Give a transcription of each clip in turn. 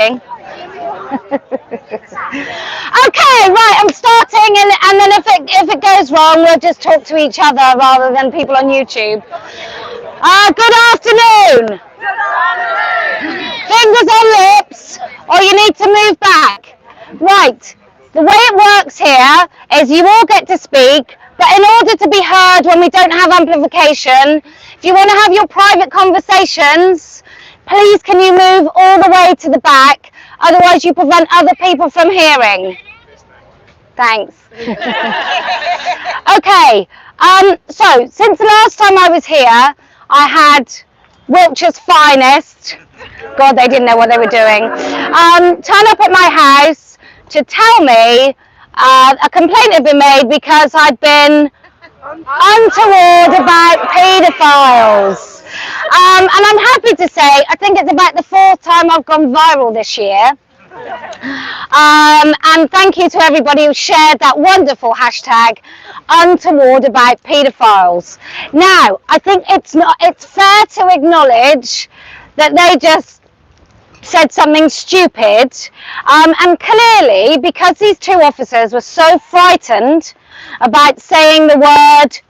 Okay, right, I'm starting, and then if it goes wrong, we'll just talk to each other rather than people on YouTube. Good afternoon. Fingers on lips, or you need to move back. Right, the way it works here is you all get to speak, but in order to be heard when we don't have amplification, if you want to have your private conversations, please can you move all the way to the back, otherwise you prevent other people from hearing. Thanks. Okay, so since the last time I was here, I had Wiltshire's finest, God, they didn't know what they were doing, turn up at my house to tell me a complaint had been made because I'd been untoward about paedophiles. And I'm happy to say, I think it's about the 4th time I've gone viral this year. And thank you to everybody who shared that wonderful hashtag untoward about paedophiles. Now, I think it's fair to acknowledge that they just said something stupid, and clearly because these 2 officers were so frightened about saying the word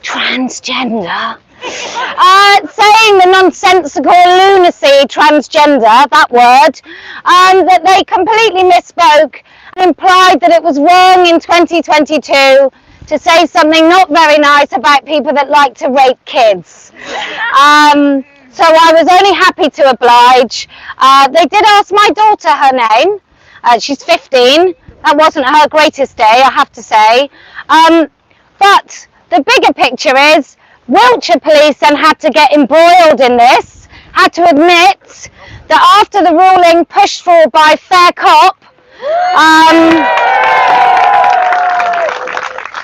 transgender, saying the nonsensical lunacy transgender, that word, that they completely misspoke and implied that it was wrong in 2022 to say something not very nice about people that like to rape kids. So I was only happy to oblige. They did ask my daughter her name. She's 15. That wasn't her greatest day, I have to say. But the bigger picture is Wiltshire police then had to get embroiled in this, had to admit that after the ruling pushed for by Fair Cop,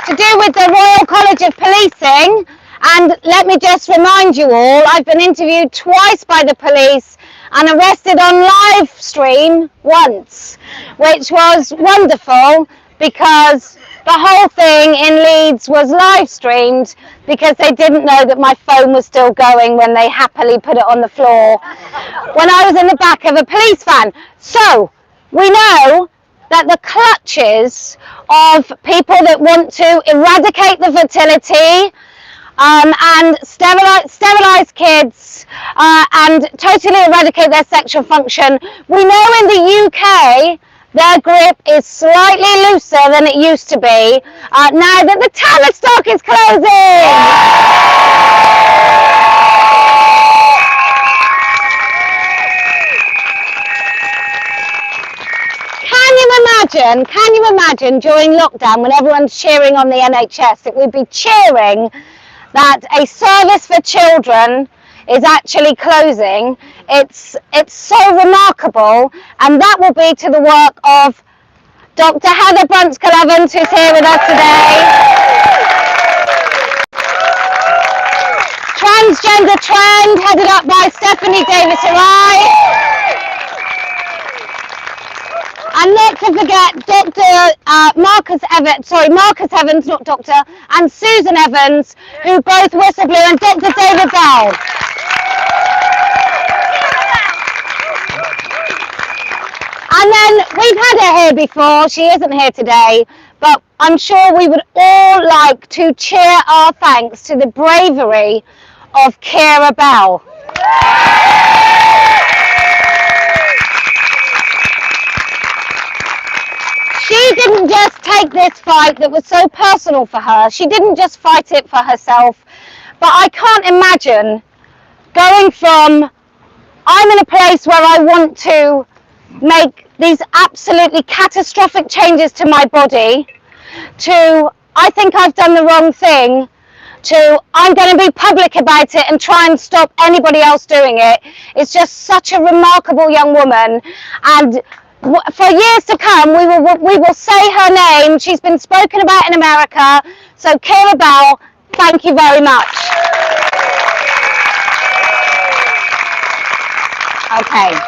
to do with the Royal College of Policing, and let me just remind you all, I've been interviewed twice by the police and arrested on live stream once, which was wonderful because the whole thing in Leeds was live streamed because they didn't know that my phone was still going when they happily put it on the floor when I was in the back of a police van. So we know that the clutches of people that want to eradicate the fertility and sterilize kids and totally eradicate their sexual function, we know in the UK their grip is slightly looser than it used to be now that the Tavistock is closing. Can you imagine during lockdown when everyone's cheering on the NHS, that we'd be cheering that a service for children is actually closing? It's so remarkable, and that will be to the work of Dr. Heather Brunskill-Evans, who's here with us today. Transgender Trend, headed up by Stephanie Davis-Arai. And not to forget Dr. Marcus Evans, not Doctor, and Susan Evans, who both whistle blew, and Dr. David Bell. And then we've had her here before, she isn't here today, but I'm sure we would all like to cheer our thanks to the bravery of Kira Bell. She didn't just take this fight that was so personal for her. She didn't just fight it for herself. But I can't imagine going from, I'm in a place where I want to make these absolutely catastrophic changes to my body, to, I think I've done the wrong thing, to, I'm going to be public about it and try and stop anybody else doing it. It's just such a remarkable young woman. And for years to come, we will say her name. She's been spoken about in America. So Kira Bell, thank you very much. Okay.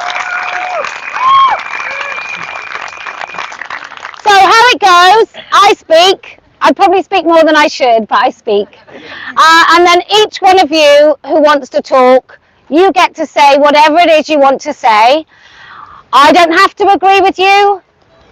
So how it goes, I speak. I probably speak more than I should, but I speak. And then each one of you who wants to talk, you get to say whatever it is you want to say. I don't have to agree with you.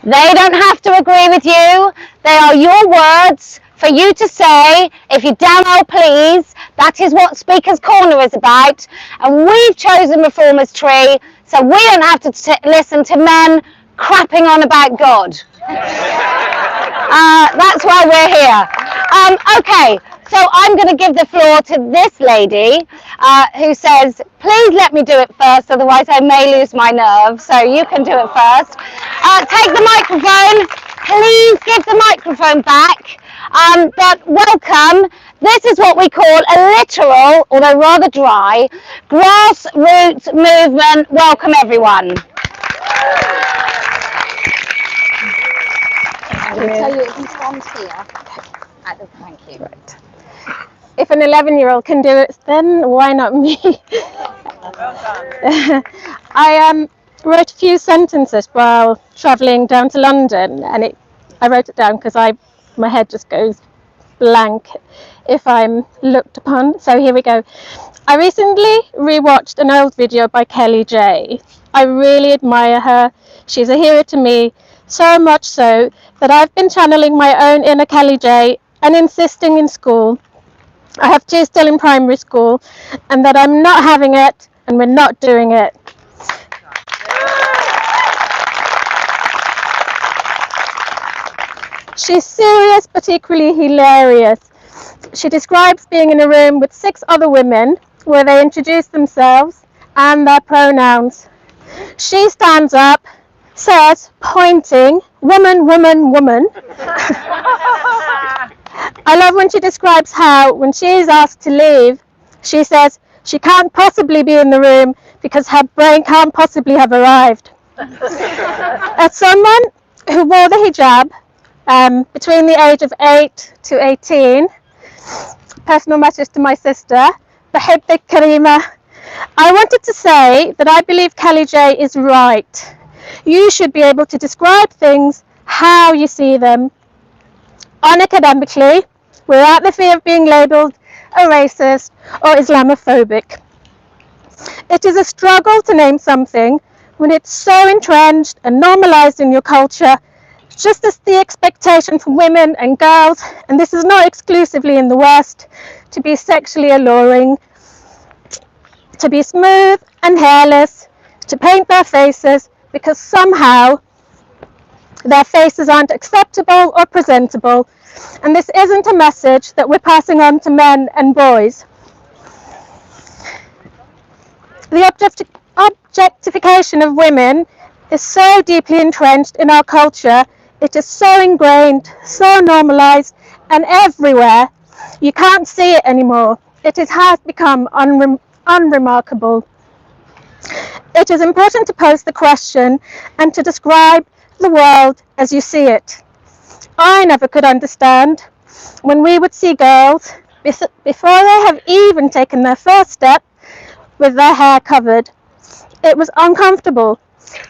They don't have to agree with you. They are your words for you to say. If you damn well please, that is what Speaker's Corner is about. And we've chosen Reformers Tree, so we don't have to listen to men crapping on about God. That's why we're here. Okay, so I'm going to give the floor to this lady who says, please let me do it first, otherwise I may lose my nerve, so you can do it first. Take the microphone. Please give the microphone back. But welcome. This is what we call a literal, although rather dry, grassroots movement. Welcome, everyone. I will tell you if you stand here. Thank you. Right. If an 11-year-old can do it, then why not me? I wrote a few sentences while travelling down to London, and I wrote it down because my head just goes blank if I'm looked upon. So here we go. I recently rewatched an old video by Kellie-Jay. I really admire her. She's a hero to me, so much so that I've been channeling my own inner Kellie-Jay and insisting in school, I have two still in primary school, and that I'm not having it and we're not doing it. She's serious but equally hilarious. She describes being in a room with 6 other women where they introduce themselves and their pronouns. She stands up, says, pointing, woman, woman, woman. I love when she describes how, when she is asked to leave, she says she can't possibly be in the room because her brain can't possibly have arrived. As someone who wore the hijab between the age of 8 to 18, personal message to my sister, Bahibbik Karima, I wanted to say that I believe Kellie-Jay is right. You should be able to describe things how you see them. Unacademically, without the fear of being labelled a racist or Islamophobic. It is a struggle to name something when it's so entrenched and normalised in your culture, just as the expectation for women and girls, and this is not exclusively in the West, to be sexually alluring, to be smooth and hairless, to paint their faces because somehow their faces aren't acceptable or presentable, and this isn't a message that we're passing on to men and boys. The objectification of women is so deeply entrenched in our culture, it is so ingrained, so normalised, and everywhere. You can't see it anymore. It has become unremarkable. It is important to pose the question and to describe the world as you see it. I never could understand when we would see girls, before they have even taken their first step, with their hair covered. It was uncomfortable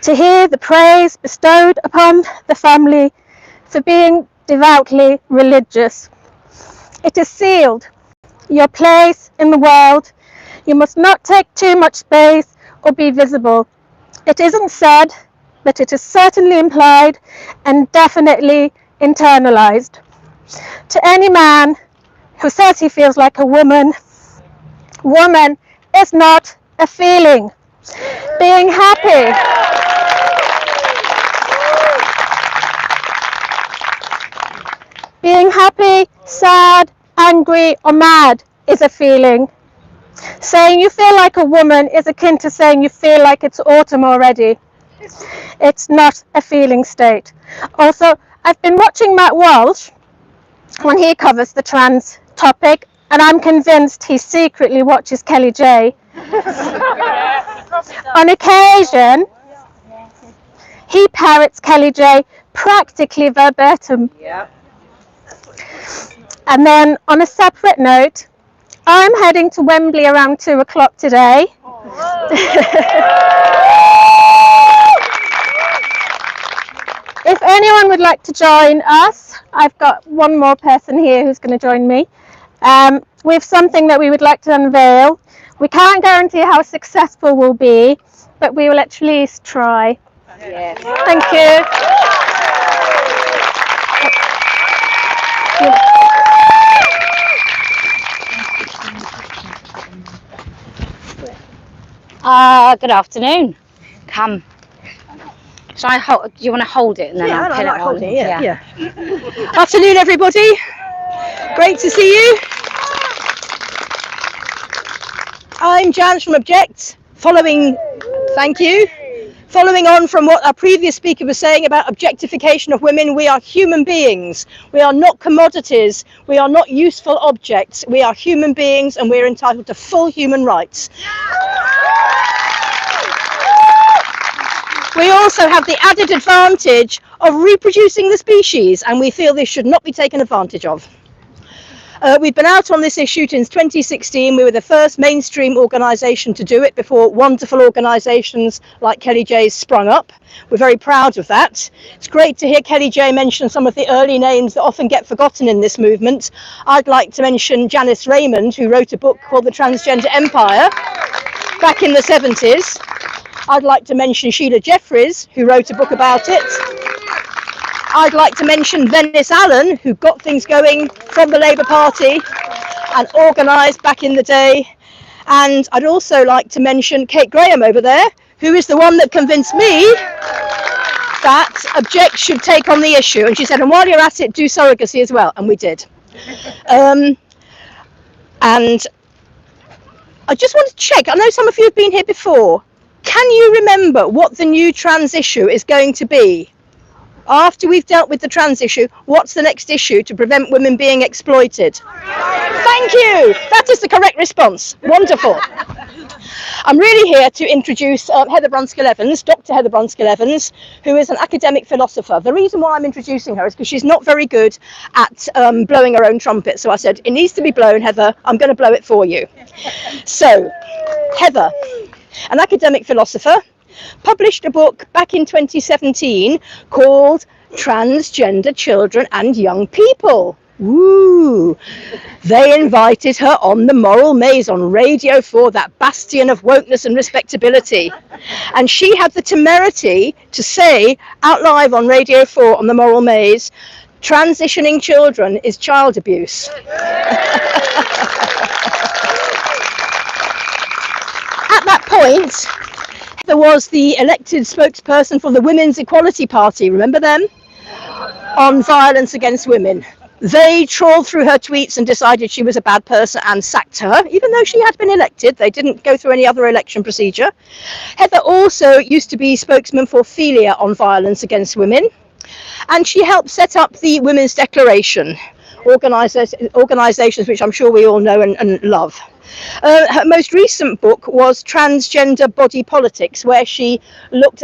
to hear the praise bestowed upon the family for being devoutly religious. It is sealed. Your place in the world. You must not take too much space or be visible. It isn't said, but it is certainly implied and definitely internalized. To any man who says he feels like a woman, woman is not a feeling. Being happy. Being happy, sad, angry, or mad is a feeling. Saying you feel like a woman is akin to saying you feel like it's autumn already. It's not a feeling state. Also, I've been watching Matt Walsh when he covers the trans topic, and I'm convinced he secretly watches Kellie-Jay. On occasion, he parrots Kellie-Jay practically verbatim. And then, on a separate note, I'm heading to Wembley around 2 o'clock today. If anyone would like to join us, I've got one more person here who's going to join me. We have something that we would like to unveil. We can't guarantee how successful we'll be, but we will at least try. Yes. Thank you. Good afternoon. Come. Shall I hold? Do you want to hold it and then I'll put it on? Holding it, yeah. Afternoon, everybody. Great to see you. I'm Jan from Object. Following on from what our previous speaker was saying about objectification of women, we are human beings. We are not commodities. We are not useful objects. We are human beings and we're entitled to full human rights. We also have the added advantage of reproducing the species, and we feel this should not be taken advantage of. We've been out on this issue since 2016. We were the first mainstream organisation to do it before wonderful organisations like Kellie-Jay sprung up. We're very proud of that. It's great to hear Kellie-Jay mention some of the early names that often get forgotten in this movement. I'd like to mention Janice Raymond, who wrote a book called The Transgender Empire back in the 70s. I'd like to mention Sheila Jeffries, who wrote a book about it. I'd like to mention Venice Allen, who got things going from the Labour Party and organised back in the day. And I'd also like to mention Kate Graham over there, who is the one that convinced me that Object should take on the issue. And she said, and while you're at it, do surrogacy as well. And we did. And I just want to check, I know some of you have been here before. Can you remember what the new trans issue is going to be? After we've dealt with the trans issue, what's the next issue to prevent women being exploited? Thank you. That is the correct response. Wonderful. I'm really here to introduce Heather Brunskill-Evans, Dr. Heather Brunskill-Evans, who is an academic philosopher. The reason why I'm introducing her is because she's not very good at blowing her own trumpet. So I said, it needs to be blown, Heather. I'm going to blow it for you. So, Heather, an academic philosopher, published a book back in 2017 called Transgender Children and Young People. Ooh, they invited her on the Moral Maze on Radio 4, that bastion of wokeness and respectability. And she had the temerity to say out live on Radio 4 on the Moral Maze, transitioning children is child abuse. At that point, there was the elected spokesperson for the Women's Equality Party, remember them? On violence against women. They trawled through her tweets and decided she was a bad person and sacked her, even though she had been elected. They didn't go through any other election procedure. Heather also used to be spokesman for Philia on violence against women, and she helped set up the Women's Declaration, organisations which I'm sure we all know and love. Her most recent book was Transgender Body Politics, where she looked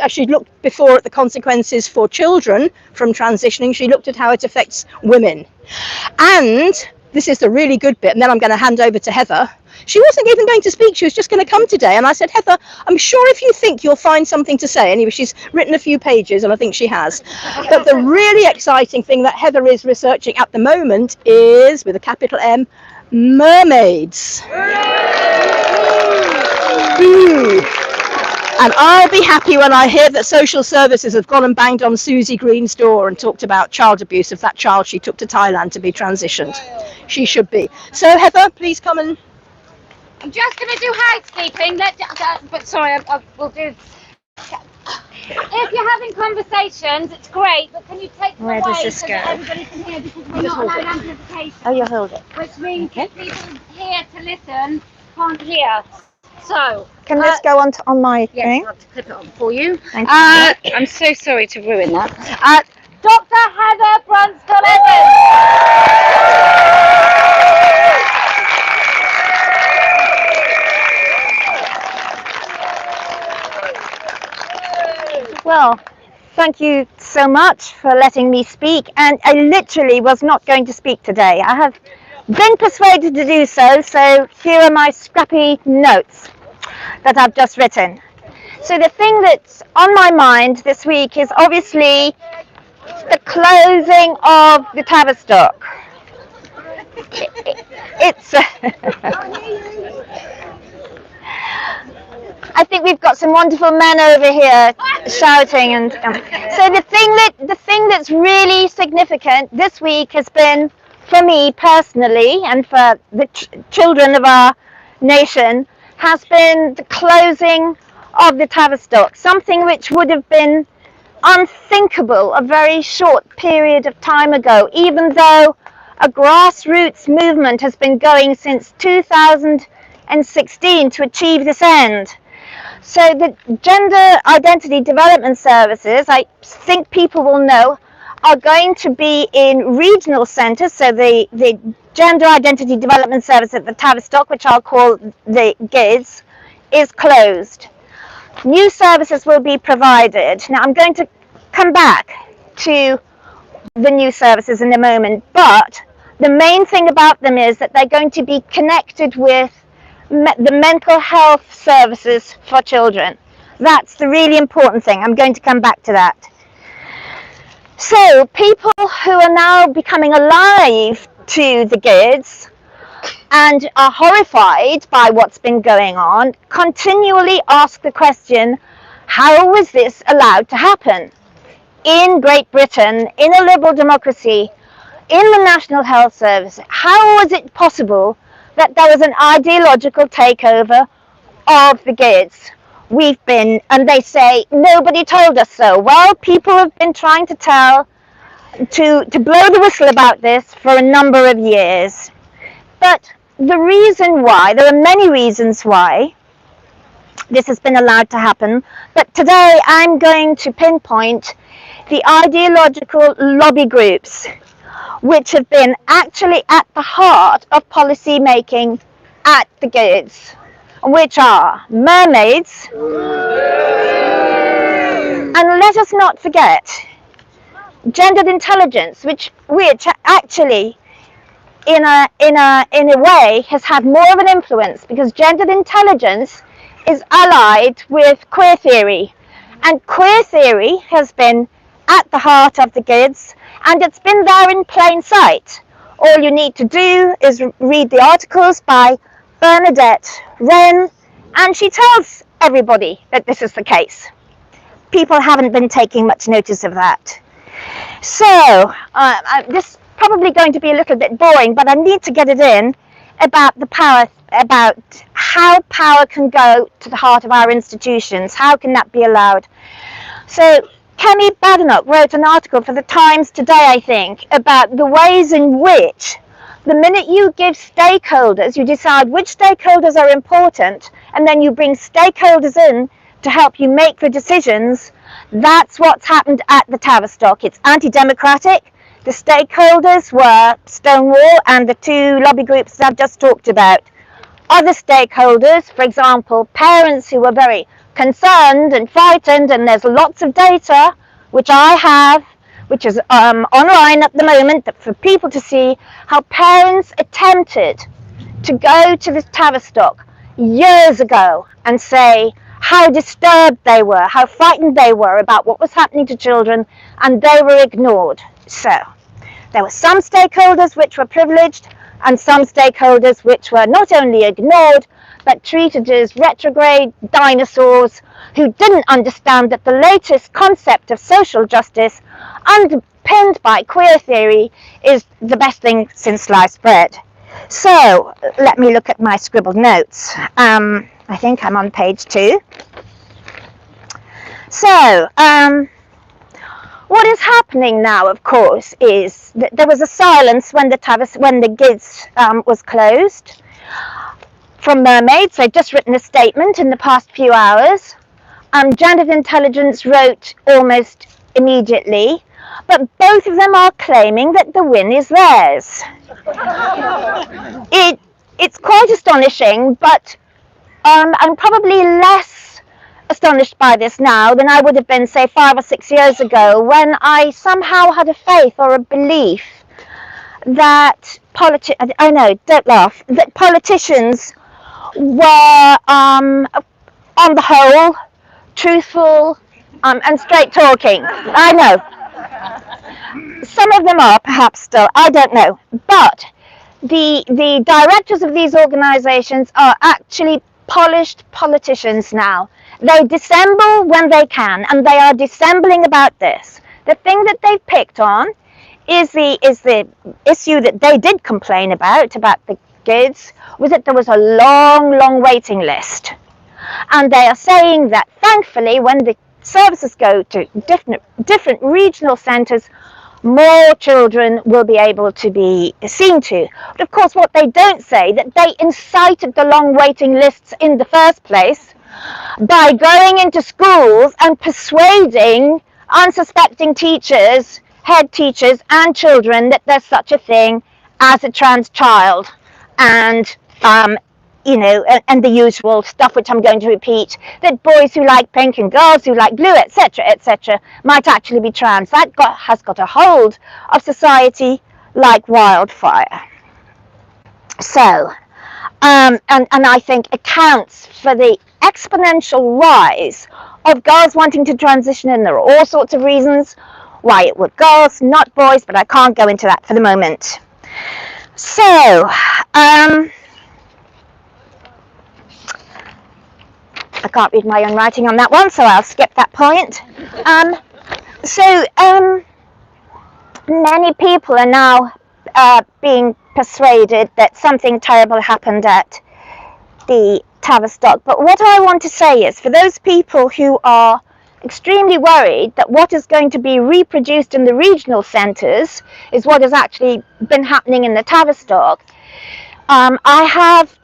before at the consequences for children from transitioning. She looked at how it affects women. And this is the really good bit, and then I'm going to hand over to Heather. She wasn't even going to speak, she was just going to come today. And I said, Heather, I'm sure if you think you'll find something to say. Anyway, she's written a few pages, and I think she has. But the really exciting thing that Heather is researching at the moment is, with a capital M, mermaids. Ooh. And I'll be happy when I hear that social services have gone and banged on Susie Green's door and talked about child abuse of that child she took to Thailand to be transitioned. She should be. So Heather, please come and... I'm just going to do housekeeping, but sorry, I will do... If you're having conversations, it's great, but can you take them away so that everybody can hear, because we're not allowed amplification. Oh, you hold it. Which means if people here to listen can't hear. So... Can this go on my thing? Yes, I'll have to clip it on for you. Thank you. I'm so sorry to ruin that. Dr. Heather Brunskill-Evans. Well, thank you so much for letting me speak. And I literally was not going to speak today. I have been persuaded to do so. So here are my scrappy notes that I've just written. So the thing that's on my mind this week is obviously the closing of the Tavistock. It's I think we've got some wonderful men over here shouting, and so the thing that's really significant this week has been, for me personally and for the children of our nation, has been the closing of the Tavistock, something which would have been unthinkable a very short period of time ago, even though a grassroots movement has been going since 2016 to achieve this end. So the Gender Identity Development Services, I think people will know, are going to be in regional centres. So the Gender Identity Development Service at the Tavistock, which I'll call the GIDS, is closed. New services will be provided. Now I'm going to come back to the new services in a moment, but the main thing about them is that they're going to be connected with the mental health services for children. That's the really important thing. I'm going to come back to that. So people who are now becoming alive to the GIDS and are horrified by what's been going on continually ask the question, how was this allowed to happen? In Great Britain, in a liberal democracy, in the National Health Service, how was it possible that there was an ideological takeover of the GIDS? And they say, nobody told us so. Well, people have been trying to blow the whistle about this for a number of years. But the reason why, there are many reasons why this has been allowed to happen, but today I'm going to pinpoint the ideological lobby groups which have been actually at the heart of policy making at the GIDS, which are mermaids, and let us not forget gendered intelligence, which actually in a way has had more of an influence, because gendered intelligence is allied with queer theory, and queer theory has been at the heart of the GIDS, and it's been there in plain sight. All you need to do is read the articles by Bernadette Wren, and she tells everybody that this is the case. People haven't been taking much notice of that. So this is probably going to be a little bit boring, but I need to get it in about the power, about how power can go to the heart of our institutions. How can that be allowed? So Kemi Badenoch wrote an article for the Times today, I think, about the ways in which the minute you give stakeholders, you decide which stakeholders are important, and then you bring stakeholders in to help you make the decisions. That's what's happened at the Tavistock. It's anti-democratic. The stakeholders were Stonewall and the two lobby groups that I've just talked about. Other stakeholders, for example, parents who were very concerned and frightened, and there's lots of data which I have, which is online at the moment, for people to see how parents attempted to go to the Tavistock years ago and say how disturbed they were, how frightened they were about what was happening to children, and they were ignored. So there were some stakeholders which were privileged, and some stakeholders which were not only ignored, but treated as retrograde dinosaurs who didn't understand that the latest concept of social justice, underpinned by queer theory, is the best thing since sliced bread. So let me look at my scribbled notes. I think I'm on page 2. So what is happening now, of course, is that there was a silence when the GIDS was closed from mermaids. They've just written a statement in the past few hours. Gendered Intelligence wrote almost immediately, but both of them are claiming that the win is theirs. It's quite astonishing, but I'm probably less astonished by this now than I would have been, say, 5 or 6 years ago, when I somehow had a faith or a belief that that politicians were, on the whole, truthful and straight talking. I know. Some of them are perhaps still, I don't know. But the directors of these organizations are actually polished politicians now. They dissemble when they can, and they are dissembling about this. The thing that they've picked on is the issue that they did complain about the kids, was that there was a long waiting list. And they are saying that thankfully when the services go to different regional centres, more children will be able to be seen to. But of course what they don't say, that they incited the long waiting lists in the first place by going into schools and persuading unsuspecting teachers, head teachers and children that there's such a thing as a trans child, and you know, and the usual stuff which I'm going to repeat, that boys who like pink and girls who like blue, etc., might actually be trans. That has got a hold of society like wildfire. So, and I think accounts for the exponential rise of girls wanting to transition, and there are all sorts of reasons why it were girls, not boys, but I can't go into that for the moment. So, I can't read my own writing on that one, so I'll skip that point. Many people are now being persuaded that something terrible happened at the Tavistock. But what I want to say is, for those people who are extremely worried that what is going to be reproduced in the regional centres is what has actually been happening in the Tavistock, I have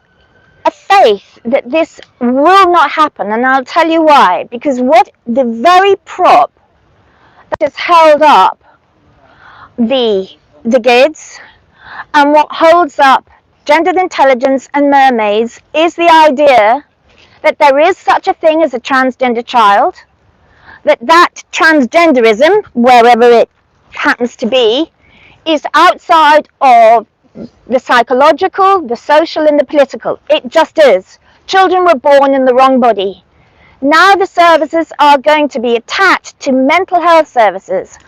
a faith that this will not happen, and I'll tell you why. Because what the very prop that has held up the GIDS and what holds up gendered intelligence and mermaids is the idea that there is such a thing as a transgender child, that transgenderism, wherever it happens to be, is outside of the psychological, the social and the political. It just is. Children were born in the wrong body. Now the services are going to be attached to mental health services,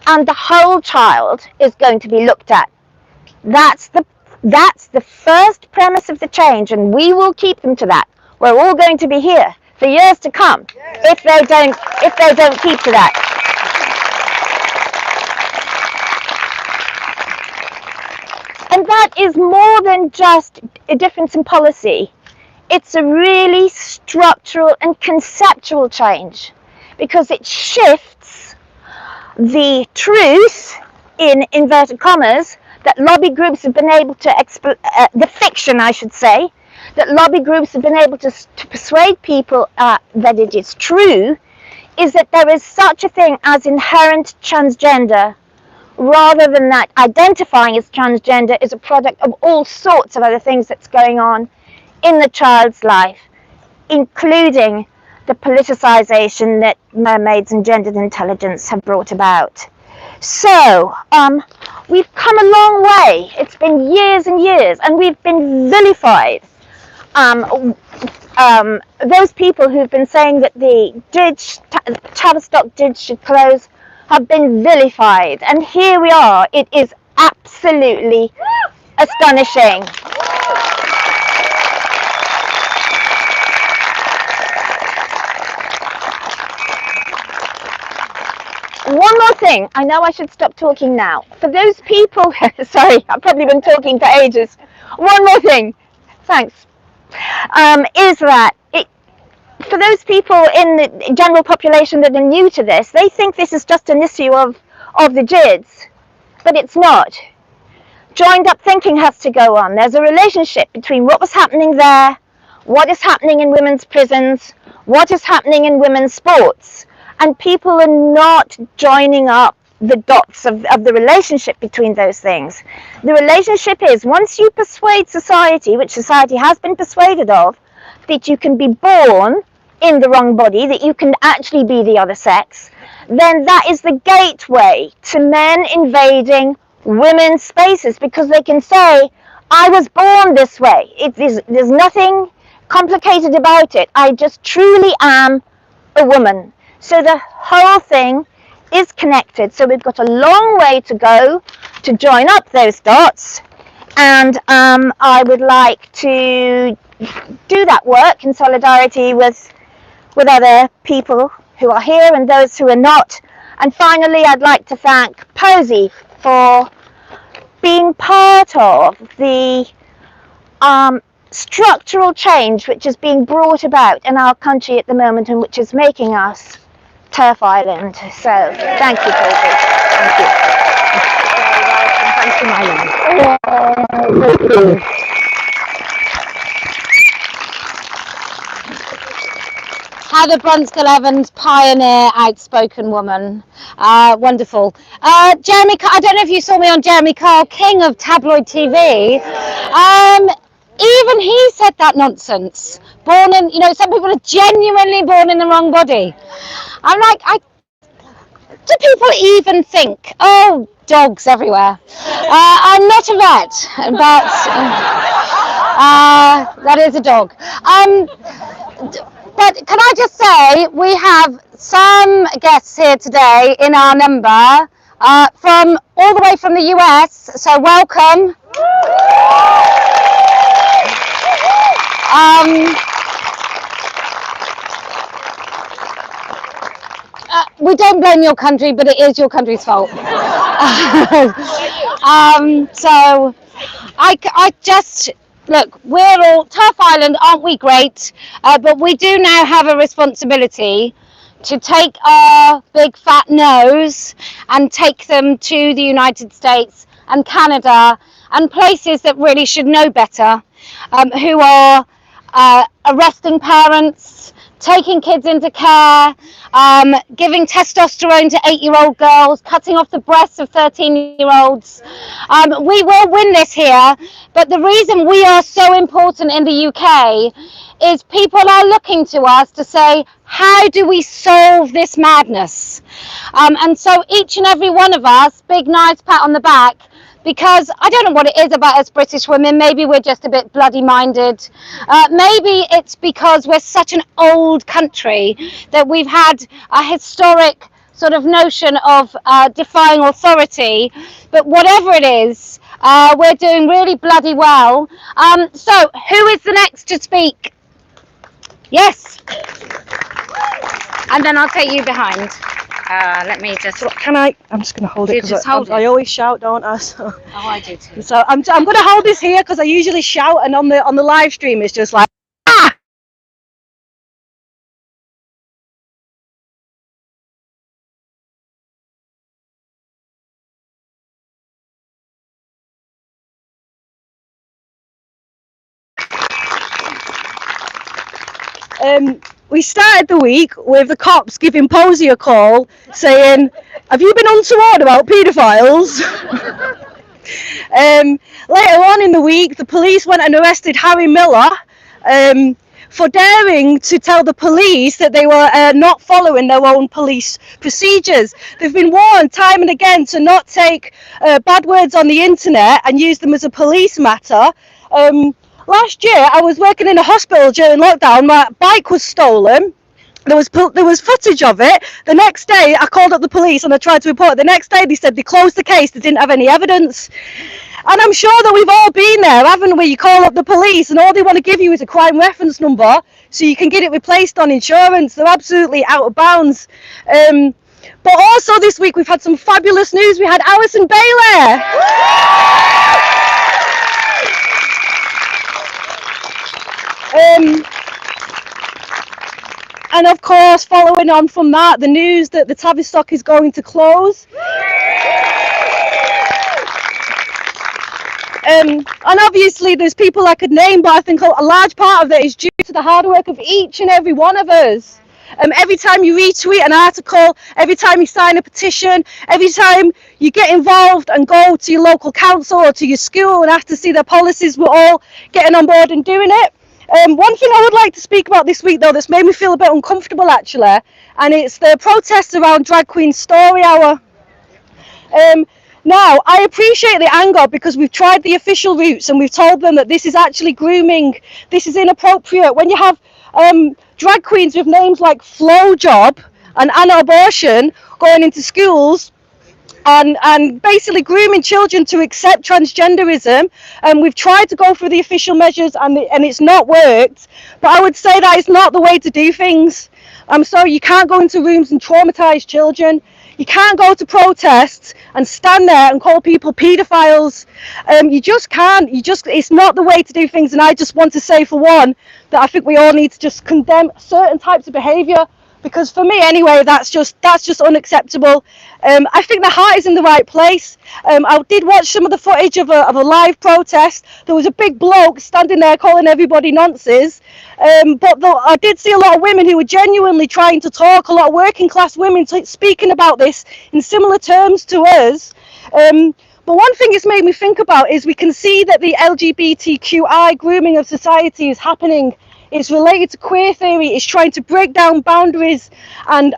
and the whole child is going to be looked at. That's the first premise of the change, and we will keep them to that. We're all going to be here for years to come if they don't keep to that. And that is more than just a difference in policy. It's a really structural and conceptual change, because it shifts the truth, in inverted commas, that lobby groups have been able to, the fiction I should say, that lobby groups have been able to persuade people that it is true, is that there is such a thing as inherent transgender, rather than that identifying as transgender is a product of all sorts of other things that's going on in the child's life, including the politicization that mermaids and gendered intelligence have brought about. So, we've come a long way. It's been years and years, and we've been vilified. Those people who've been saying that the Tavistock DIDS should close have been vilified, and here we are. It is absolutely astonishing. One more thing, I know I should stop talking now. For those people, sorry, I've probably been talking for ages. One more thing, thanks, is that for those people in the general population that are new to this, they think this is just an issue of the GIDS, but it's not. Joined up thinking has to go on. There's a relationship between what was happening there, what is happening in women's prisons, what is happening in women's sports, and people are not joining up the dots of the relationship between those things. The relationship is, once you persuade society, which society has been persuaded of, that you can be born in the wrong body, that you can actually be the other sex, then that is the gateway to men invading women's spaces, because they can say, I was born this way. There's nothing complicated about it. I just truly am a woman. So the whole thing is connected. So we've got a long way to go to join up those dots, and I would like to do that work in solidarity with other people who are here and those who are not. And finally, I'd like to thank Posy for being part of the structural change which is being brought about in our country at the moment and which is making us Turf Island. So thank you, Posy. Thank you. Thanks for my life. Heather Brunskill Evans, pioneer, outspoken woman. Wonderful. Jeremy, I don't know if you saw me on Jeremy Kyle, king of tabloid TV. Even he said that nonsense. Born in, some people are genuinely born in the wrong body. I'm like, do people even think, oh, dogs everywhere? I'm not a vet, but that is a dog. But can I just say, we have some guests here today in our number from all the way from the US, so welcome. We don't blame your country, but it is your country's fault. So I just... Look, we're all Turf Island, aren't we great? But we do now have a responsibility to take our big fat nose and take them to the United States and Canada and places that really should know better, who are arresting parents, taking kids into care, giving testosterone to 8-year-old girls, cutting off the breasts of 13-year-olds. We will win this here, but the reason we are so important in the UK is people are looking to us to say, how do we solve this madness? And so each and every one of us, big nice pat on the back, because I don't know what it is about us British women. Maybe we're just a bit bloody minded. Maybe it's because we're such an old country that we've had a historic sort of notion of defying authority. But whatever it is, we're doing really bloody well. So who is the next to speak? Yes. And then I'll take you behind. Let me just... I'm just going to hold it because I always shout, don't I? So, oh, I do too. So I'm going to hold this here because I usually shout, and on the live stream it's just like, ah! We started the week with the cops giving Posy a call saying, have you been untoward about paedophiles? Later on in the week, the police went and arrested Harry Miller for daring to tell the police that they were not following their own police procedures. They've been warned time and again to not take bad words on the internet and use them as a police matter. Last year, I was working in a hospital during lockdown. My bike was stolen. There was footage of it. The next day, I called up the police and I tried to report it. The next day, they said they closed the case. They didn't have any evidence. And I'm sure that we've all been there, haven't we? You call up the police and all they want to give you is a crime reference number so you can get it replaced on insurance. They're absolutely out of bounds. But also this week, we've had some fabulous news. We had Alison Bailey. And of course, following on from that, the news that the Tavistock is going to close. And obviously there's people I could name, but I think a large part of it is due to the hard work of each and every one of us. Every time you retweet an article, every time you sign a petition, every time you get involved and go to your local council or to your school and ask to see their policies, we're all getting on board and doing it. One thing I would like to speak about this week, though, that's made me feel a bit uncomfortable, actually, and it's the protests around Drag Queen Story Hour. Now, I appreciate the anger because we've tried the official routes and we've told them that this is actually grooming, this is inappropriate. When you have drag queens with names like Flowjob and Anna Abortion going into schools, and basically grooming children to accept transgenderism. And we've tried to go through the official measures, and it's not worked. But I would say that is not the way to do things. I'm sorry, you can't go into rooms and traumatize children. You can't go to protests and stand there and call people paedophiles. You just can't. It's not the way to do things. And I just want to say, for one, that I think we all need to just condemn certain types of behaviour, because for me anyway, that's just unacceptable. I think the heart is in the right place. I did watch some of the footage of a live protest. There was a big bloke standing there calling everybody nonces, but I did see a lot of women who were genuinely trying to talk, a lot of working class women speaking about this in similar terms to us. But one thing it's made me think about is we can see that the LGBTQI grooming of society is happening. It's related to queer theory. It's trying to break down boundaries and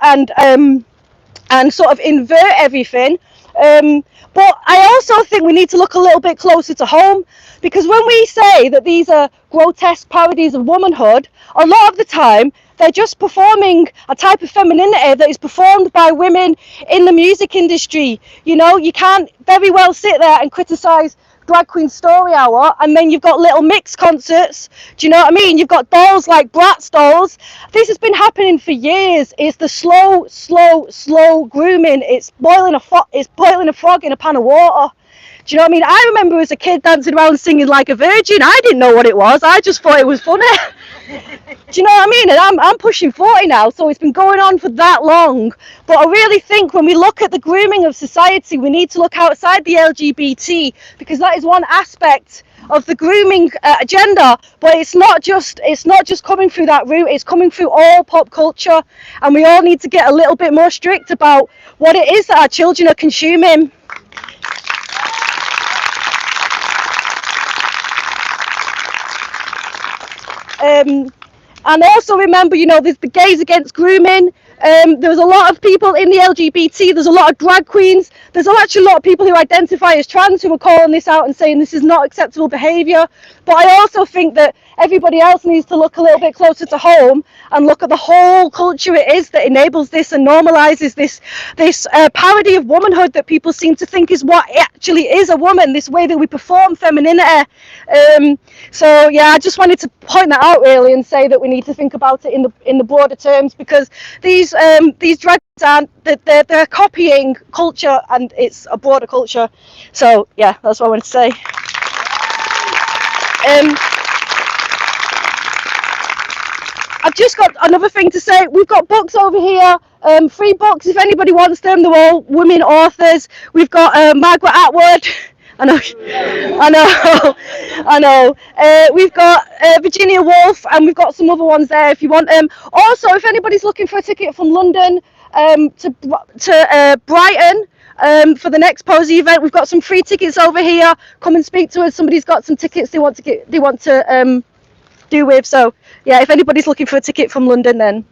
sort of invert everything. But I also think we need to look a little bit closer to home, because when we say that these are grotesque parodies of womanhood, a lot of the time they're just performing a type of femininity that is performed by women in the music industry. You know, you can't very well sit there and criticise Drag Queen Story Hour and then you've got Little Mix concerts. Do you know what I mean? You've got dolls like Bratz dolls. This has been happening for years. It's the slow grooming. It's boiling a frog in a pan of water. Do you know what I mean? I remember as a kid dancing around singing like a virgin. I didn't know what it was. I just thought it was funny. Do you know what I mean? And I'm pushing 40 now, so it's been going on for that long. But I really think when we look at the grooming of society, we need to look outside the LGBT, because that is one aspect of the grooming agenda. But it's not just coming through that route. It's coming through all pop culture, and we all need to get a little bit more strict about what it is that our children are consuming. And also remember, you know, there's the Gays Against Grooming. There's a lot of people in the LGBT, there's a lot of drag queens, there's actually a lot of people who identify as trans who are calling this out and saying this is not acceptable behaviour. But I also think that everybody else needs to look a little bit closer to home and look at the whole culture it is that enables this and normalises this parody of womanhood that people seem to think is what actually is a woman, this way that we perform femininity. So yeah, I just wanted to point that out really and say that we need to think about it in the broader terms, because these drag queens they're copying culture, and it's a broader culture. So yeah, that's what I wanted to say. I've just got another thing to say. We've got books over here, 3 books if anybody wants them. They're all women authors. We've got Margaret Atwood. I know. We've got Virginia Woolf, and we've got some other ones there if you want them. Also, if anybody's looking for a ticket from London to Brighton for the next Posy event, we've got some free tickets over here. Come and speak to us. Somebody's got some tickets they want to do with. So yeah, if anybody's looking for a ticket from London, then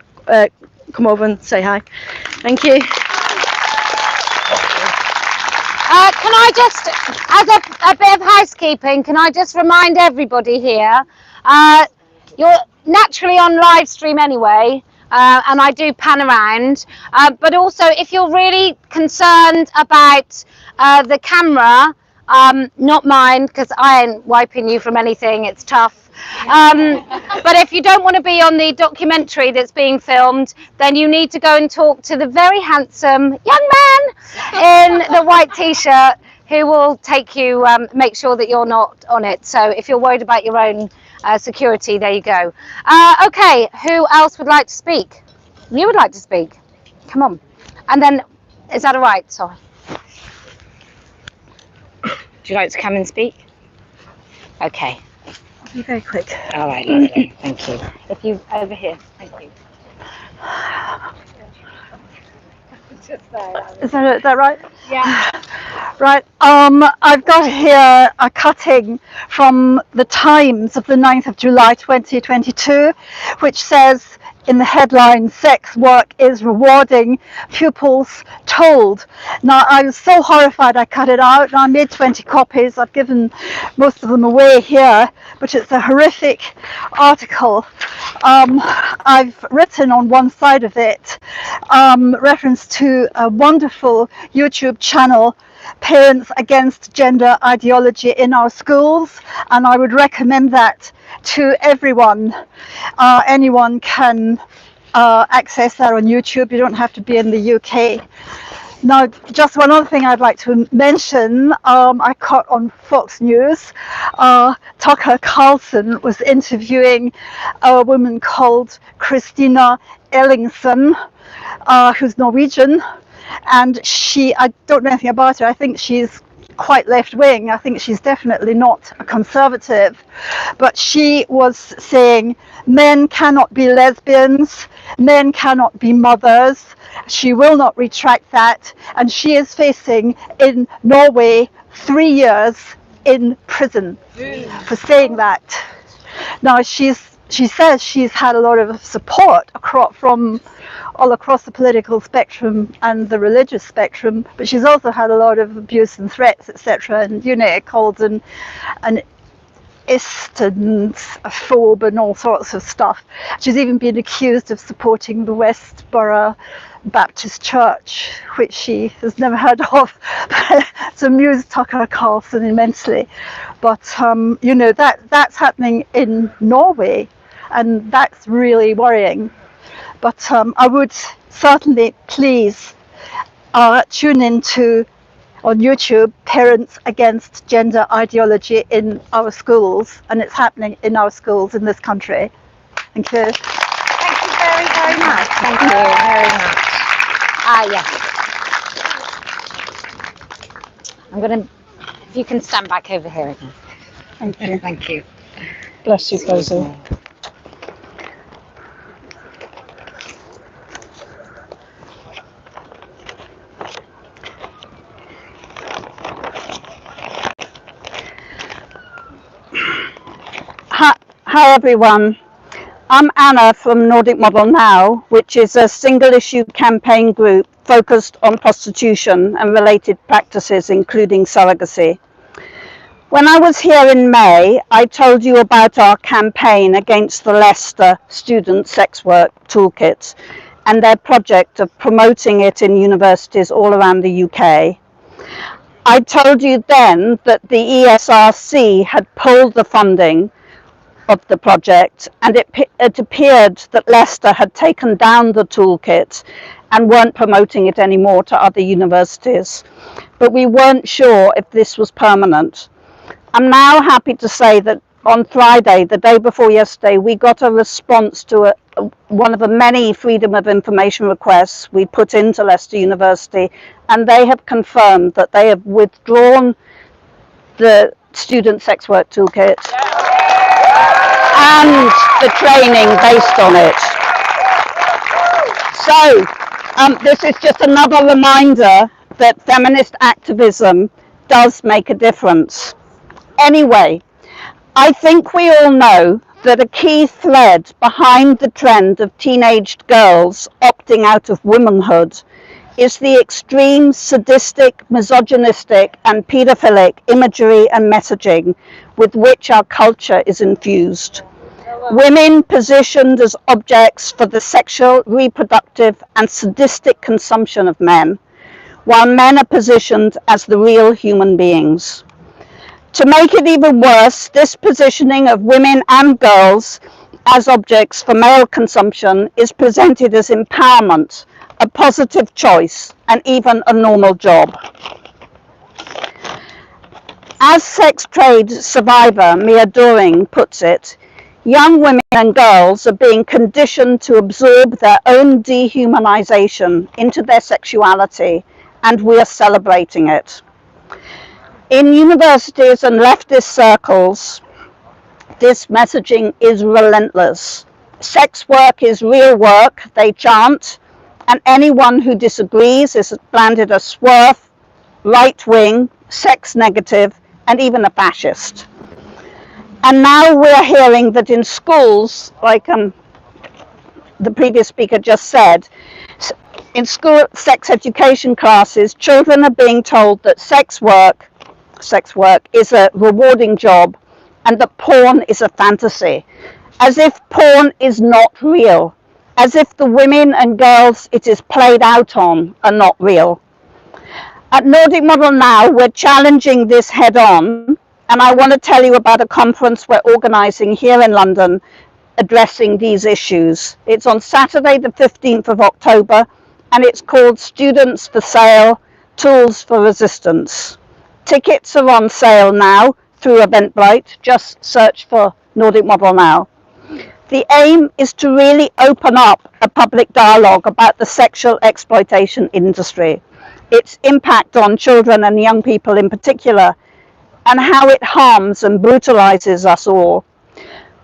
come over and say hi. Thank you. Can I just, as a bit of housekeeping, can I just remind everybody here, you're naturally on live stream anyway, and I do pan around, but also if you're really concerned about the camera, not mine, because I ain't wiping you from anything, it's tough. But if you don't want to be on the documentary that's being filmed, then you need to go and talk to the very handsome young man in the white t-shirt who will take you, make sure that you're not on it. So if you're worried about your own security, there you go. Okay, who else would like to speak? You would like to speak? Come on. And then, is that all right? Sorry. Would you like to come and speak? Okay. Be very quick. All right, lovely. Thank you. If you over here, thank you. Is that right? Yeah. Right. I've got here a cutting from the Times of the 9th of July 2022, which says, in the headline, sex work is rewarding, pupils told. Now, I was so horrified I cut it out. Now, I made 20 copies. I've given most of them away here, but it's a horrific article. I've written on one side of it reference to a wonderful YouTube channel, Parents Against Gender Ideology in Our Schools, and I would recommend that to everyone. Anyone can access that on YouTube. You don't have to be in the UK. Now, just one other thing I'd like to mention, I caught on Fox News, Tucker Carlson was interviewing a woman called Christina Ellingsen, who's Norwegian, and I don't know anything about her. I think she's quite left-wing. I think she's definitely not a conservative, but she was saying men cannot be lesbians, men cannot be mothers. She will not retract that, and she is facing in Norway 3 years in prison for saying that. Now, she says she's had a lot of support from all across the political spectrum and the religious spectrum, but she's also had a lot of abuse and threats, etc. And called an ist and a phobe and all sorts of stuff. She's even been accused of supporting the Westboro Baptist Church, which she has never heard of. It's amused Tucker Carlson immensely. But that's happening in Norway, and that's really worrying. But I would certainly please tune into on YouTube, Parents Against Gender Ideology in Our Schools, and it's happening in our schools in this country. Thank you. Thank you very, very much. Thank you very much. Yes. I'm going to, if you can stand back over here again. Thank you. Thank you. Bless you, Varzi. Hi everyone, I'm Anna from Nordic Model Now, which is a single issue campaign group focused on prostitution and related practices, including surrogacy. When I was here in May, I told you about our campaign against the Leicester Student Sex Work Toolkit and their project of promoting it in universities all around the UK. I told you then that the ESRC had pulled the funding of the project, and it appeared that Leicester had taken down the toolkit and weren't promoting it anymore to other universities. But we weren't sure if this was permanent. I'm now happy to say that on Friday, the day before yesterday, we got a response to one of the many Freedom of Information requests we put into Leicester University, and they have confirmed that they have withdrawn the Student Sex Work Toolkit and the training based on it. So this is just another reminder that feminist activism does make a difference. Anyway, I think we all know that a key thread behind the trend of teenaged girls opting out of womanhood is the extreme sadistic, misogynistic and paedophilic imagery and messaging with which our culture is infused. Women positioned as objects for the sexual, reproductive and sadistic consumption of men, while men are positioned as the real human beings. To make it even worse, this positioning of women and girls as objects for male consumption is presented as empowerment, a positive choice, and even a normal job. As sex trade survivor Mia Doring puts it, young women and girls are being conditioned to absorb their own dehumanization into their sexuality, and we are celebrating it. In universities and leftist circles, this messaging is relentless. Sex work is real work, they chant, and anyone who disagrees is branded a swerve, right-wing, sex negative, and even a fascist. And now we're hearing that in schools, like the previous speaker just said, in school sex education classes, children are being told that sex work is a rewarding job and that porn is a fantasy, as if porn is not real, as if the women and girls it is played out on are not real. At Nordic Model Now, we're challenging this head on, and I want to tell you about a conference we're organising here in London addressing these issues. It's on Saturday the 15th of October, and it's called Students for Sale, Tools for Resistance. Tickets are on sale now through Eventbrite. Just search for Nordic Model Now. The aim is to really open up a public dialogue about the sexual exploitation industry, its impact on children and young people in particular, and how it harms and brutalizes us all.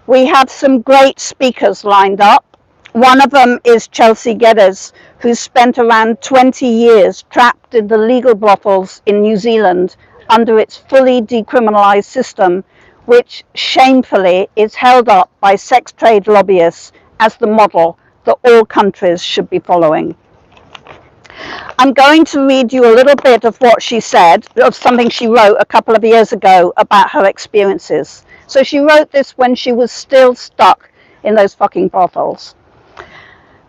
We have some great speakers lined up. One of them is Chelsea Geddes, who spent around 20 years trapped in the legal brothels in New Zealand under its fully decriminalised system, which shamefully is held up by sex trade lobbyists as the model that all countries should be following. I'm going to read you a little bit of what she said, of something she wrote a couple of years ago about her experiences. So she wrote this when she was still stuck in those fucking brothels.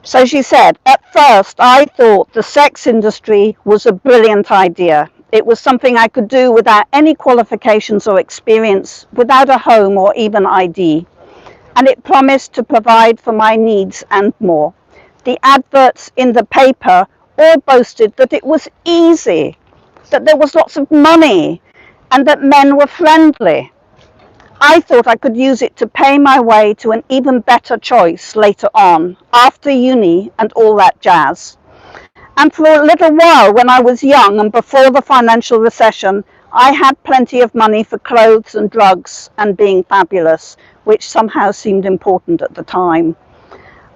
So she said, "At first I thought the sex industry was a brilliant idea. It was something I could do without any qualifications or experience, without a home or even ID. And it promised to provide for my needs and more. The adverts in the paper all boasted that it was easy, that there was lots of money, and that men were friendly. I thought I could use it to pay my way to an even better choice later on, after uni and all that jazz. And for a little while when I was young and before the financial recession, I had plenty of money for clothes and drugs and being fabulous, which somehow seemed important at the time.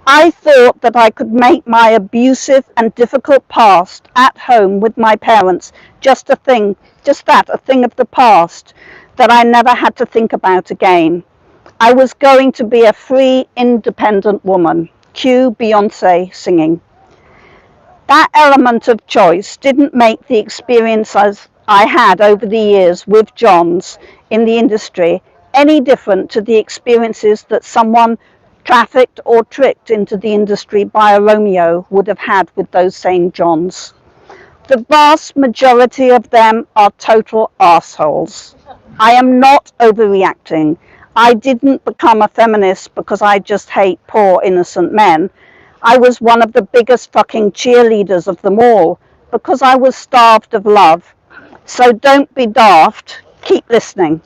I thought that I could make my abusive and difficult past at home with my parents just a thing of the past that I never had to think about again. I was going to be a free, independent woman." Cue Beyonce singing. That element of choice didn't make the experiences I had over the years with Johns in the industry any different to the experiences that someone trafficked or tricked into the industry by a Romeo would have had with those same Johns. The vast majority of them are total assholes. I am not overreacting. I didn't become a feminist because I just hate poor innocent men. I was one of the biggest fucking cheerleaders of them all because I was starved of love. So don't be daft, keep listening.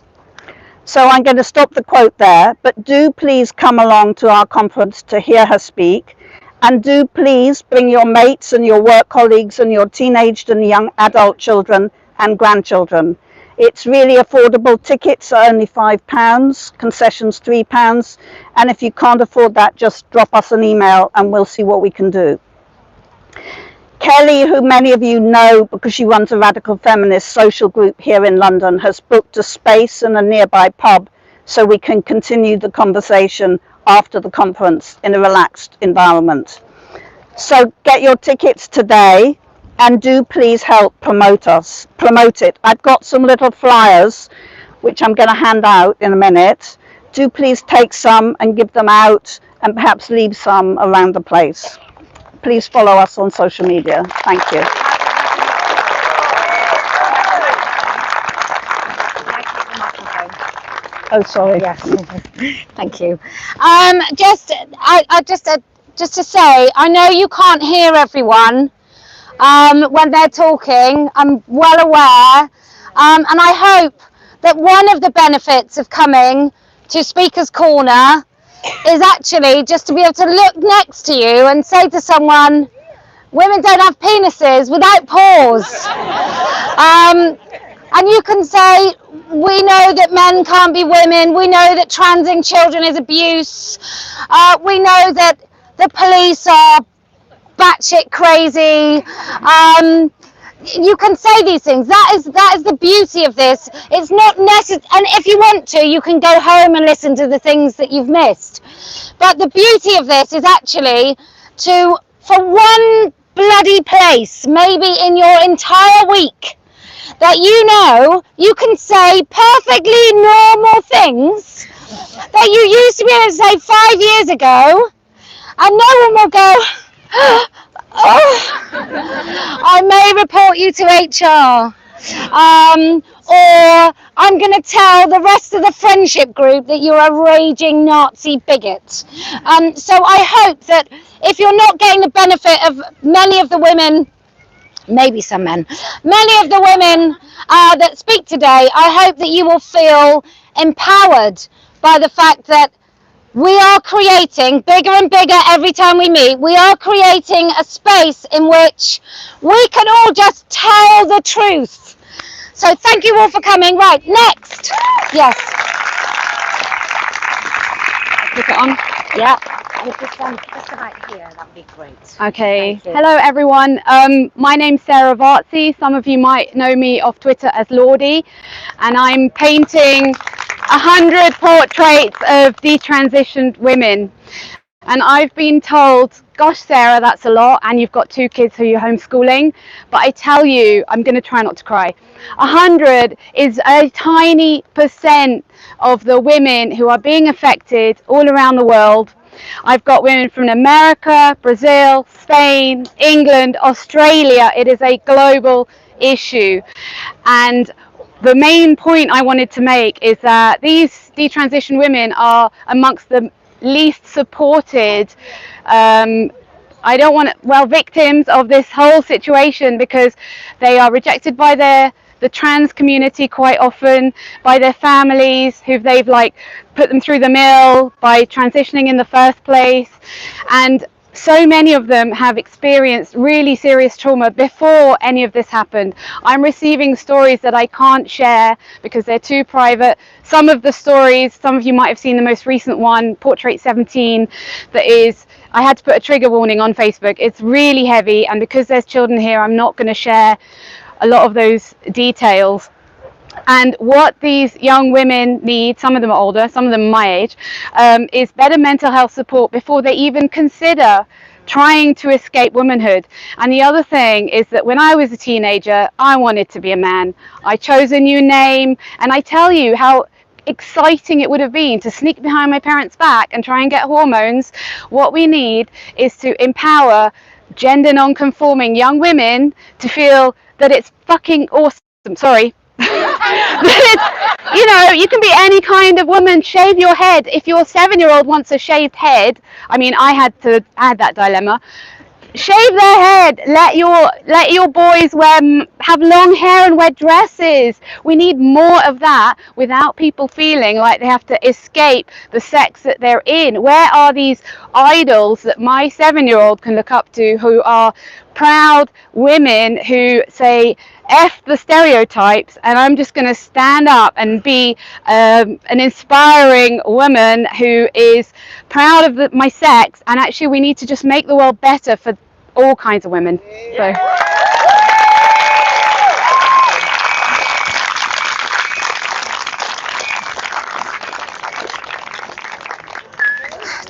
So I'm going to stop the quote there, but do please come along to our conference to hear her speak, and do please bring your mates and your work colleagues and your teenaged and young adult children and grandchildren. It's really affordable. Tickets are only £5, concessions £3, and if you can't afford that, just drop us an email and we'll see what we can do. Kelly, who many of you know because she runs a radical feminist social group here in London, has booked a space in a nearby pub so we can continue the conversation after the conference in a relaxed environment. So get your tickets today and do please help promote it. I've got some little flyers which I'm going to hand out in a minute. Do please take some and give them out and perhaps leave some around the place. Please follow us on social media. Thank you. Oh, sorry. Yes, thank you. Just to say, I know you can't hear everyone when they're talking. I'm well aware, and I hope that one of the benefits of coming to Speaker's Corner is actually just to be able to look next to you and say to someone, "Women don't have penises," without pause. And you can say, "We know that men can't be women. We know that transing children is abuse. We know that the police are batshit crazy. you can say these things. That is the beauty of this. It's not necessary, and if you want to, you can go home and listen to the things that you've missed. But the beauty of this is actually to, for one bloody place, maybe in your entire week, that you know you can say perfectly normal things that you used to be able to say 5 years ago, and no one will go, oh, I may report you to HR. Or I'm going to tell the rest of the friendship group that you're a raging Nazi bigot. So I hope that if you're not getting the benefit of many of the women, maybe some men, many of the women that speak today, I hope that you will feel empowered by the fact that we are creating, bigger and bigger every time we meet, we are creating a space in which we can all just tell the truth. So thank you all for coming. Right, next. Yes. Click it on. Yeah. Just about here, that'd be great. Okay. Hello everyone. My name's Sarah Varzi. Some of you might know me off Twitter as Lordy, and I'm painting 100 portraits of detransitioned women. And I've been told, gosh, Sarah, that's a lot, and you've got 2 kids who you're homeschooling. But I tell you, I'm going to try not to cry. 100 is a tiny percent of the women who are being affected all around the world. I've got women from America, Brazil, Spain, England, Australia. It is a global issue. And the main point I wanted to make is that these detransition women are amongst the least supported victims of this whole situation, because they are rejected by the trans community quite often, by their families who they've put them through the mill by transitioning in the first place, and so many of them have experienced really serious trauma before any of this happened. I'm receiving stories that I can't share because they're too private. Some of the stories, some of you might have seen the most recent one, Portrait 17, I had to put a trigger warning on Facebook. It's really heavy, and because there's children here, I'm not going to share a lot of those details. And what these young women need, some of them are older, some of them my age, is better mental health support before they even consider trying to escape womanhood. And the other thing is that when I was a teenager, I wanted to be a man. I chose a new name, and I tell you how exciting it would have been to sneak behind my parents' back and try and get hormones. What we need is to empower gender non-conforming young women to feel that it's fucking awesome. Sorry. You can be any kind of woman. Shave your head. If your 7-year-old wants a shaved head, I mean, I had that dilemma. Shave their head. Let your boys have long hair and wear dresses. We need more of that without people feeling like they have to escape the sex that they're in. Where are these idols that my 7-year-old can look up to, who are proud women who say F the stereotypes, and I'm just going to stand up and be an inspiring woman who is proud of my sex. And actually we need to just make the world better for all kinds of women. So.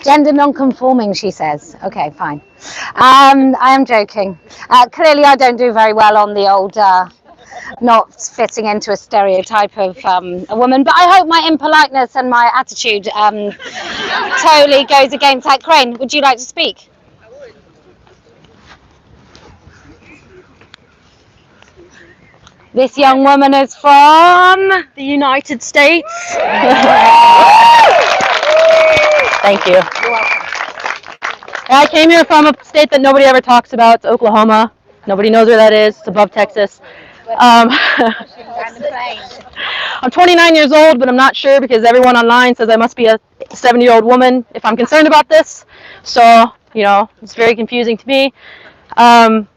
Gender non-conforming, she says. Okay, fine. I am joking. Clearly I don't do very well on the old not fitting into a stereotype of a woman, but I hope my impoliteness and my attitude totally goes against that. Crane, would you like to speak? This young woman is from the United States. Thank you. You're welcome. I came here from a state that nobody ever talks about. It's Oklahoma. Nobody knows where that is. It's above Texas. I'm 29 years old, but I'm not sure because everyone online says I must be a 70-year-old woman if I'm concerned about this. So, it's very confusing to me. I'm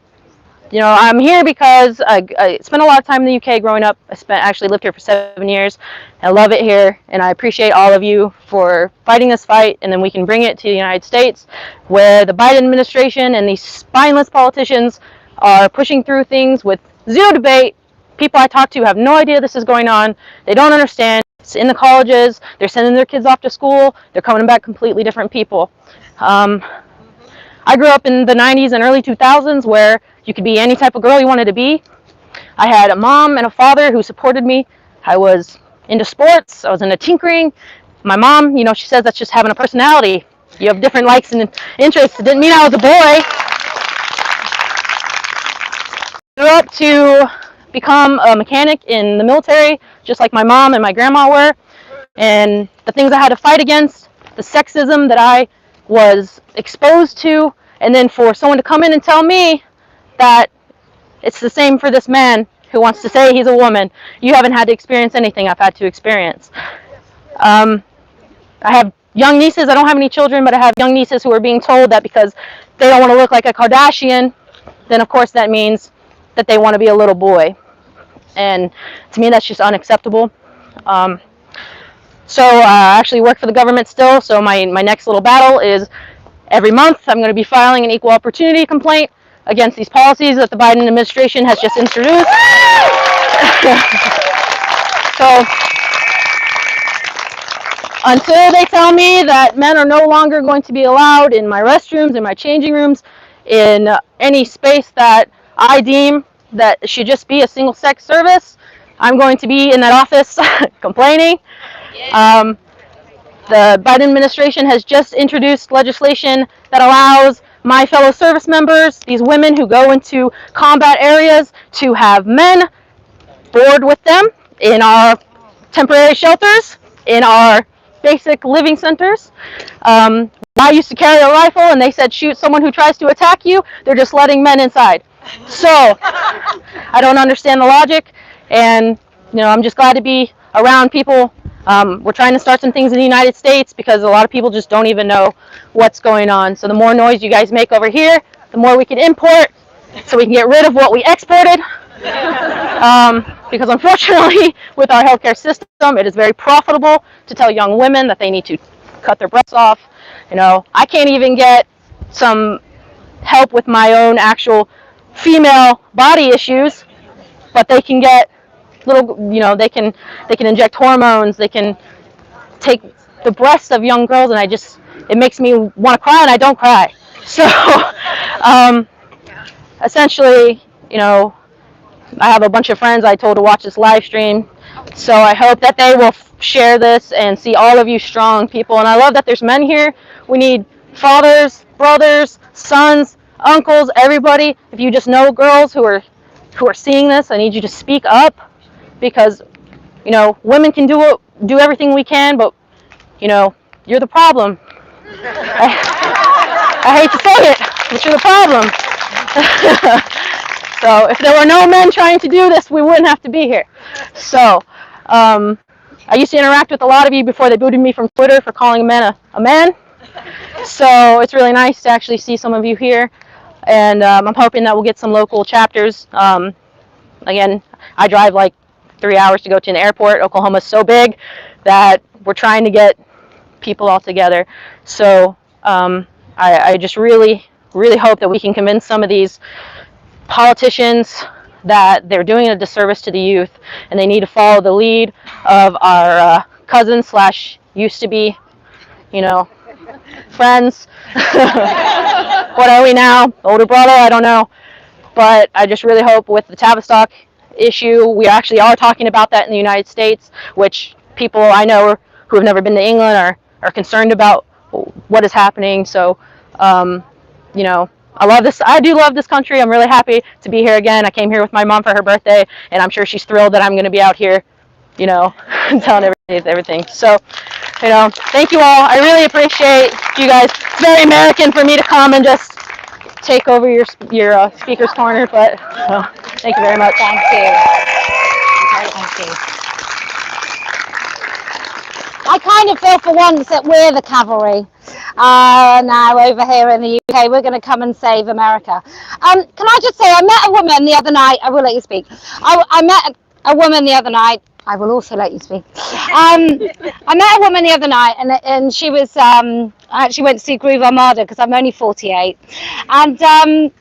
here because I spent a lot of time in the UK growing up. I actually lived here for 7 years. I love it here, and I appreciate all of you for fighting this fight, and then we can bring it to the United States, where the Biden administration and these spineless politicians are pushing through things with Zero debate. People I talk to have no idea this is going on. They don't understand. It's in the colleges. They're sending their kids off to school. They're coming back completely different people. I grew up in the 90s and early 2000s where you could be any type of girl you wanted to be. I had a mom and a father who supported me. I was into sports. I was into tinkering. My mom, you know, she says that's just having a personality. You have different likes and interests. It didn't mean I was a boy. I grew up to become a mechanic in the military, just like my mom and my grandma were. And the things I had to fight against, the sexism that I was exposed to, and then for someone to come in and tell me that it's the same for this man who wants to say he's a woman. You haven't had to experience anything I've had to experience. I have young nieces. I don't have any children, but I have young nieces who are being told that because they don't want to look like a Kardashian, then of course that means that they want to be a little boy. And to me, that's just unacceptable. So I actually work for the government still, so my next little battle is every month I'm going to be filing an equal opportunity complaint against these policies that the Biden administration has just introduced. So until they tell me that men are no longer going to be allowed in my restrooms, in my changing rooms, in any space that I deem that should just be a single-sex service, I'm going to be in that office complaining. The Biden administration has just introduced legislation that allows my fellow service members, these women who go into combat areas, to have men board with them in our temporary shelters, in our basic living centers. I used to carry a rifle and they said shoot someone who tries to attack you. They're just letting men inside. So I don't understand the logic, and you know, I'm just glad to be around people. We're trying to start some things in the United States because a lot of people just don't even know what's going on. So the more noise you guys make over here, the more we can import, so we can get rid of what we exported. Because unfortunately, with our healthcare system, it is very profitable to tell young women that they need to cut their breasts off. You know, I can't even get some help with my own actual female body issues, but they can get little, you know, they can inject hormones, they can take the breasts of young girls, and it makes me want to cry, and I don't cry. So essentially, you know, I have a bunch of friends I told to watch this live stream, so I hope that they will share this and see all of you strong people. And I love that there's men here. We need fathers, brothers, sons, uncles, everybody. If you just know girls who are seeing this, I need you to speak up, because you know, women can do everything we can, but you know, you're the problem. I hate to say it, but you're the problem. So if there were no men trying to do this, we wouldn't have to be here. So I used to interact with a lot of you before they booted me from Twitter for calling a man a man. So it's really nice to actually see some of you here, and I'm hoping that we'll get some local chapters. Again, I drive like 3 hours to go to an airport. Oklahoma's so big that we're trying to get people all together. So I just really, really hope that we can convince some of these politicians that they're doing a disservice to the youth, and they need to follow the lead of our cousins slash used to be, you know, friends. What are we now? Older brother? I don't know. But I just really hope with the Tavistock issue, we actually are talking about that in the United States, which people I know who have never been to England are concerned about what is happening. So, you know, I love this. I do love this country. I'm really happy to be here again. I came here with my mom for her birthday, and I'm sure she's thrilled that I'm going to be out here, you know, telling everything. So, you know, thank you all. I really appreciate you guys. It's very American for me to come and just take over your speaker's corner, but thank you very much. Thank you. Thank you. I kind of feel for once that we're the cavalry now over here in the UK. We're going to come and save America. Can I just say, I met a woman the other night. I will let you speak. I met a woman the other night. I will also let you speak. I met a woman the other night, and she was, I actually went to see Groove Armada because I'm only 48. And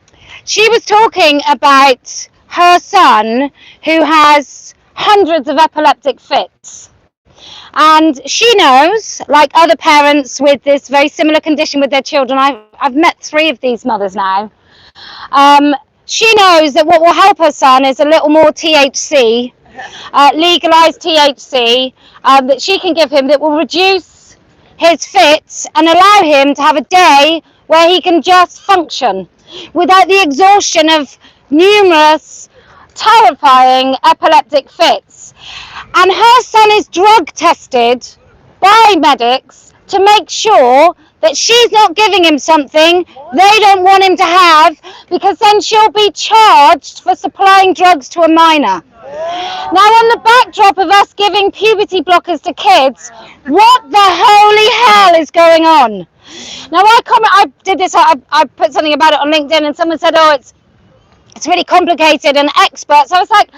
she was talking about her son, who has hundreds of epileptic fits. And she knows, like other parents with this very similar condition with their children, I've met 3 of these mothers now. She knows that what will help her son is a little more THC, legalized THC, that she can give him that will reduce his fits and allow him to have a day where he can just function without the exhaustion of numerous terrifying epileptic fits. And her son is drug tested by medics to make sure that she's not giving him something they don't want him to have, because then she'll be charged for supplying drugs to a minor. Now, on the backdrop of us giving puberty blockers to kids, what the holy hell is going on? Now, I did this, I put something about it on LinkedIn, and someone said, oh, it's really complicated and experts. I was like,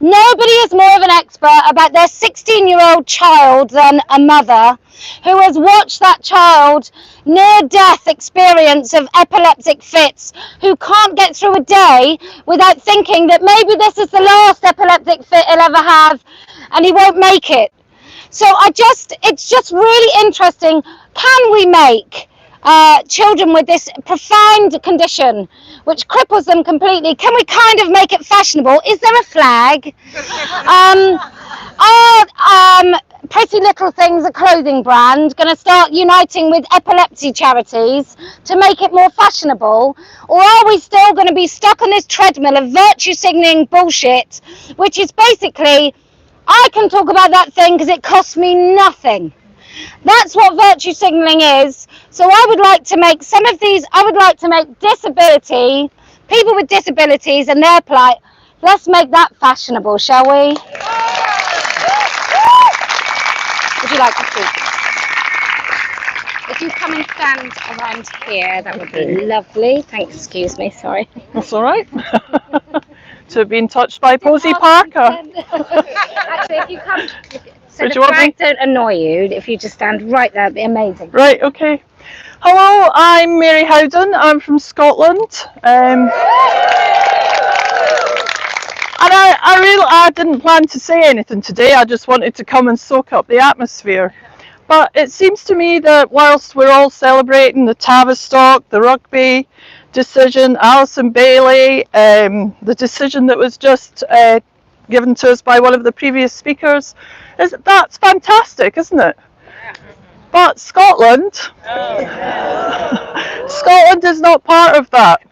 nobody is more of an expert about their 16-year-old child than a mother who has watched that child near-death experience of epileptic fits, who can't get through a day without thinking that maybe this is the last epileptic fit he'll ever have and he won't make it. So it's just really interesting. Can we make children with this profound condition which cripples them completely, can we kind of make it fashionable? Is there a flag? Pretty Little Things, a clothing brand, going to start uniting with epilepsy charities to make it more fashionable? Or are we still going to be stuck on this treadmill of virtue signaling bullshit, which is basically, I can talk about that thing because it costs me nothing. That's what virtue signaling is. So I would like to make disability, people with disabilities and their plight, let's make that fashionable, shall we? Would you like to speak? If you come and stand around here, that would be lovely. Thanks, excuse me, sorry. That's all right. To have been touched by Posey Parker. Actually, if you come, so Would the you want flag don't annoy you, if you just stand right there, it'd be amazing. Right, okay. Hello, I'm Mary Howden. I'm from Scotland. And I didn't plan to say anything today. I just wanted to come and soak up the atmosphere. But it seems to me that whilst we're all celebrating the Tavistock, the rugby decision, Alison Bailey, the decision that was just given to us by one of the previous speakers, that's fantastic, isn't it? But Scotland, Scotland is not part of that.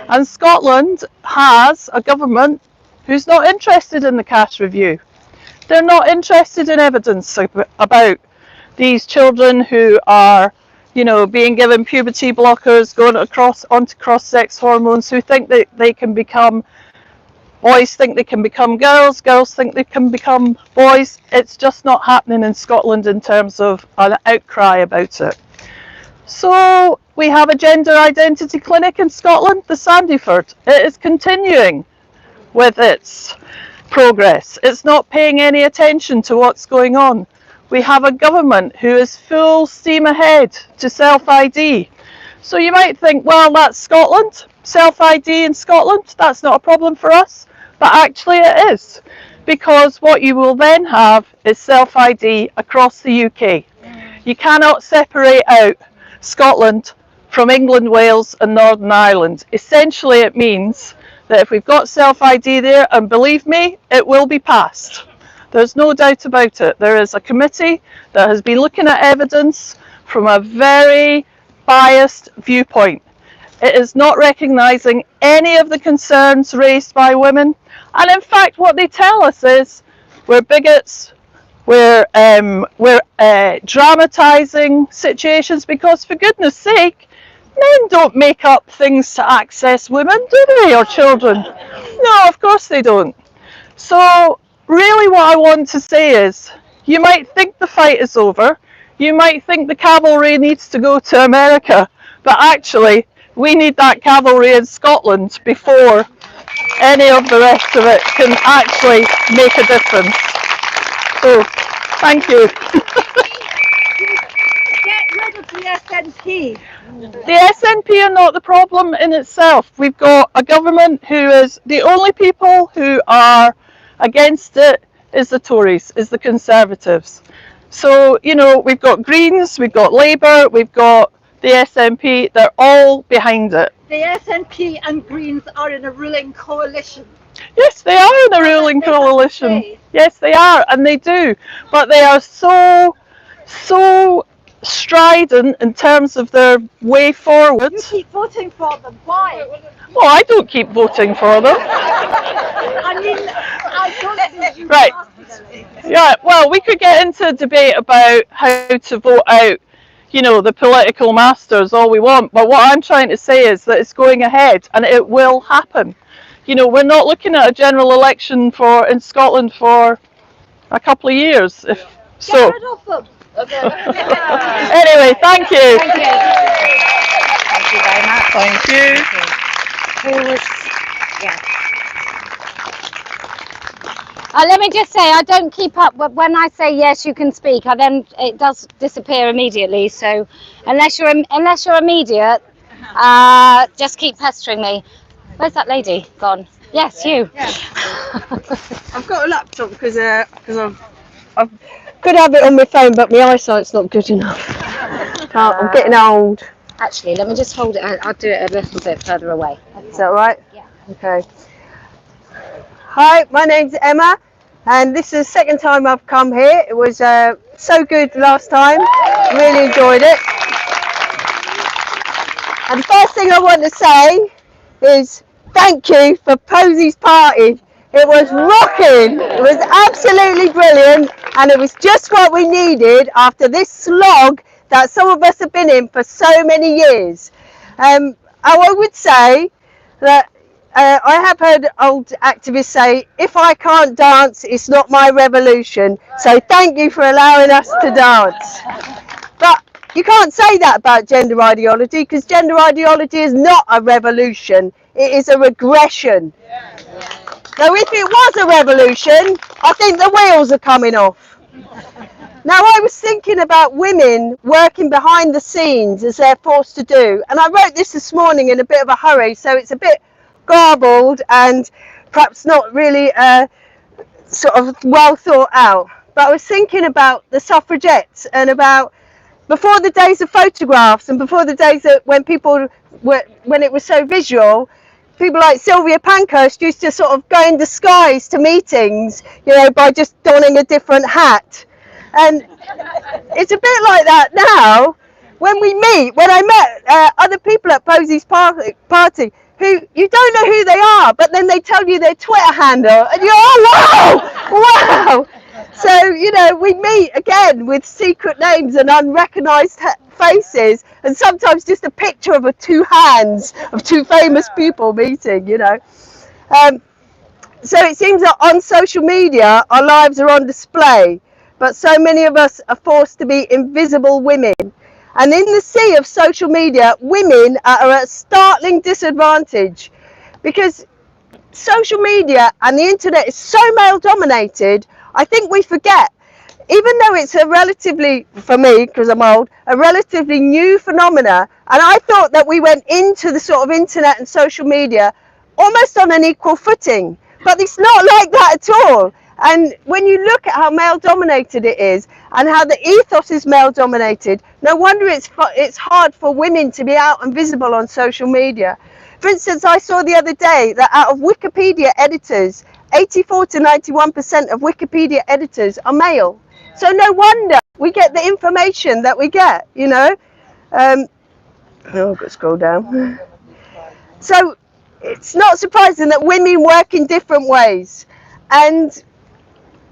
And Scotland has a government who's not interested in the cash review. They're not interested in evidence about these children who are, you know, being given puberty blockers, going onto cross-sex hormones, who think that they can become, boys think they can become girls, girls think they can become boys. It's just not happening in Scotland in terms of an outcry about it. So we have a gender identity clinic in Scotland, the Sandyford. It is continuing with its progress. It's not paying any attention to what's going on. We have a government who is full steam ahead to self-ID. So you might think, well, that's Scotland, self-ID in Scotland, that's not a problem for us. But actually it is, because what you will then have is self-ID across the UK. You cannot separate out Scotland from England, Wales and Northern Ireland. Essentially it means that if we've got self-ID there, and believe me, it will be passed. There's no doubt about it. There is a committee that has been looking at evidence from a very biased viewpoint. It is not recognising any of the concerns raised by women. And in fact, what they tell us is we're bigots, we're dramatising situations, because for goodness sake, men don't make up things to access women, do they, or children? No, of course they don't. So really what I want to say is, you might think the fight is over, you might think the cavalry needs to go to America, but actually we need that cavalry in Scotland before any of the rest of it can actually make a difference. So, thank you. Get rid of the SNP? The SNP are not the problem in itself. We've got a government who is, the only people who are against it is the Tories, is the Conservatives. So, you know, we've got Greens, we've got Labour, we've got the SNP, they're all behind it. The SNP and Greens are in a ruling coalition. Yes, they are in a ruling coalition. Yes, they are, and they do. But they are so strident in terms of their way forward. You keep voting for them. Why? Well, I don't keep voting for them. I mean, I don't think you Right. must. Yeah, well, we could get into a debate about how to vote out, you know, the political masters all we want, but what I'm trying to say is that it's going ahead and it will happen. You know, we're not looking at a general election in Scotland for a couple of years, if so. Get rid of them. Anyway, thank you. Thank you. Thank you very much. Thank you. Who was, yeah. Let me just say, I don't keep up, but when I say yes, you can speak, then it does disappear immediately. So unless you're immediate, just keep pestering me. Where's that lady gone? Yes, you. Yeah. I've got a laptop because I could have it on my phone, but my eyesight's not good enough. I'm getting old. Actually, let me just hold it. I'll do it a little bit further away. Is that right? Yeah. Okay. Hi, my name's Emma, and this is the second time I've come here. It was so good last time. Really enjoyed it. And the first thing I want to say is thank you for Posey's party. It was rocking. It was absolutely brilliant, and it was just what we needed after this slog that some of us have been in for so many years. I would say that I have heard old activists say, if I can't dance, it's not my revolution. So thank you for allowing us to dance. But you can't say that about gender ideology, because gender ideology is not a revolution. It is a regression. Now, if it was a revolution, I think the wheels are coming off. Now, I was thinking about women working behind the scenes as they're forced to do. And I wrote this morning in a bit of a hurry, so it's a bit garbled and perhaps not really sort of well thought out. But I was thinking about the suffragettes and about before the days of photographs and before the days when it was so visual, people like Sylvia Pankhurst used to sort of go in disguise to meetings, you know, by just donning a different hat. And it's a bit like that now when we meet. When I met other people at Posey's party who you don't know who they are, but then they tell you their Twitter handle and you're, oh, wow. So, you know, we meet again with secret names and unrecognised faces, and sometimes just a picture of two hands of two famous people meeting, you know. So it seems that on social media, our lives are on display, but so many of us are forced to be invisible women. And in the sea of social media, women are at a startling disadvantage, because social media and the internet is so male dominated. I think we forget, even though it's a relatively, for me, because I'm old, a relatively new phenomena, and I thought that we went into the sort of internet and social media almost on an equal footing, but it's not like that at all. And when you look at how male dominated it is and how the ethos is male dominated, no wonder it's hard for women to be out and visible on social media. For instance, I saw the other day that out of Wikipedia editors, 84 to 91% of Wikipedia editors are male. So no wonder we get the information that we get, you know. Oh, I've got to scroll down. So it's not surprising that women work in different ways. And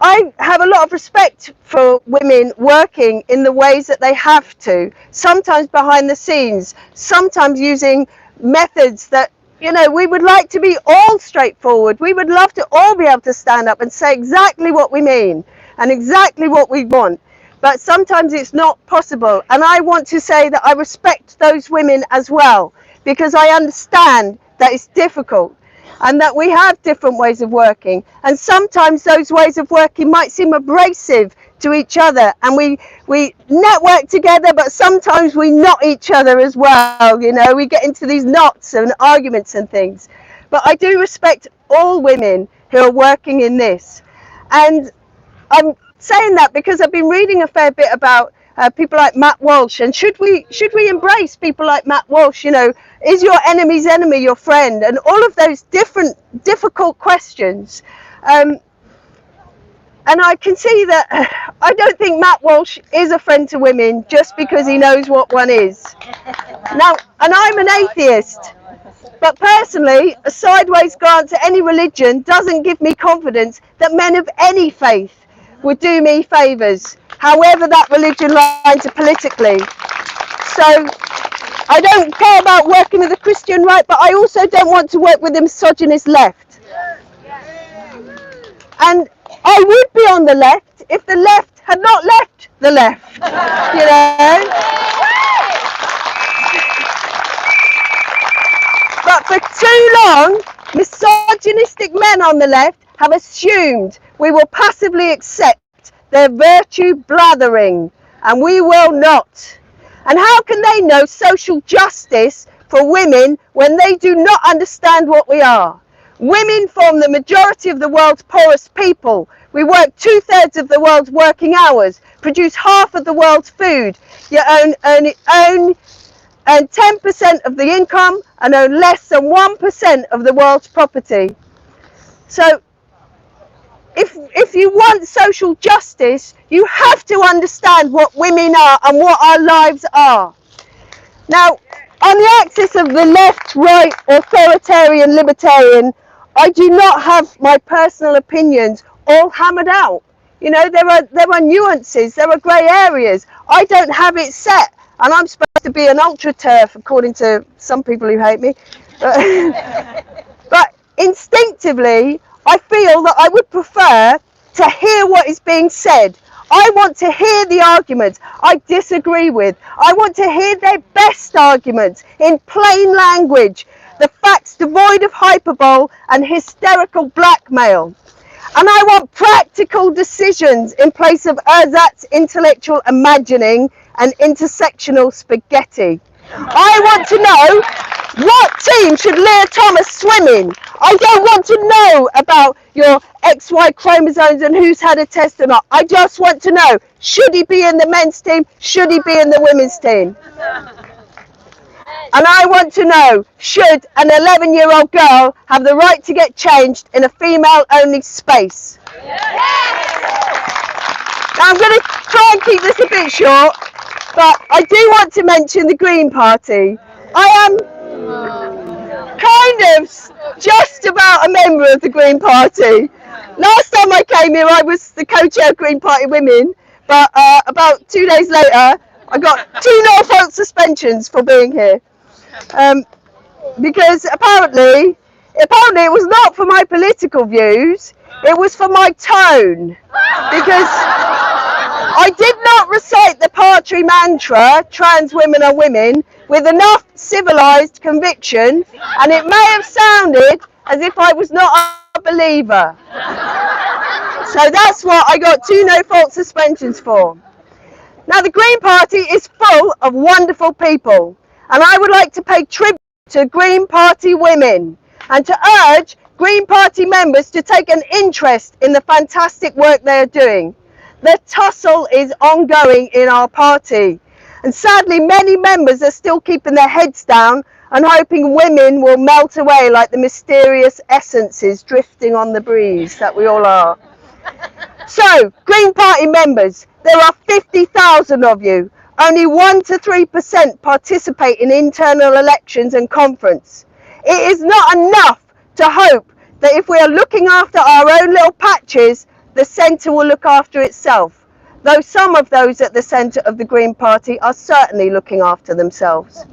I have a lot of respect for women working in the ways that they have to, sometimes behind the scenes, sometimes using methods that, you know, we would like to be all straightforward. We would love to all be able to stand up and say exactly what we mean and exactly what we want. But sometimes it's not possible. And I want to say that I respect those women as well, because I understand that it's difficult and that we have different ways of working. And sometimes those ways of working might seem abrasive to each other, and we network together, but sometimes we knot each other as well. You know, we get into these knots and arguments and things. But I do respect all women who are working in this, and I'm saying that because I've been reading a fair bit about people like Matt Walsh, and should we embrace people like Matt Walsh? You know, is your enemy's enemy your friend? And all of those difficult questions. And I can see that I don't think Matt Walsh is a friend to women just because he knows what one is. Now, and I'm an atheist, but personally, a sideways glance at any religion doesn't give me confidence that men of any faith would do me favours, however that religion lines up politically. So I don't care about working with the Christian right, but I also don't want to work with the misogynist left. And I would be on the left if the left had not left the left, you know. But for too long, misogynistic men on the left have assumed we will passively accept their virtue blathering, and we will not. And how can they know social justice for women when they do not understand what we are? Women form the majority of the world's poorest people. We work 2/3 of the world's working hours, produce half of the world's food, yet own 10% of the income and own less than 1% of the world's property. So if you want social justice, you have to understand what women are and what our lives are. Now, on the axis of the left, right, authoritarian, libertarian, I do not have my personal opinions all hammered out. You know, there are nuances, there are grey areas. I don't have it set, and I'm supposed to be an ultra turf, according to some people who hate me. But instinctively, I feel that I would prefer to hear what is being said. I want to hear the arguments I disagree with. I want to hear their best arguments in plain language, the facts devoid of hyperbole and hysterical blackmail. And I want practical decisions in place of ersatz intellectual imagining and intersectional spaghetti. I want to know what team should Leah Thomas swim in. I don't want to know about your XY chromosomes and who's had a test or not. I just want to know, should he be in the men's team? Should he be in the women's team? And I want to know, should an 11-year-old girl have the right to get changed in a female-only space? Now, I'm going to try and keep this a bit short, but I do want to mention the Green Party. I am kind of just about a member of the Green Party. Last time I came here, I was the co-chair of Green Party Women, but about 2 days later, I got 2 Norfolk suspensions for being here. Because apparently it was not for my political views, it was for my tone. Because I did not recite the party mantra, trans women are women, with enough civilised conviction, and it may have sounded as if I was not a believer. So that's what I got 2 no-fault suspensions for. Now, the Green Party is full of wonderful people, and I would like to pay tribute to Green Party women and to urge Green Party members to take an interest in the fantastic work they are doing. The tussle is ongoing in our party, and sadly many members are still keeping their heads down and hoping women will melt away like the mysterious essences drifting on the breeze that we all are. So, Green Party members, there are 50,000 of you. Only 1 to 3% participate in internal elections and conference. It is not enough to hope that if we are looking after our own little patches, the centre will look after itself, though some of those at the centre of the Green Party are certainly looking after themselves.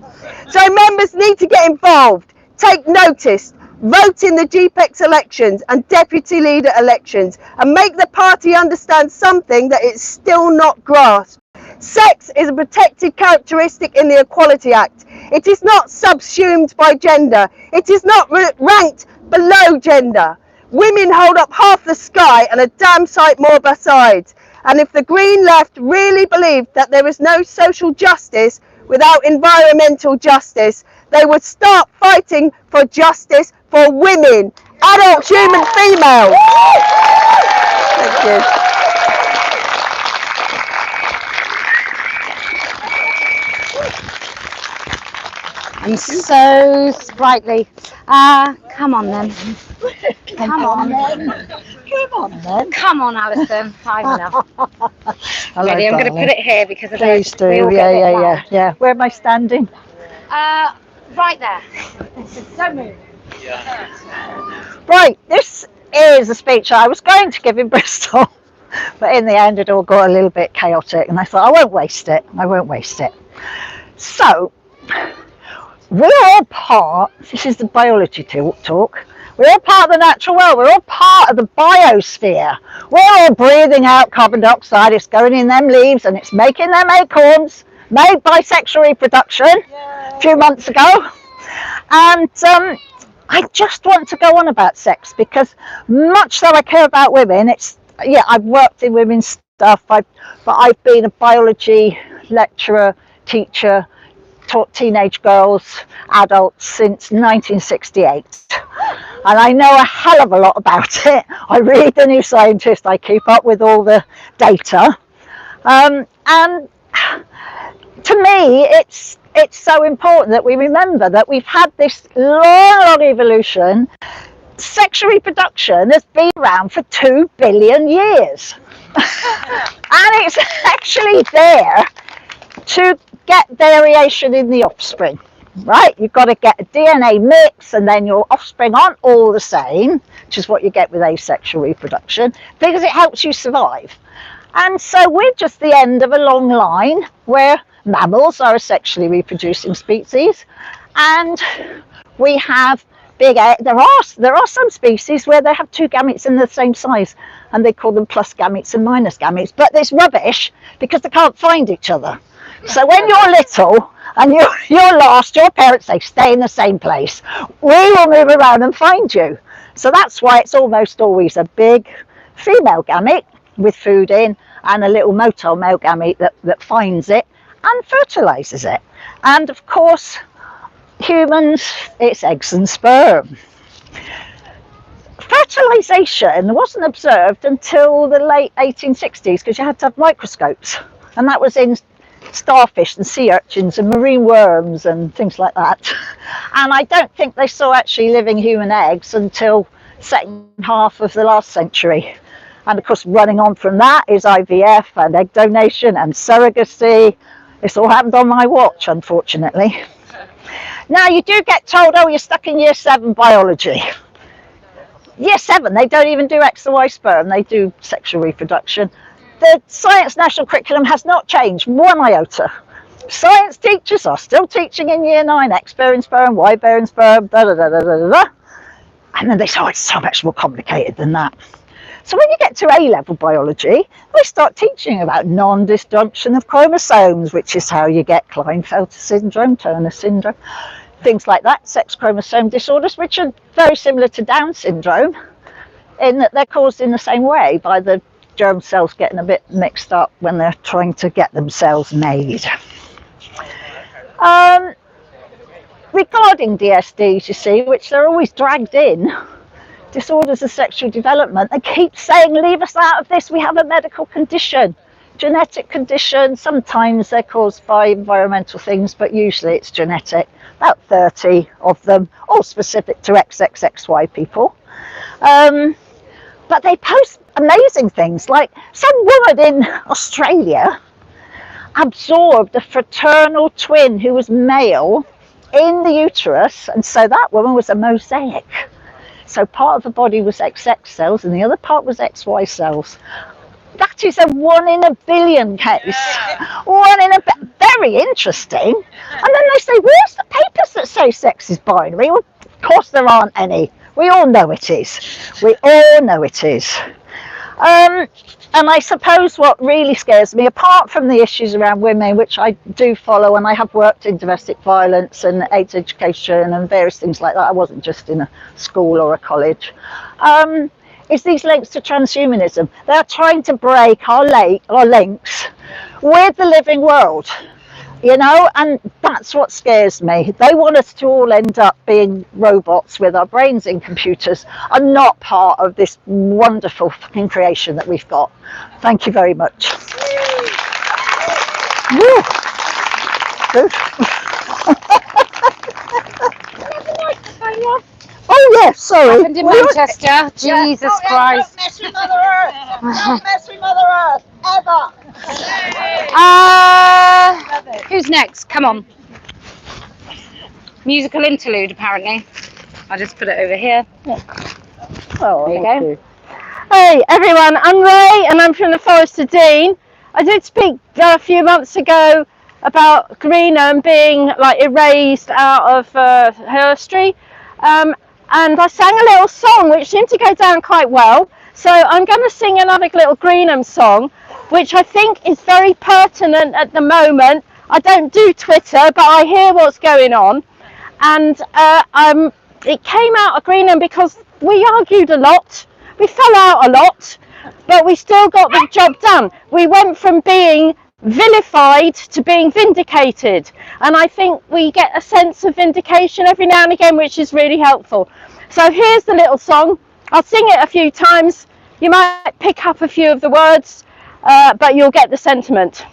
So members need to get involved, take notice, vote in the GPEX elections and deputy leader elections, and make the party understand something that it's still not grasped. Sex is a protected characteristic in the Equality Act. It is not subsumed by gender. It is not ranked below gender. Women hold up half the sky and a damn sight more besides. And if the Green Left really believed that there was no social justice without environmental justice, they would start fighting for justice for women, adult human females. Thank you. And so sprightly. Come on then. Come on. Come on then. Come on, Alison. I've enough. Hello, Ready? I'm going to darling. put it here because Please do. we all get a bit Yeah. loud. Yeah. Where am I standing? Right there. Don't move. Right, this is a speech I was going to give in Bristol, but in the end it all got a little bit chaotic, and I thought I won't waste it. So, we're all part, this is the biology talk, we're all part of the natural world, we're all part of the biosphere. We're all breathing out carbon dioxide, it's going in them leaves and it's making them acorns, made by sexual reproduction a few months ago. And I just want to go on about sex because much though I care about women, I've worked in women's stuff, but I've been a biology lecturer, teacher, taught teenage girls, adults since 1968. And I know a hell of a lot about it. I read the New Scientist, I keep up with all the data. And to me, it's so important that we remember that we've had this long evolution. Sexual reproduction has been around for 2 billion years. And it's actually there to get variation in the offspring, right? You've got to get a DNA mix and then your offspring aren't all the same, which is what you get with asexual reproduction, because it helps you survive. And so we're just the end of a long line where mammals are a sexually reproducing species, and we have there are some species where they have 2 gametes in the same size, and they call them plus gametes and minus gametes, but it's rubbish because they can't find each other. So when you're little and you're lost, your parents say stay in the same place. We will move around and find you. So that's why it's almost always a big female gamete with food in and a little motile male gamete that finds it and fertilizes it. And of course, humans, it's eggs and sperm. Fertilization wasn't observed until the late 1860s because you had to have microscopes, and that was in starfish and sea urchins and marine worms and things like that. And I don't think they saw actually living human eggs until second half of the last century. And of course, running on from that is IVF and egg donation and surrogacy. This all happened on my watch, unfortunately. Now you do get told, oh, you're stuck in year 7 biology. Year 7, they don't even do X and Y sperm, they do sexual reproduction. The science national curriculum has not changed 1 iota. Science teachers are still teaching in year 9, X bearing sperm, Y bearing sperm, and then they say, oh, it's so much more complicated than that. So when you get to A-level biology, they start teaching about non-disjunction of chromosomes, which is how you get Klinefelter syndrome, Turner syndrome, things like that, sex chromosome disorders, which are very similar to Down syndrome in that they're caused in the same way by the germ cells getting a bit mixed up when they're trying to get themselves made. Regarding DSDs, you see, which they're always dragged in, disorders of sexual development, they keep saying, leave us out of this, we have a medical condition, genetic condition. Sometimes they're caused by environmental things, but usually it's genetic. About 30 of them, all specific to XXXY people. But they post amazing things, like some woman in Australia absorbed a fraternal twin who was male in the uterus, and so that woman was a mosaic. So part of the body was XX cells and the other part was XY cells. That is a 1 in a billion case. Very interesting. And then they say, where's the papers that say sex is binary? Well, of course there aren't any. We all know it is. We all know it is. And I suppose what really scares me, apart from the issues around women, which I do follow, and I have worked in domestic violence and AIDS education and various things like that. I wasn't just in a school or a college. is these links to transhumanism. They're trying to break our links with the living world, you know, and that's what scares me. They want us to all end up being robots with our brains in computers and not part of this wonderful fucking creation that we've got. Thank you very much. Woo. Good. Oh yes, sorry. Happened in Manchester. Jesus Christ. Don't mess with Mother Earth. Don't mess with Mother Earth, ever. Who's next? Come on. Musical interlude, apparently. I'll just put it over here. Oh, There you go. Hey everyone, I'm Ray and I'm from the Forest of Dean. I did speak a few months ago about Greenham being like erased out of history, and I sang a little song which seemed to go down quite well. So I'm going to sing another little Greenham song, which I think is very pertinent at the moment. I don't do Twitter, but I hear what's going on, and it came out of Greenham because we argued a lot. We fell out a lot, but we still got the job done. We went from being vilified to being vindicated, and I think we get a sense of vindication every now and again, which is really helpful. So here's the little song. I'll sing it a few times. You might pick up a few of the words, but you'll get the sentiment.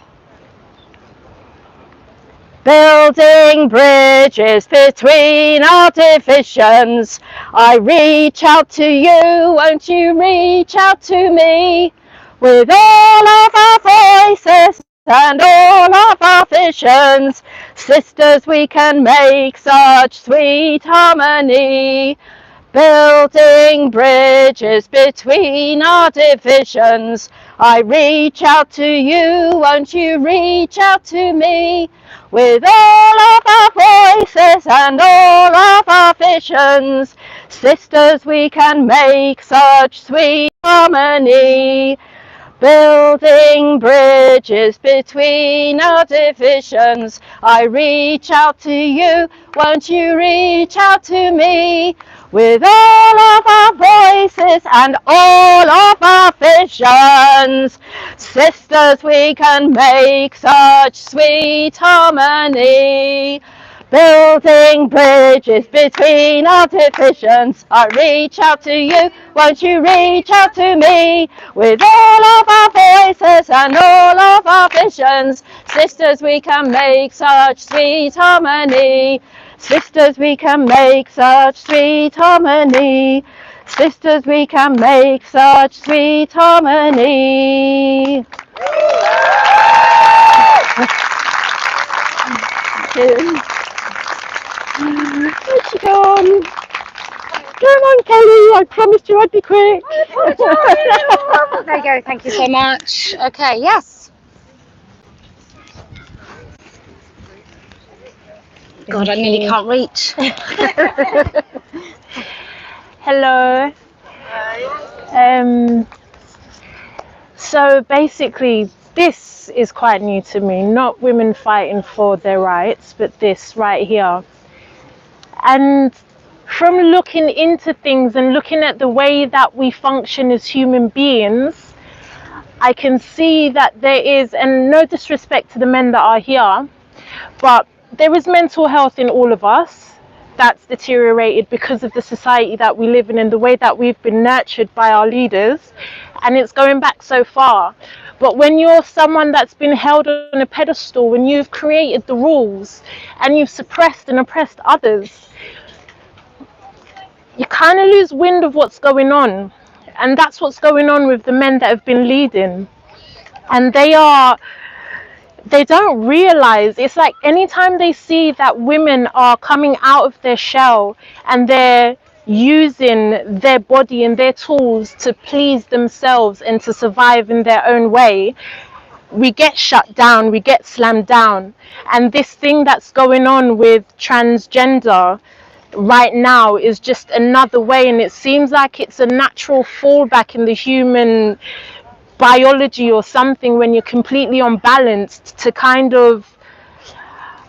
Building bridges between our divisions, I reach out to you, won't you reach out to me? With all of our voices and all of our visions, sisters, we can make such sweet harmony. Building bridges between our divisions, I reach out to you, won't you reach out to me? With all of our voices and all of our visions, sisters, we can make such sweet harmony. Building bridges between our divisions, I reach out to you, won't you reach out to me? With all of our voices and all of our visions, sisters, we can make such sweet harmony. Building bridges between our divisions, I reach out to you, won't you reach out to me? With all of our voices and all of our visions, sisters, we can make such sweet harmony. Sisters, we can make such sweet harmony. Sisters, we can make such sweet harmony. It's gone. Come on, Kelly, I promised you I'd be quick. There you go. Thank you so much. Okay, yes. God, I nearly can't reach. Hello. So basically, this is quite new to me. Not women fighting for their rights, but this right here. And from looking into things and looking at the way that we function as human beings, I can see that there is, and no disrespect to the men that are here, but there is mental health in all of us that's deteriorated because of the society that we live in and the way that we've been nurtured by our leaders, and it's going back so far. But when you're someone that's been held on a pedestal, when you've created the rules and you've suppressed and oppressed others, you kind of lose wind of what's going on. And that's what's going on with the men that have been leading. And they don't realize, it's like anytime they see that women are coming out of their shell and they're using their body and their tools to please themselves and to survive in their own way, we get shut down, we get slammed down. And this thing that's going on with transgender right now is just another way, and it seems like it's a natural fallback in the human biology or something when you're completely unbalanced to kind of,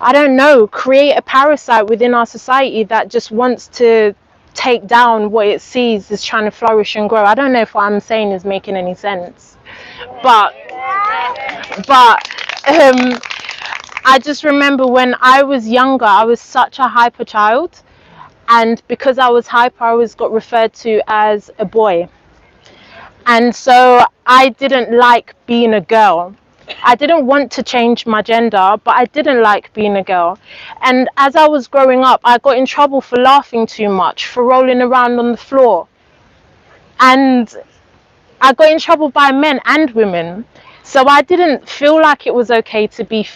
I don't know, create a parasite within our society that just wants to take down what it sees is trying to flourish and grow. I don't know if what I'm saying is making any sense, but I just remember when I was younger, I was such a hyper child, and because I was hyper, I always got referred to as a boy. And so I didn't like being a girl. I didn't want to change my gender, but I didn't like being a girl. And as I was growing up, I got in trouble for laughing too much, for rolling around on the floor. And I got in trouble by men and women. So I didn't feel like it was okay to be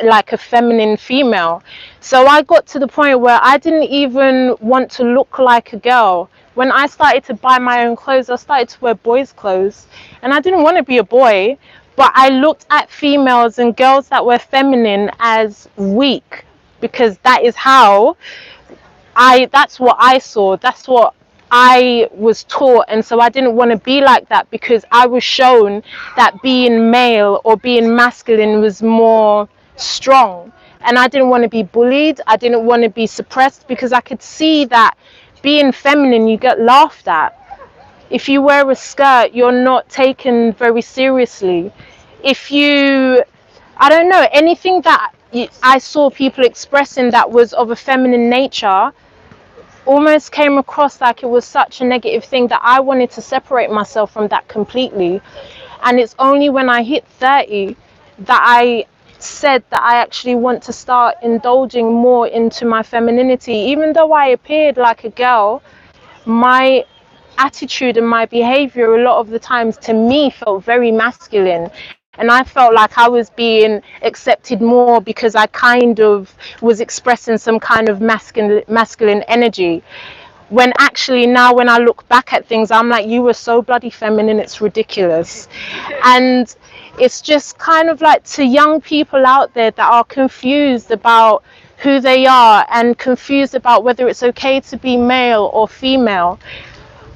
like a feminine female. So I got to the point where I didn't even want to look like a girl. When I started to buy my own clothes, I started to wear boys' clothes. And I didn't want to be a boy, but I looked at females and girls that were feminine as weak, because that is how that's what I saw. That's what I was taught. And so I didn't want to be like that, because I was shown that being male or being masculine was more strong. And I didn't want to be bullied. I didn't want to be suppressed, because I could see that being feminine, you get laughed at. If you wear a skirt, you're not taken very seriously. If you, I don't know, anything that I saw people expressing that was of a feminine nature almost came across like it was such a negative thing that I wanted to separate myself from that completely. And it's only when I hit 30 that I said that I actually want to start indulging more into my femininity. Even though I appeared like a girl, my attitude and my behavior a lot of the times to me felt very masculine. And I felt like I was being accepted more because I kind of was expressing some kind of masculine energy. When actually now when I look back at things, I'm like, you were so bloody feminine, it's ridiculous. And it's just kind of like, to young people out there that are confused about who they are and confused about whether it's okay to be male or female,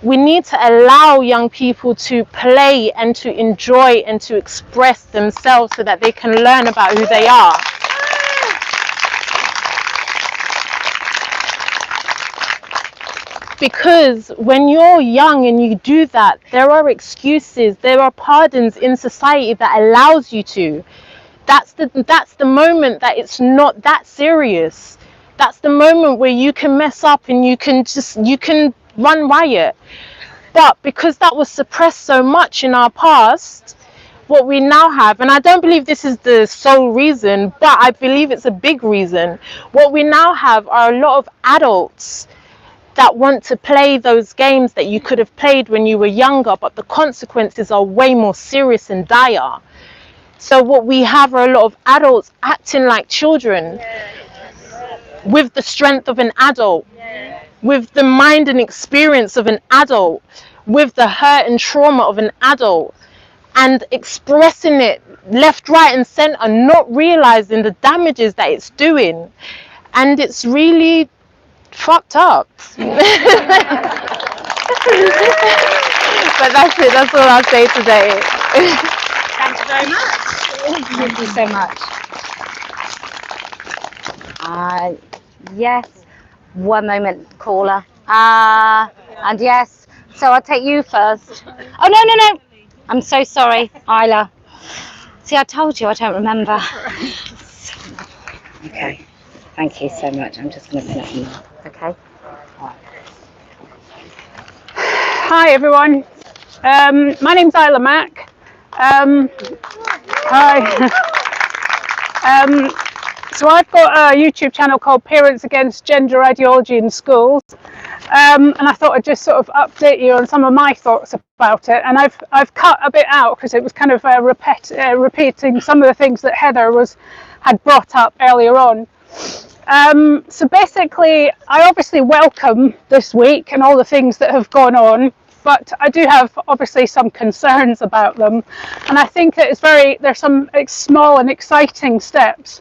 we need to allow young people to play and to enjoy and to express themselves so that they can learn about who they are. Because when you're young and you do that, there are excuses, there are pardons in society that allows you to. That's the moment that it's not that serious. That's the moment where you can mess up and you can run riot. But because that was suppressed so much in our past, what we now have, and I don't believe this is the sole reason, but I believe it's a big reason, what we now have are a lot of adults that want to play those games that you could have played when you were younger, but the consequences are way more serious and dire. So what we have are a lot of adults acting like children, with the strength of an adult, with the mind and experience of an adult, with the hurt and trauma of an adult, and expressing it left, right and center, not realizing the damages that it's doing. And it's really fucked up. But that's it, that's all I'll say today. Thank you very much. Thank you so much. Yes, one moment, caller. And yes, so I'll take you first. Oh, no. I'm so sorry, Isla. See, I told you I don't remember. Okay, thank you so much. I'm just going to pin it up, okay? Right. Hi, everyone. My name's Isla Mack. Hi. So I've got a YouTube channel called Parents Against Gender Ideology in Schools, and I thought I'd just sort of update you on some of my thoughts about it. And I've cut a bit out because it was kind of repeating some of the things that Heather had brought up earlier on. So basically, I obviously welcome this week and all the things that have gone on, but I do have obviously some concerns about them. And I think that there's some small and exciting steps.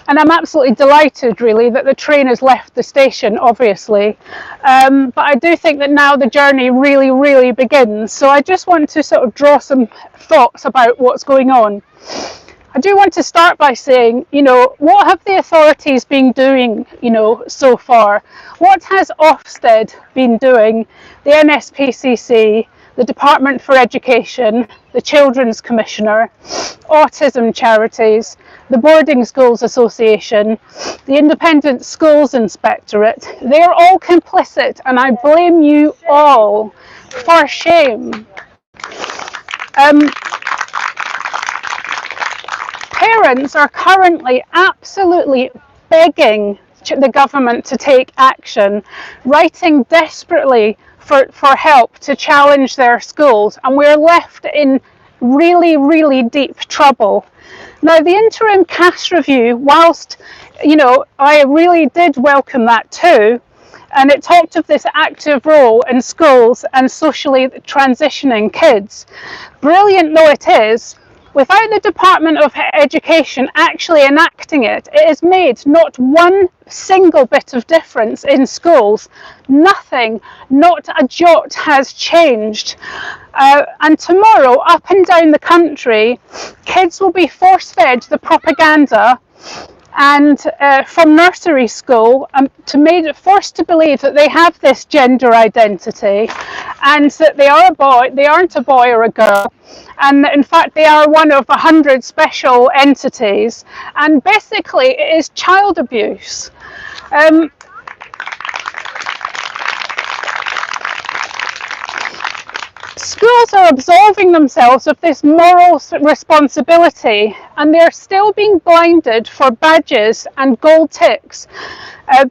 And I'm absolutely delighted, really, that the train has left the station, obviously. But I do think that now the journey really, really begins. So I just want to sort of draw some thoughts about what's going on. I do want to start by saying, what have the authorities been doing, so far? What has Ofsted been doing, the NSPCC, the Department for Education, the Children's Commissioner, autism charities, the Boarding Schools Association, the Independent Schools Inspectorate? They're all complicit, and I blame you all. For shame. Parents are currently absolutely begging the government to take action, writing desperately for help to challenge their schools, and we're left in really, really deep trouble. Now, the interim cash review, whilst, I really did welcome that too, and it talked of this active role in schools and socially transitioning kids. Brilliant though it is, without the Department of Education actually enacting it, it has made not one single bit of difference in schools. Nothing, not a jot has changed. And tomorrow, up and down the country, kids will be force-fed the propaganda and from nursery school forced to believe that they have this gender identity and that they aren't a boy or a girl, and that in fact they are one of 100 special entities, and basically it is child abuse. Schools are absolving themselves of this moral responsibility, and they're still being blinded for badges and gold ticks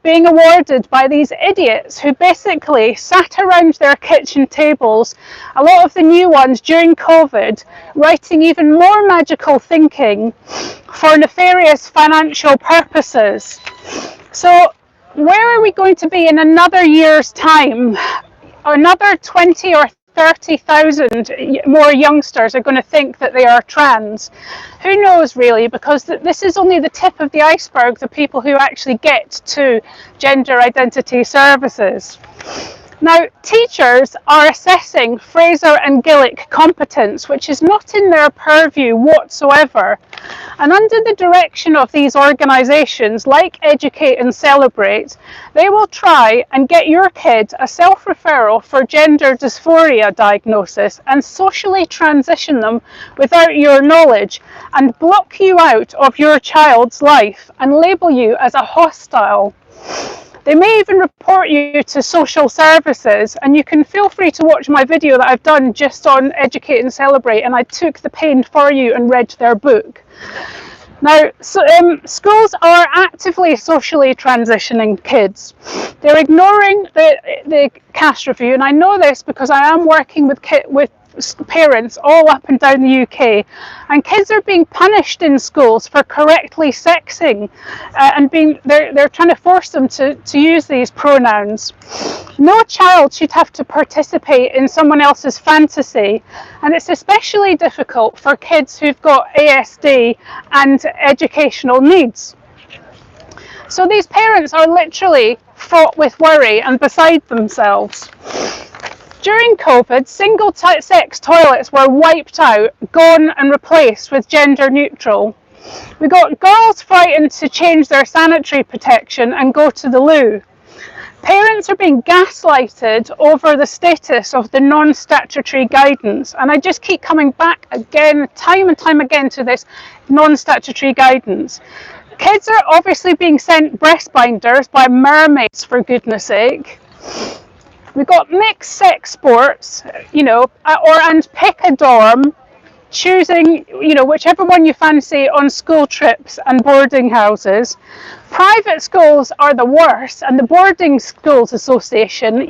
being awarded by these idiots who basically sat around their kitchen tables, a lot of the new ones during COVID, writing even more magical thinking for nefarious financial purposes. So where are we going to be in another year's time? Another 20 or 30,000 more youngsters are going to think that they are trans. Who knows really, because this is only the tip of the iceberg, the people who actually get to gender identity services. Now, teachers are assessing Fraser and Gillick competence, which is not in their purview whatsoever. And under the direction of these organisations like Educate and Celebrate, they will try and get your kid a self-referral for gender dysphoria diagnosis and socially transition them without your knowledge and block you out of your child's life and label you as a hostile. They may even report you to social services, and you can feel free to watch my video that I've done just on Educate and Celebrate, and I took the pain for you and read their book. Now, schools are actively socially transitioning kids. They're ignoring the cash review, and I know this because I am working with parents all up and down the UK, and kids are being punished in schools for correctly sexing and they're trying to force them to use these pronouns. No child should have to participate in someone else's fantasy, and it's especially difficult for kids who've got ASD and educational needs. So these parents are literally fraught with worry and beside themselves. During COVID, single-sex toilets were wiped out, gone and replaced with gender neutral. We got girls frightened to change their sanitary protection and go to the loo. Parents are being gaslighted over the status of the non-statutory guidance, and I just keep coming back again, time and time again, to this non-statutory guidance. Kids are obviously being sent breast binders by mermaids, for goodness sake. We've got mixed sex sports, and pick a dorm, choosing, whichever one you fancy on school trips and boarding houses. Private schools are the worst, and the Boarding Schools Association,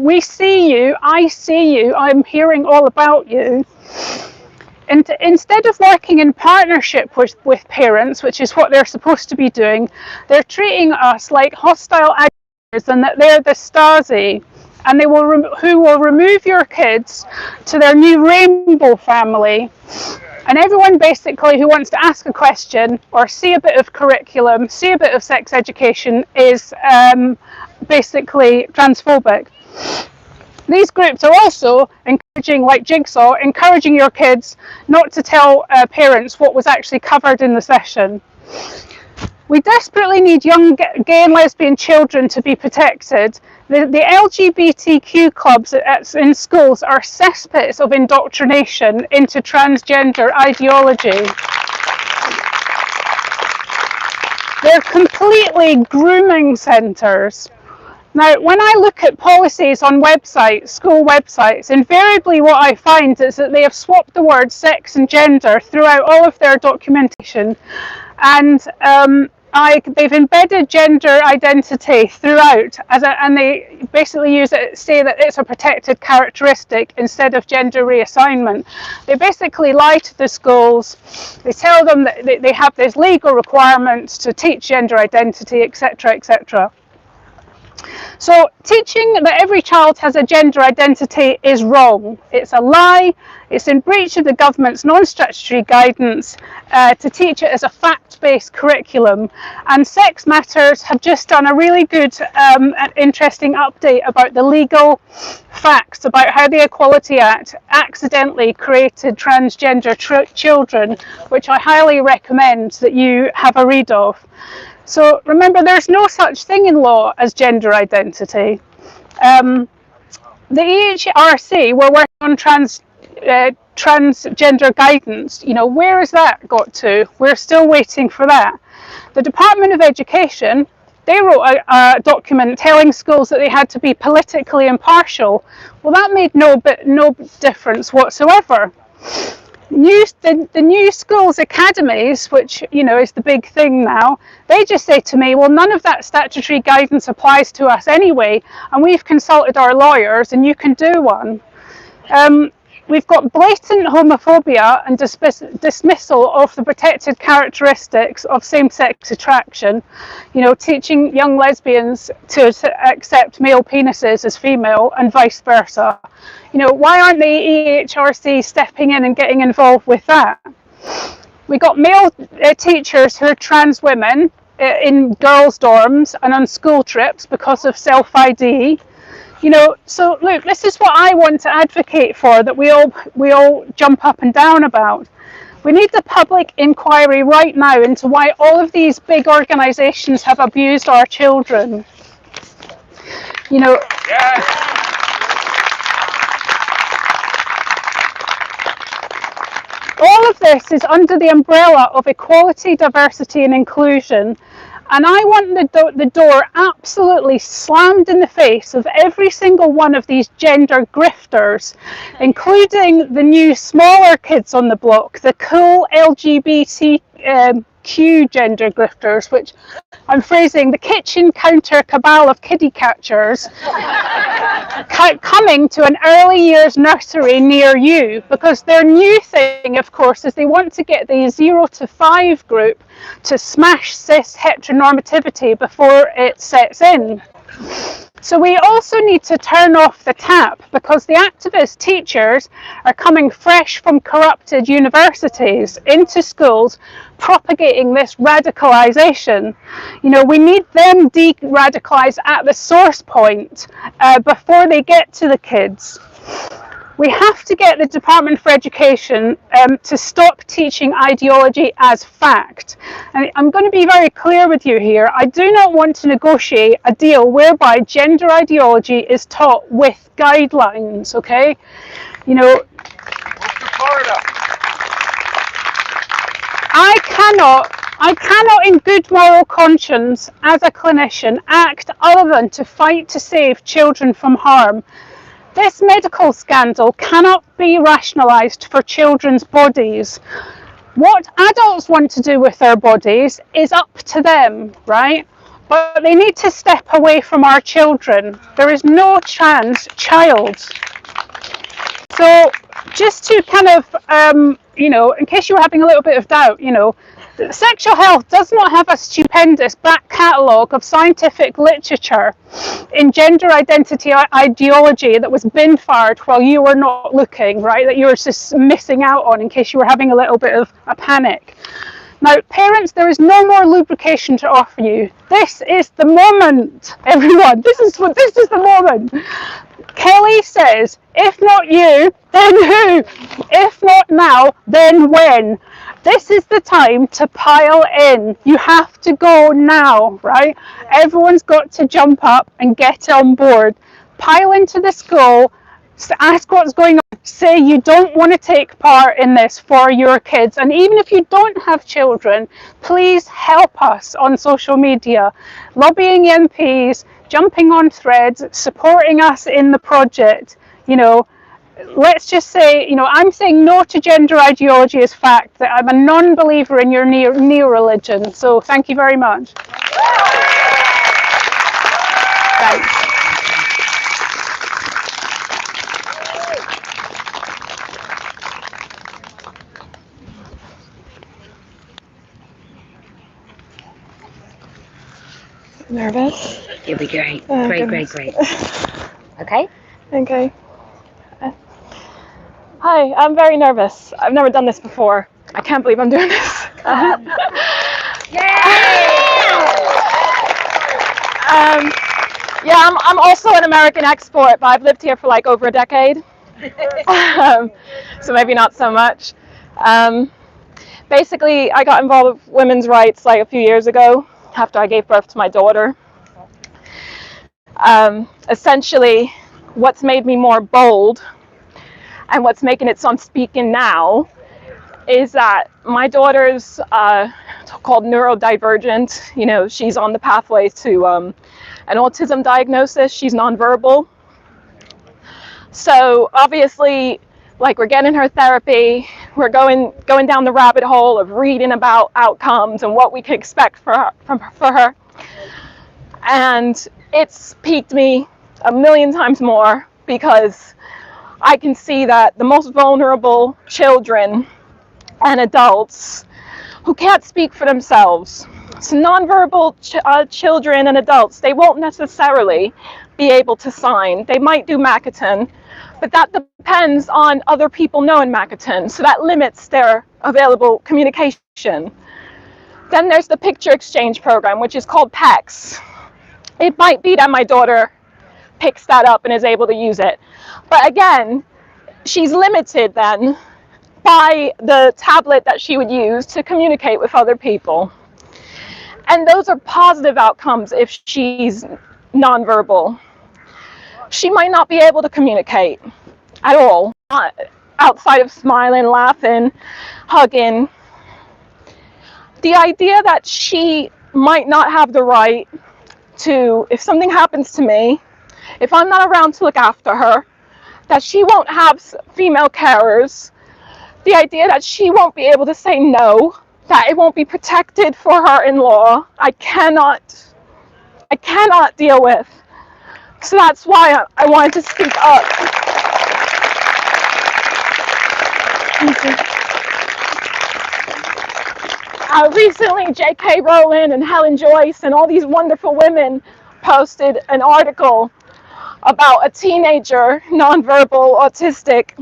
we see you, I see you, I'm hearing all about you. And instead of working in partnership with parents, which is what they're supposed to be doing, they're treating us like hostile agitators and that they're the Stasi. And who will remove your kids to their new rainbow family. And everyone basically who wants to ask a question or see a bit of curriculum, see a bit of sex education is basically transphobic. These groups are also encouraging, like Jigsaw, encouraging your kids not to tell parents what was actually covered in the session. We desperately need young gay and lesbian children to be protected. The LGBTQ clubs in schools are cesspits of indoctrination into transgender ideology. They're completely grooming centres. Now, when I look at policies on websites, school websites, invariably what I find is that they have swapped the words sex and gender throughout all of their documentation, and they've embedded gender identity throughout, and they basically say that it's a protected characteristic instead of gender reassignment. They basically lie to the schools. They tell them that they have this legal requirements to teach gender identity, etc., etc. So teaching that every child has a gender identity is wrong. It's a lie. It's in breach of the government's non-statutory guidance to teach it as a fact-based curriculum. And Sex Matters have just done a really good and interesting update about the legal facts about how the Equality Act accidentally created transgender children, which I highly recommend that you have a read of. So remember, there's no such thing in law as gender identity. The EHRC were working on transgender guidance. You know, where has that got to? We're still waiting for that. The Department of Education, they wrote a document telling schools that they had to be politically impartial. Well, that made no difference whatsoever. The new schools academies, which is the big thing now, they just say to me, well, none of that statutory guidance applies to us anyway, and we've consulted our lawyers and you can do one. We've got blatant homophobia and dismissal of the protected characteristics of same-sex attraction, teaching young lesbians to accept male penises as female and vice versa. Why aren't the EHRC stepping in and getting involved with that? We got male teachers who are trans women in girls' dorms and on school trips because of self-ID. So look, this is what I want to advocate for, that we all jump up and down about. We need the public inquiry right now into why all of these big organisations have abused our children. All of this is under the umbrella of equality, diversity and inclusion. And I want the door absolutely slammed in the face of every single one of these gender grifters, including the new smaller kids on the block, the cool LGBTQ gender grifters, which I'm phrasing the kitchen counter cabal of kiddie catchers, coming to an early years nursery near you, because their new thing, of course, is they want to get the 0 to 5 group to smash cis heteronormativity before it sets in. So we also need to turn off the tap, because the activist teachers are coming fresh from corrupted universities into schools, propagating this radicalisation. We need them de-radicalised at the source point before they get to the kids. We have to get the Department for Education to stop teaching ideology as fact. And I'm going to be very clear with you here. I do not want to negotiate a deal whereby gender ideology is taught with guidelines, okay? I cannot in good moral conscience as a clinician act other than to fight to save children from harm. This medical scandal cannot be rationalised for children's bodies. What adults want to do with their bodies is up to them, right? But they need to step away from our children. There is no trans child. So just to kind of, in case you were having a little bit of doubt, sexual health does not have a stupendous back catalogue of scientific literature in gender identity ideology that was bin fired while you were not looking, right? That you were just missing out on, in case you were having a little bit of a panic. Now, parents, there is no more lubrication to offer you. This is the moment, everyone. This is the moment. Kelly says, if not you, then who? If not now, then when? This is the time to pile in. You have to go now, right? Everyone's got to jump up and get on board. Pile into the school, ask what's going on. Say you don't want to take part in this for your kids. And even if you don't have children, please help us on social media, lobbying MPs, jumping on threads, supporting us in the project. You know, let's just say, you know, I'm saying no to gender ideology as fact, that I'm a non-believer in your neo-religion. So thank you very much. Thanks. Nervous? You'll be great. Oh, Great. Okay. Okay. Hi, I'm very nervous. I've never done this before. I can't believe I'm doing this. Yeah, I'm also an American export, but I've lived here for like over a decade. So maybe not so much. Basically, I got involved with women's rights like a few years ago after I gave birth to my daughter. Essentially, what's made me more bold and what's making it so I'm speaking now is that my daughter's called neurodivergent. You know, she's on the pathway to an autism diagnosis. She's nonverbal. So obviously, like, we're getting her therapy, we're going down the rabbit hole of reading about outcomes and what we could expect for her. And it's piqued me a million times more because I can see that the most vulnerable children and adults who can't speak for themselves, so nonverbal children and adults, they won't necessarily be able to sign. They might do Makaton, but that depends on other people knowing Makaton, so that limits their available communication. Then there's the picture exchange program, which is called PECS. It might be that my daughter picks that up and is able to use it, but again, she's limited then by the tablet that she would use to communicate with other people. And those are positive outcomes if she's nonverbal. She might not be able to communicate at all, outside of smiling, laughing, hugging. The idea that she might not have the right to, if something happens to me, if I'm not around to look after her, that she won't have female carers, the idea that she won't be able to say no, that it won't be protected for her in law, I cannot deal with. So that's why I wanted to speak up. Recently, J.K. Rowling and Helen Joyce and all these wonderful women posted an article about a teenager, nonverbal, autistic,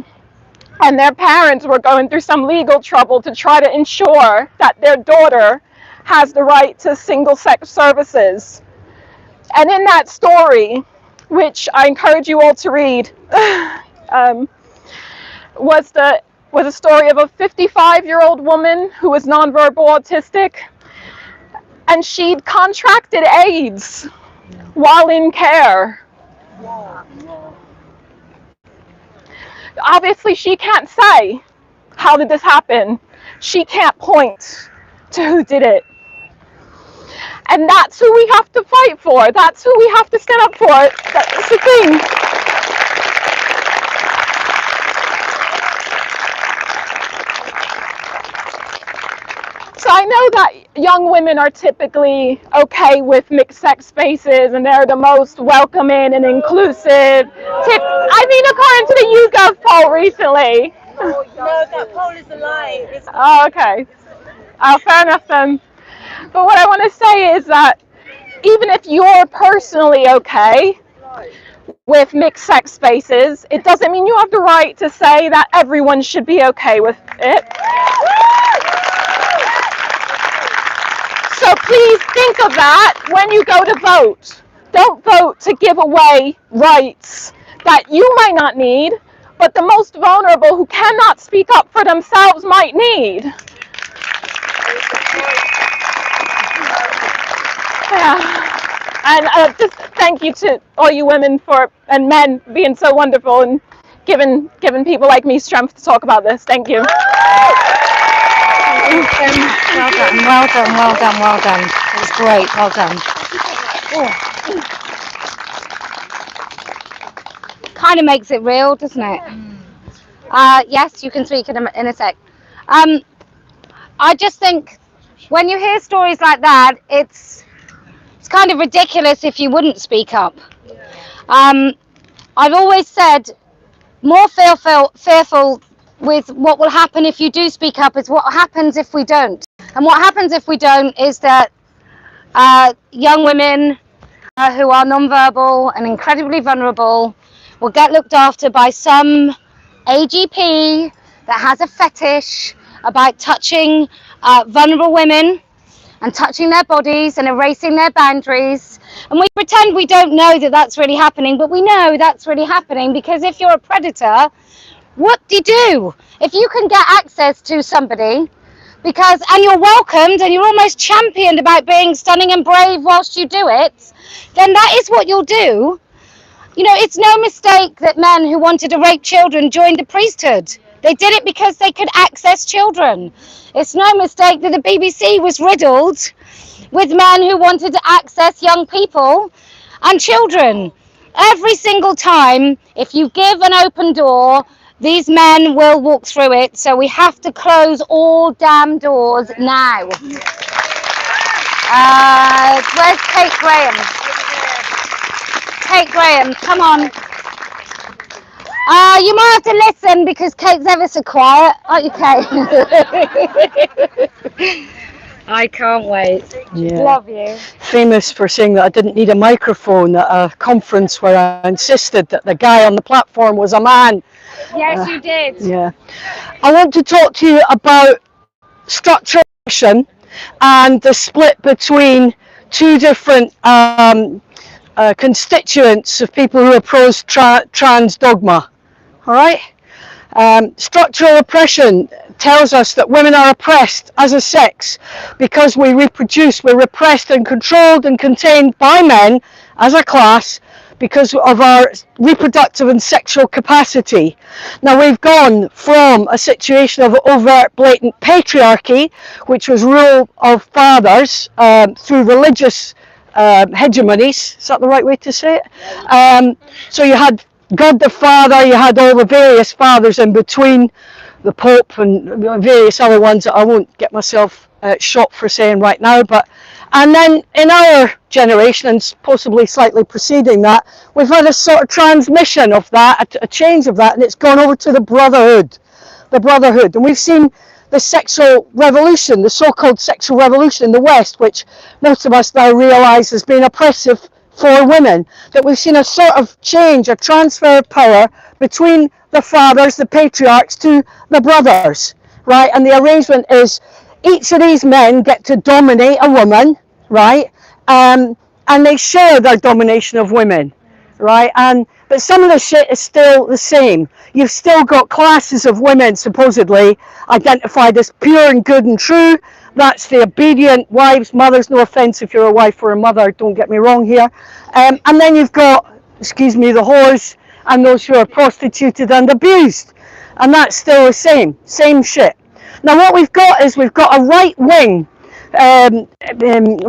and their parents were going through some legal trouble to try to ensure that their daughter has the right to single-sex services. And in that story, which I encourage you all to read, was a story of a 55-year-old woman who was nonverbal autistic, and she'd contracted AIDS while in care. Obviously, she can't say, how did this happen? She can't point to who did it. And that's who we have to fight for. That's who we have to stand up for. That's the thing. So I know that young women are typically okay with mixed sex spaces and they're the most welcoming and inclusive. I mean, according to the YouGov poll recently. No, that poll is a lie. Oh, okay. Fair enough then. But what I want to say is that even if you're personally okay with mixed sex spaces, it doesn't mean you have the right to say that everyone should be okay with it. So please think of that when you go to vote. Don't vote to give away rights that you might not need, but the most vulnerable who cannot speak up for themselves might need. Yeah. And just thank you to all you women and men being so wonderful and giving people like me strength to talk about this. Thank you. Well done, well done, well done, well done. It was great, well done. Kind of makes it real, doesn't it? Yes, you can speak in a sec. I just think when you hear stories like that, it's kind of ridiculous if you wouldn't speak up. I've always said more fearful with what will happen if you do speak up is what happens if we don't. And what happens if we don't is that young women who are non-verbal and incredibly vulnerable will get looked after by some AGP that has a fetish about touching vulnerable women and touching their bodies and erasing their boundaries. And we pretend we don't know that that's really happening, but we know that's really happening, because if you're a predator, what do you do? If you can get access to somebody, and you're welcomed and you're almost championed about being stunning and brave whilst you do it, then that is what you'll do. You know, it's no mistake that men who wanted to rape children joined the priesthood. They did it because they could access children. It's no mistake that the BBC was riddled with men who wanted to access young people and children. Every single time, if you give an open door, these men will walk through it. So we have to close all damn doors now. Where's Kate Graham? Kate Graham, come on. You might have to listen because Kate's ever so quiet. Aren't you, Kate? I can't wait. Yeah. Love you. Famous for saying that I didn't need a microphone at a conference where I insisted that the guy on the platform was a man. Yes, you did. Yeah. I want to talk to you about structural oppression and the split between two different constituents of people who oppose trans dogma. All right? Structural oppression tells us that women are oppressed as a sex because we reproduce. We're repressed and controlled and contained by men as a class because of our reproductive and sexual capacity. Now, we've gone from a situation of overt, blatant patriarchy, which was rule of fathers through religious hegemonies. Is that the right way to say it? So you had God the Father, you had all the various fathers in between, the Pope and various other ones that I won't get myself shot for saying right now. And then in our generation, and possibly slightly preceding that, we've had a sort of transmission of that, a change of that, and it's gone over to the brotherhood. And we've seen the sexual revolution, the so-called sexual revolution in the West, which most of us now realise has been oppressive for women, that we've seen a sort of change, a transfer of power between the fathers, the patriarchs, to the brothers, right? And the arrangement is each of these men get to dominate a woman, right? And they share their domination of women, right? But some of the shit is still the same. You've still got classes of women supposedly identified as pure and good and true. That's the obedient wives, mothers, no offence if you're a wife or a mother, don't get me wrong here. And then you've got, excuse me, the whores and those who are prostituted and abused. And that's still the same shit. Now what we've got is we've got a right-wing,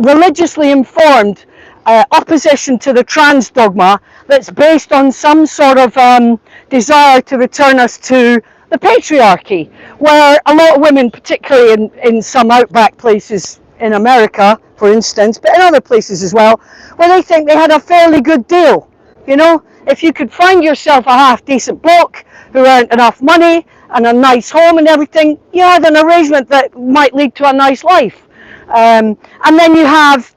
religiously informed opposition to the trans dogma that's based on some sort of desire to return us to the patriarchy, where a lot of women, particularly in some outback places in America, for instance, but in other places as well, where they think they had a fairly good deal. You know, if you could find yourself a half-decent bloke who earned enough money and a nice home and everything, you had an arrangement that might lead to a nice life. And then you have,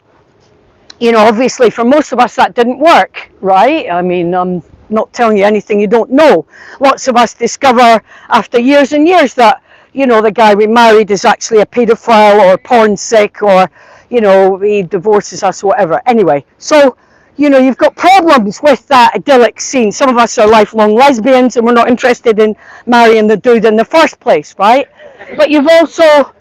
you know, obviously for most of us that didn't work, right? I mean, I'm not telling you anything you don't know. Lots of us discover after years and years that, you know, the guy we married is actually a paedophile or porn sick, or, you know, he divorces us or whatever. Anyway, so you know, you've got problems with that idyllic scene. Some of us are lifelong lesbians and we're not interested in marrying the dude in the first place, right? But you've also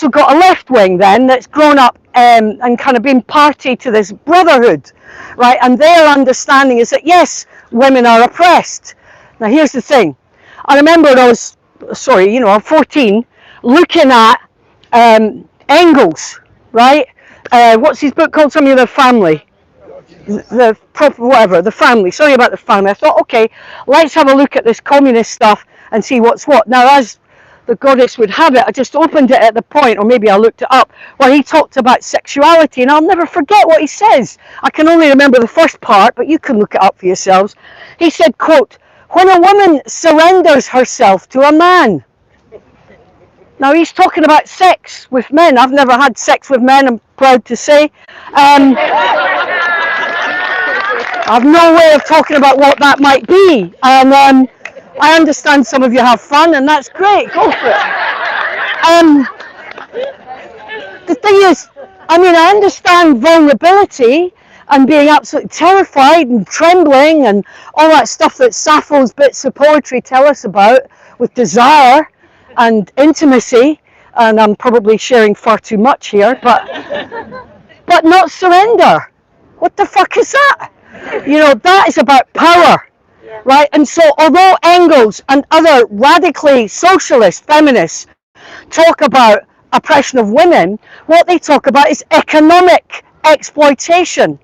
got a left wing then that's grown up and kind of been party to this brotherhood, right? And their understanding is that yes, women are oppressed. Now here's the thing. I remember when I was, I'm 14, looking at Engels, right? What's his book called? Something of the Family. The family, something about the family. I thought, okay, let's have a look at this communist stuff and see what's what. Now, as the goddess would have it, I just opened it at the point, or maybe I looked it up, where he talked about sexuality, and I'll never forget what he says. I can only remember the first part, but you can look it up for yourselves. He said, quote, "When a woman surrenders herself to a man." Now he's talking about sex with men. I've never had sex with men, I'm proud to say. I've no way of talking about what that might be. And I understand some of you have fun, and that's great. Go for it. The thing is, I mean, I understand vulnerability and being absolutely terrified and trembling and all that stuff that Sappho's bits of poetry tell us about with desire and intimacy. And I'm probably sharing far too much here, but not surrender. What the fuck is that? You know, that is about power, right? And so although Engels and other radically socialist feminists talk about oppression of women, what they talk about is economic exploitation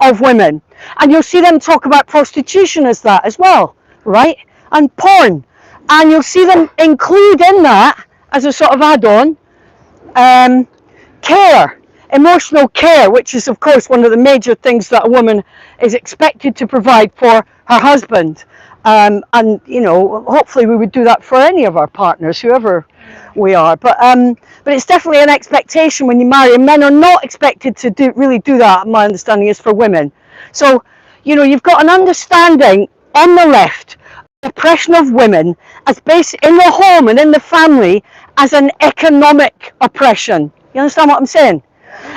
of women. And you'll see them talk about prostitution as that as well, right? And porn. And you'll see them include in that, as a sort of add-on, care. Emotional care, which is of course one of the major things that a woman is expected to provide for her husband. And you know, hopefully we would do that for any of our partners, whoever we are. But it's definitely an expectation when you marry, and men are not expected to really do that, my understanding is, for women. So, you know, you've got an understanding on the left, oppression of women as based in the home and in the family as an economic oppression. You understand what I'm saying?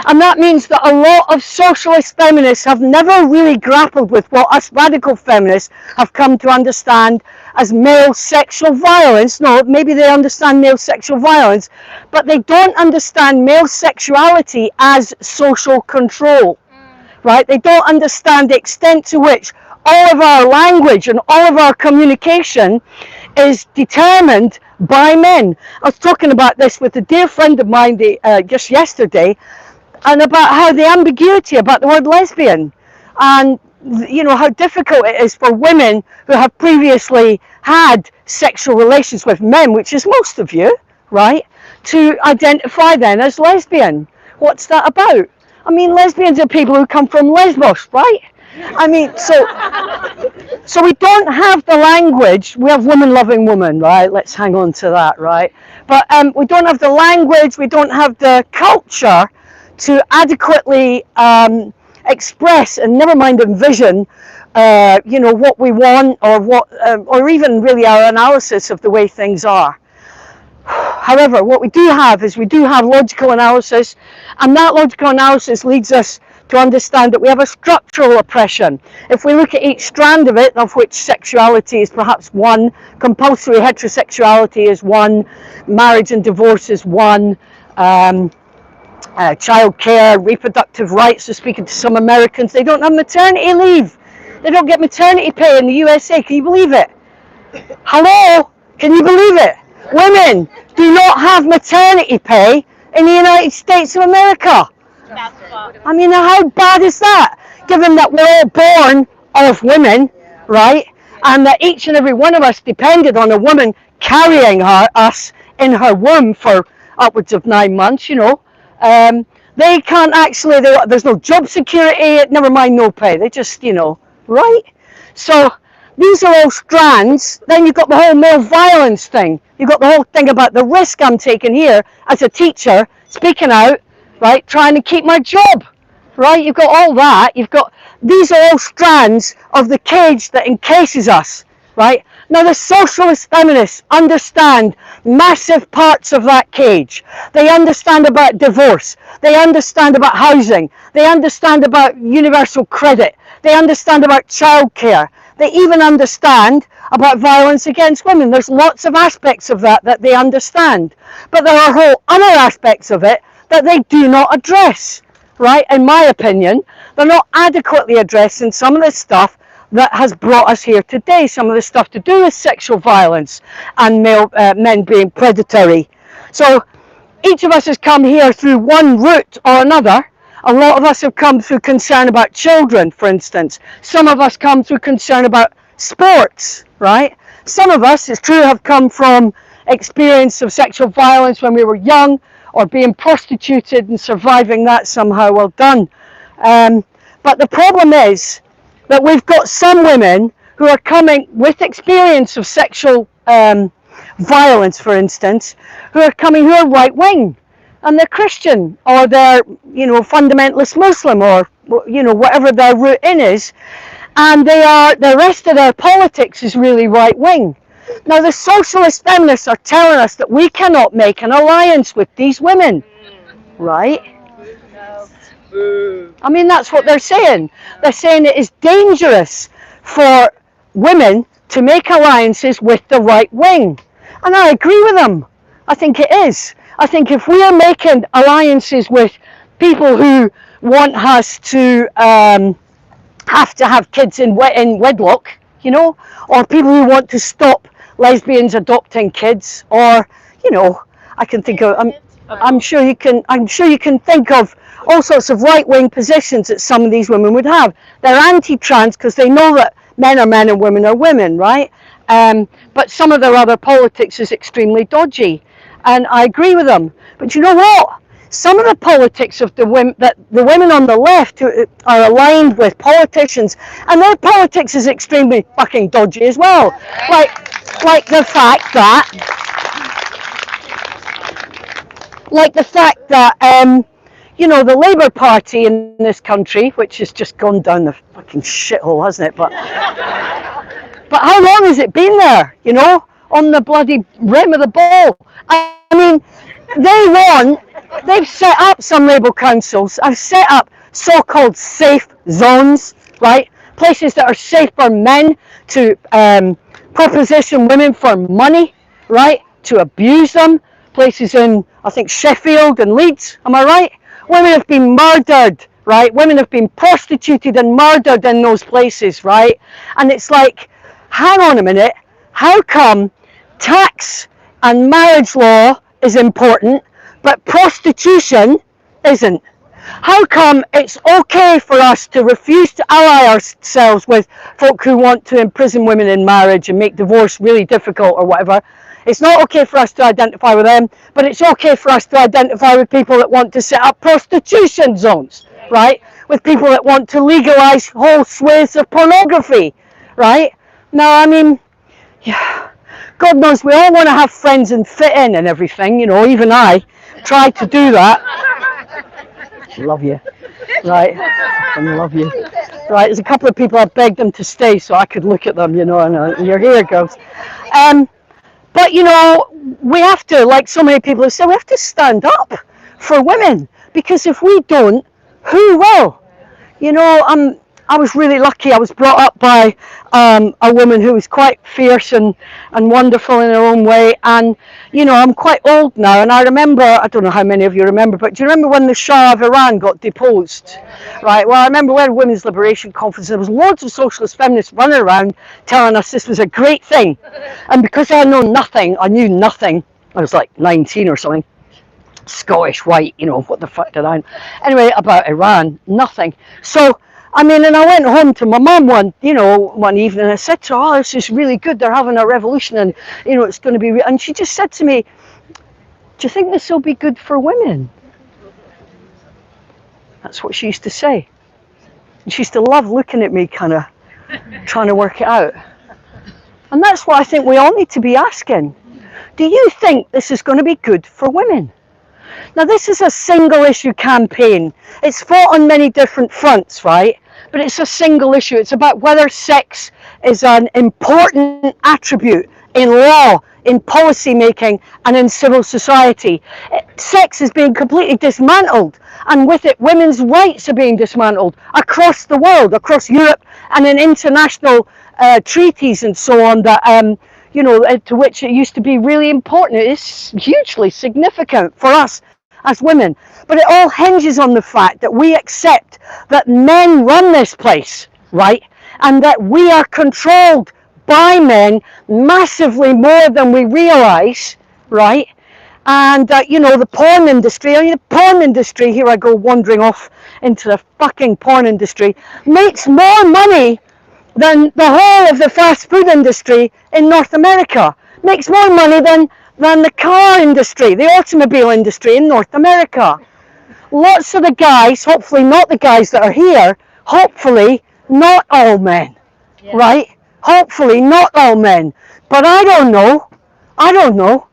And that means that a lot of socialist feminists have never really grappled with what us radical feminists have come to understand as male sexual violence. No, maybe they understand male sexual violence, but they don't understand male sexuality as social control, right? They don't understand the extent to which all of our language and all of our communication is determined by men. I was talking about this with a dear friend of mine just yesterday, and about how the ambiguity about the word lesbian, and you know how difficult it is for women who have previously had sexual relations with men, which is most of you, right, to identify then as lesbian. What's that about? I mean, lesbians are people who come from Lesbos, right? I mean, so we don't have the language. We have woman loving woman, right? Let's hang on to that, right? But we don't have the language, we don't have the culture to adequately express, and never mind envision, you know, what we want, or what, or even really our analysis of the way things are. However, what we do have is we do have logical analysis, and that logical analysis leads us to understand that we have a structural oppression. If we look at each strand of it, of which sexuality is perhaps one, compulsory heterosexuality is one, marriage and divorce is one, child care, reproductive rights, so speaking to some Americans, they don't have maternity leave. They don't get maternity pay in the USA. Can you believe it? Hello? Can you believe it? Women do not have maternity pay in the United States of America. I mean, how bad is that? Given that we're all born of women, right? And that each and every one of us depended on a woman carrying us in her womb for upwards of 9 months, you know. They can't actually, there's no job security, never mind no pay. They just, you know, right? So these are all strands. Then you've got the whole male violence thing. You've got the whole thing about the risk I'm taking here as a teacher, speaking out, right, trying to keep my job, right? You've got all that. You've got, these are all strands of the cage that encases us, right? Now the socialist feminists understand massive parts of that cage. They understand about divorce. They understand about housing. They understand about universal credit. They understand about childcare. They even understand about violence against women. There's lots of aspects of that that they understand. But there are whole other aspects of it that they do not address, right? In my opinion, they're not adequately addressing some of the stuff that has brought us here today, some of the stuff to do with sexual violence and men being predatory. So each of us has come here through one route or another. A lot of us have come through concern about children, for instance. Some of us come through concern about sports, right? Some of us, it's true, have come from experience of sexual violence when we were young, or being prostituted and surviving that somehow. Well done. But the problem is that we've got some women who are coming with experience of sexual violence, for instance, who are right wing, and they're Christian, or they're, fundamentalist Muslim, or, whatever their route in is, and the rest of their politics is really right wing. Now the socialist feminists are telling us that we cannot make an alliance with these women, right? I mean, that's what they're saying. They're saying it is dangerous for women to make alliances with the right wing. And I agree with them. I think it is. I think if we are making alliances with people who want us to have to have kids in wedlock, or people who want to stop lesbians adopting kids, or, I can think of, I'm sure you can think of all sorts of right-wing positions that some of these women would have. They're anti-trans because they know that men are men and women are women, right? But some of their other politics is extremely dodgy, and I agree with them. But you know what? Some of the politics of the women on the left who are aligned with politicians, and their politics is extremely fucking dodgy as well. Like the fact that the Labour Party in this country, which has just gone down the fucking shithole, hasn't it? But how long has it been there, on the bloody rim of the ball? I mean, they've set up some Labour councils, have set up so-called safe zones, right? Places that are safe for men to proposition women for money, right? To abuse them. Places in, I think, Sheffield and Leeds, am I right? Women have been murdered, right? Women have been prostituted and murdered in those places, right? And it's like, hang on a minute, how come tax and marriage law is important, but prostitution isn't? How come it's okay for us to refuse to ally ourselves with folk who want to imprison women in marriage and make divorce really difficult or whatever? It's not okay for us to identify with them, but it's okay for us to identify with people that want to set up prostitution zones, right? With people that want to legalize whole swathes of pornography, right? Now, I mean, yeah, God knows we all want to have friends and fit in and everything, even I tried to do that. Love you, right? I love you, right? There's a couple of people I begged them to stay so I could look at them, and you're here, girls. But we have to, like so many people have said, we have to stand up for women, because if we don't, who will? I was really lucky. I was brought up by a woman who was quite fierce and wonderful in her own way. And, I'm quite old now. And I remember, I don't know how many of you remember, but do you remember when the Shah of Iran got deposed? Right. Well, I remember we had a Women's Liberation Conference. There was loads of socialist feminists running around telling us this was a great thing. And because I knew nothing, I was like 19 or something. Scottish, white, what the fuck did I know? Anyway, about Iran, nothing. So, I mean, and I went home to my mum one evening, and I said to her, oh, this is really good, they're having a revolution, and, it's going to be, and she just said to me, do you think this will be good for women? That's what she used to say. And she used to love looking at me, kind of, trying to work it out. And that's what I think we all need to be asking. Do you think this is going to be good for women? Now, this is a single issue campaign. It's fought on many different fronts, right? But but it's a single issue. It's about whether sex is an important attribute in law, in policy making, and in civil society. Sex is being completely dismantled, and with it, women's rights are being dismantled across the world, across Europe, and in international treaties and so on that, you know, to which it used to be really important. It is hugely significant for us as women, but it all hinges on the fact that we accept that men run this place, right, and that we are controlled by men massively more than we realize, right? And you know, the porn industry, I mean, the porn industry, here I go wandering off into the fucking porn industry, makes more money than the whole of the fast food industry in North America. Makes more money than the car industry, the automobile industry in North America. Lots of the guys, hopefully not the guys that are here, hopefully not all men, right? Hopefully not all men, but I don't know,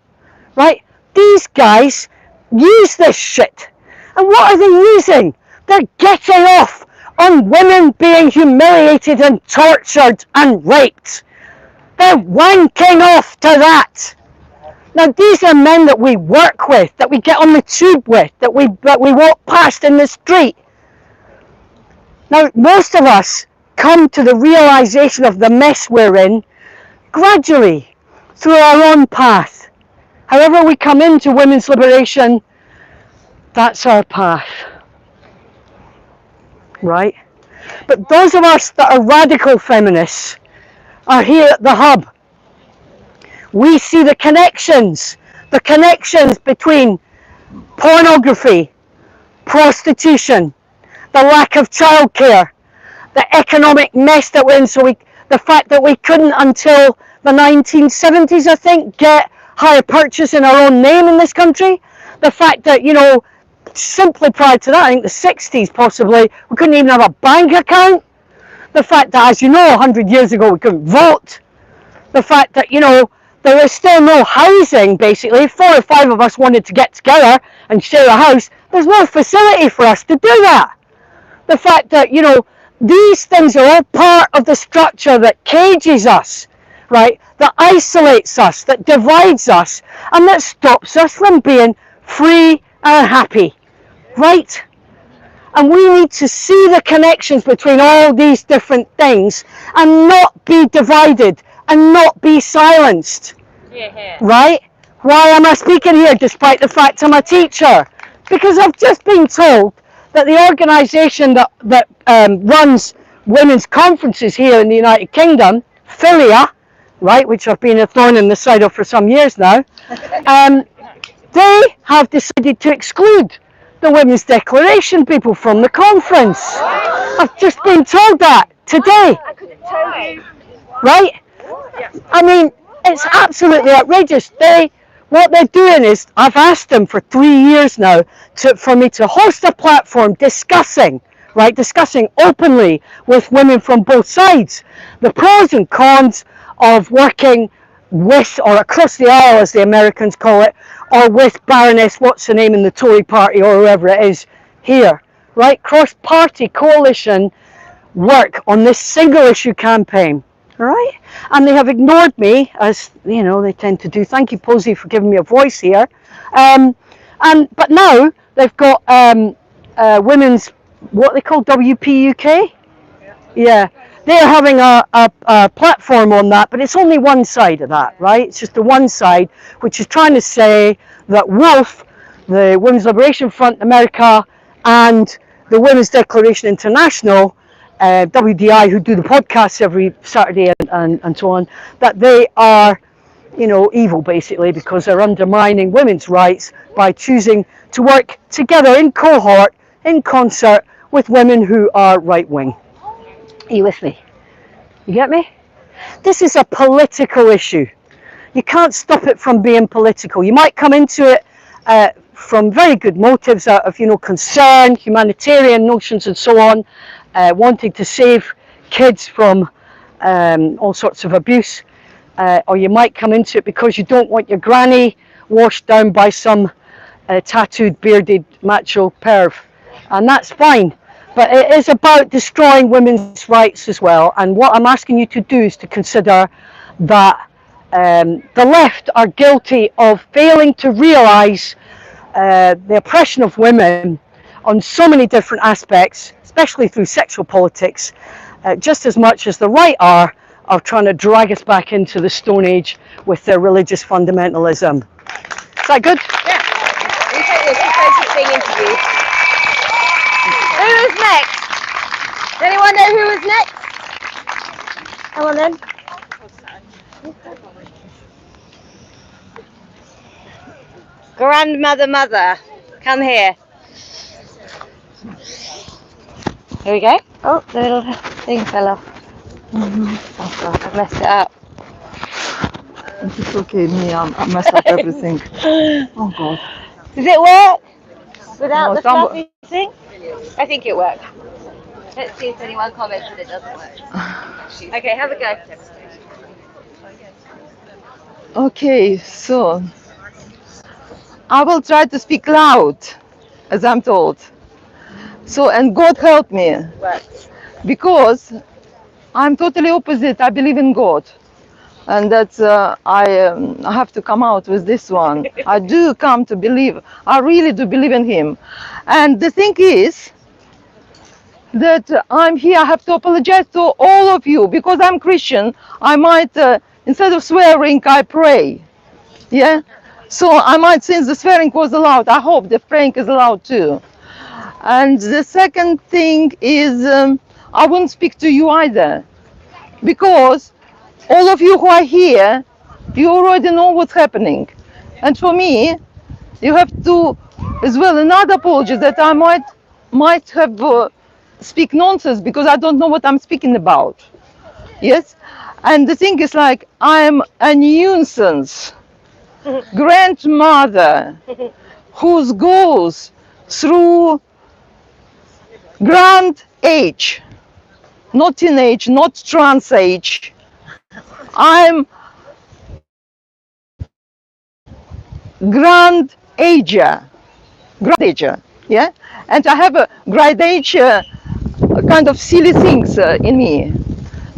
right? These guys use this shit, and what are they using? They're getting off on women being humiliated and tortured and raped. They're wanking off to that. Now these are men that we work with, that we get on the tube with, that we walk past in the street. Now most of us come to the realization of the mess we're in gradually through our own path. However we come into women's liberation, that's our path, right? But those of us that are radical feminists are here at the hub. We see the connections between pornography, prostitution, the lack of childcare, the economic mess that we're in. So the fact that we couldn't until the 1970s, I think, get hire purchase in our own name in this country. The fact that, you know, simply prior to that, I think the 60s possibly, we couldn't even have a bank account. The fact that, as you know, 100 years ago we couldn't vote. The fact that, you know, there was still no housing, basically. If 4 or 5 of us wanted to get together and share a house, there's no facility for us to do that. The fact that, you know, these things are all part of the structure that cages us, right? That isolates us, that divides us, and that stops us from being free and happy, right? And we need to see the connections between all these different things and not be divided and not be silenced, right? Why am I speaking here despite the fact I'm a teacher? Because I've just been told that the organisation that runs women's conferences here in the United Kingdom, Filia, right, which I've been a thorn in the side of for some years now, they have decided to exclude the Women's Declaration people from the conference. I've just been told that today, right? I mean, it's absolutely outrageous. What they're doing is, I've asked them for 3 years now for me to host a platform discussing openly with women from both sides, the pros and cons of working with, or across the aisle as the Americans call it, or with Baroness what's her name in the Tory party or whoever it is here, right? Cross-party coalition work on this single issue campaign, all right? And they have ignored me, as you know they tend to do. Thank you, Posey, for giving me a voice here. But now they've got women's, what they call WPUK? Yeah. They're having a platform on that, but it's only one side of that, right? It's just the one side, which is trying to say that WOLF, the Women's Liberation Front in America, and the Women's Declaration International, WDI, who do the podcasts every Saturday and so on, that they are, you know, evil basically, because they're undermining women's rights by choosing to work together in cohort, in concert with women who are right-wing. Are you with me? You get me? This is a political issue. You can't stop it from being political. You might come into it from very good motives out of, you know, concern, humanitarian notions and so on, wanting to save kids from all sorts of abuse. Or you might come into it because you don't want your granny washed down by some tattooed, bearded, macho perv. And that's fine. but it is about destroying women's rights as well. And what I'm asking you to do is to consider that the left are guilty of failing to realise the oppression of women on so many different aspects, especially through sexual politics, just as much as the right are of trying to drag us back into the Stone Age with their religious fundamentalism. Is that good? Yeah. We take this as being interviewed. Who is next? Does anyone know who is next? Come on then. Grandmother, mother, come here. Here we go. Oh, the little thing fell off. Oh God, I've messed it up. It's okay, me, I messed up everything. Oh God. Does it work? Without No, the fluffy thing? I think it works. Let's see if anyone comments that it doesn't work. Okay, have a go. Okay, so I will try to speak loud, as I'm told. So, and God help me, because I'm totally opposite. I believe in God, and that's I have to come out with this one. I do come to believe. I really do believe in Him, and the thing is that I'm here. I have to apologize to all of you because I'm Christian. I might instead of swearing, I pray. Yeah. So I might, since the swearing was allowed, I hope the praying is allowed too. And the second thing is, I won't speak to you either, because all of you who are here, you already know what's happening. And for me, you have to, as well, another apology that I might have speak nonsense because I don't know what I'm speaking about. Yes? And the thing is, like, I'm a nuisance grandmother who goes through grand age, not teenage, not trans age. I'm grand ager, yeah, and I have a grand age kind of silly things in me,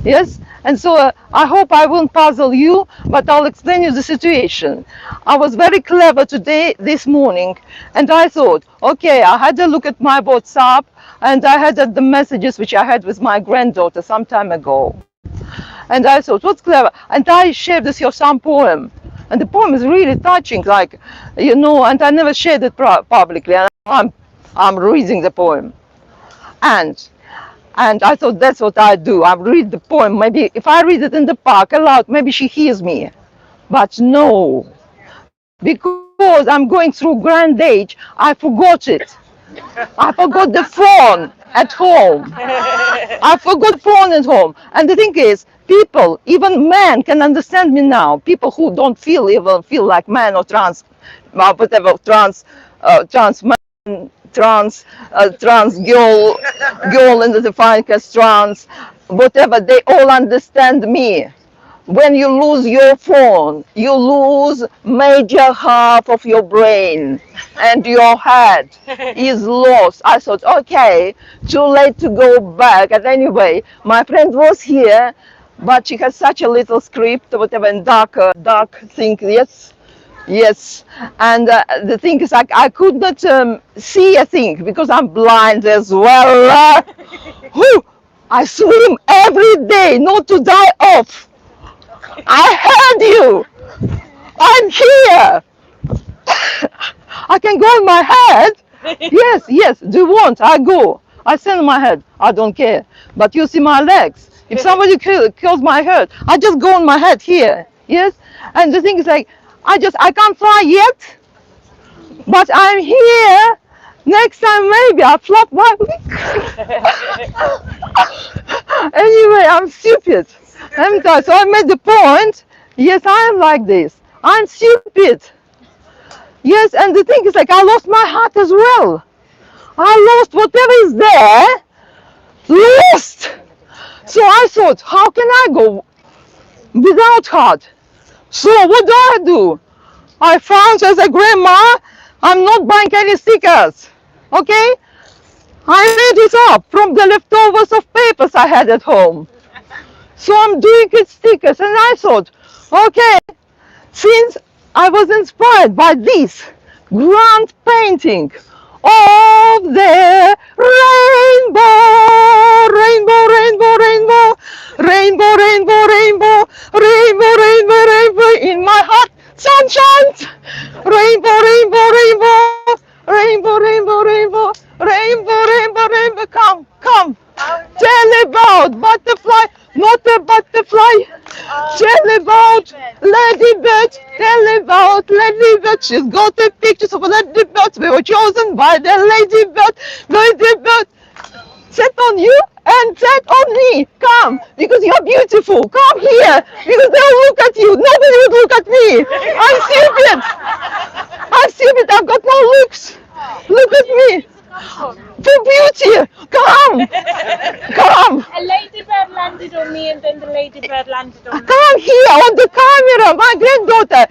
yes. And so I hope I won't puzzle you, but I'll explain you the situation. I was very clever this morning, and I thought, okay, I had a look at my WhatsApp, and I had the messages which I had with my granddaughter some time ago. And I thought, what's clever? And I shared with her some poem. And the poem is really touching, like, you know, and I never shared it publicly. And I'm reading the poem. And I thought that's what I do. I read the poem. Maybe if I read it in the park aloud, maybe she hears me. But no, because I'm going through grand age, I forgot it. I forgot the phone at home. I forgot the phone at home. And the thing is, people, even men, can understand me now. People who don't feel like man or trans, whatever, trans man, trans girl identifying as trans, whatever, they all understand me. When you lose your phone, you lose major half of your brain and your head is lost. I thought, okay, too late to go back. And anyway, my friend was here, but she has such a little script, whatever, and dark thing, yes. And the thing is, I could not see a thing because I'm blind as well. I swim every day, not to die off. I heard you. I'm here. I can go in my head. Yes. Do you want? I go. I stand in my head. I don't care. But you see my legs. If somebody kills my head, I just go in my head here. Yes. And the thing is, like, I can't fly yet, but I'm here. Next time maybe I flop my Anyway, I'm stupid. So I made the point. Yes, I am like this. I'm stupid. Yes, and the thing is, like, I lost my heart as well. I lost whatever is there. Lost. So I thought, how can I go without heart? So what do? I found as a grandma, I'm not buying any stickers. Okay? I made it up from the leftovers of papers I had at home. So I'm doing it stickers, and I thought, okay, since I was inspired by this grand painting of the rainbow, rainbow, rainbow, rainbow, rainbow, rainbow, rainbow, rainbow, rainbow, rainbow, in my heart, sunshine, rainbow, rainbow, rainbow, rainbow, rainbow, rainbow, rainbow, rainbow, rainbow, come, come, tell about butterfly, not a butterfly, tell about ladybird, tell about ladybird, she's got a pictures of ladybirds, we were chosen by the ladybird, ladybird, set on you and set on me, come, because you're beautiful, come here, because they'll look at you, nobody would look at me, I'm stupid, I've got no looks, look at me, for beauty, come, come. A ladybird landed on me and then the ladybird landed on me. Come here on the camera, my granddaughter,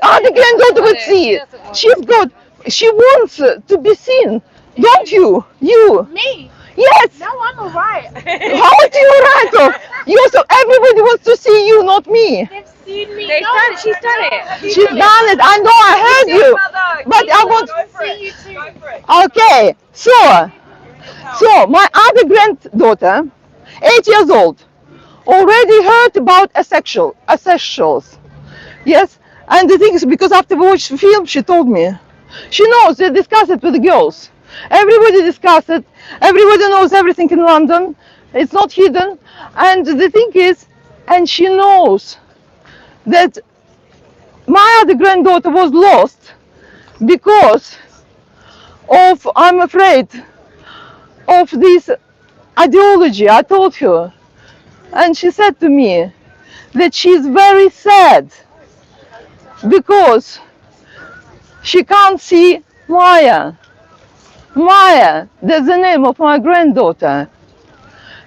other granddaughter would see, she wants to be seen, don't you, you? Me? Yes. No, I'm alright. How are you alright? You, so everybody wants to see you, not me. They've seen me. She's done it. She's done it. I know. I heard you. But I want. See you too. Okay. So my other granddaughter, 8 years old, already heard about asexuals. Yes. And the thing is, because after we watched the film, she told me. She knows. They discuss it with the girls. Everybody discuss it. Everybody knows everything in London. It's not hidden. And the thing is, and she knows that my other granddaughter was lost because of, I'm afraid, of this ideology. I told her. And she said to me that she's very sad because she can't see Maya. Maya, that's the name of my granddaughter.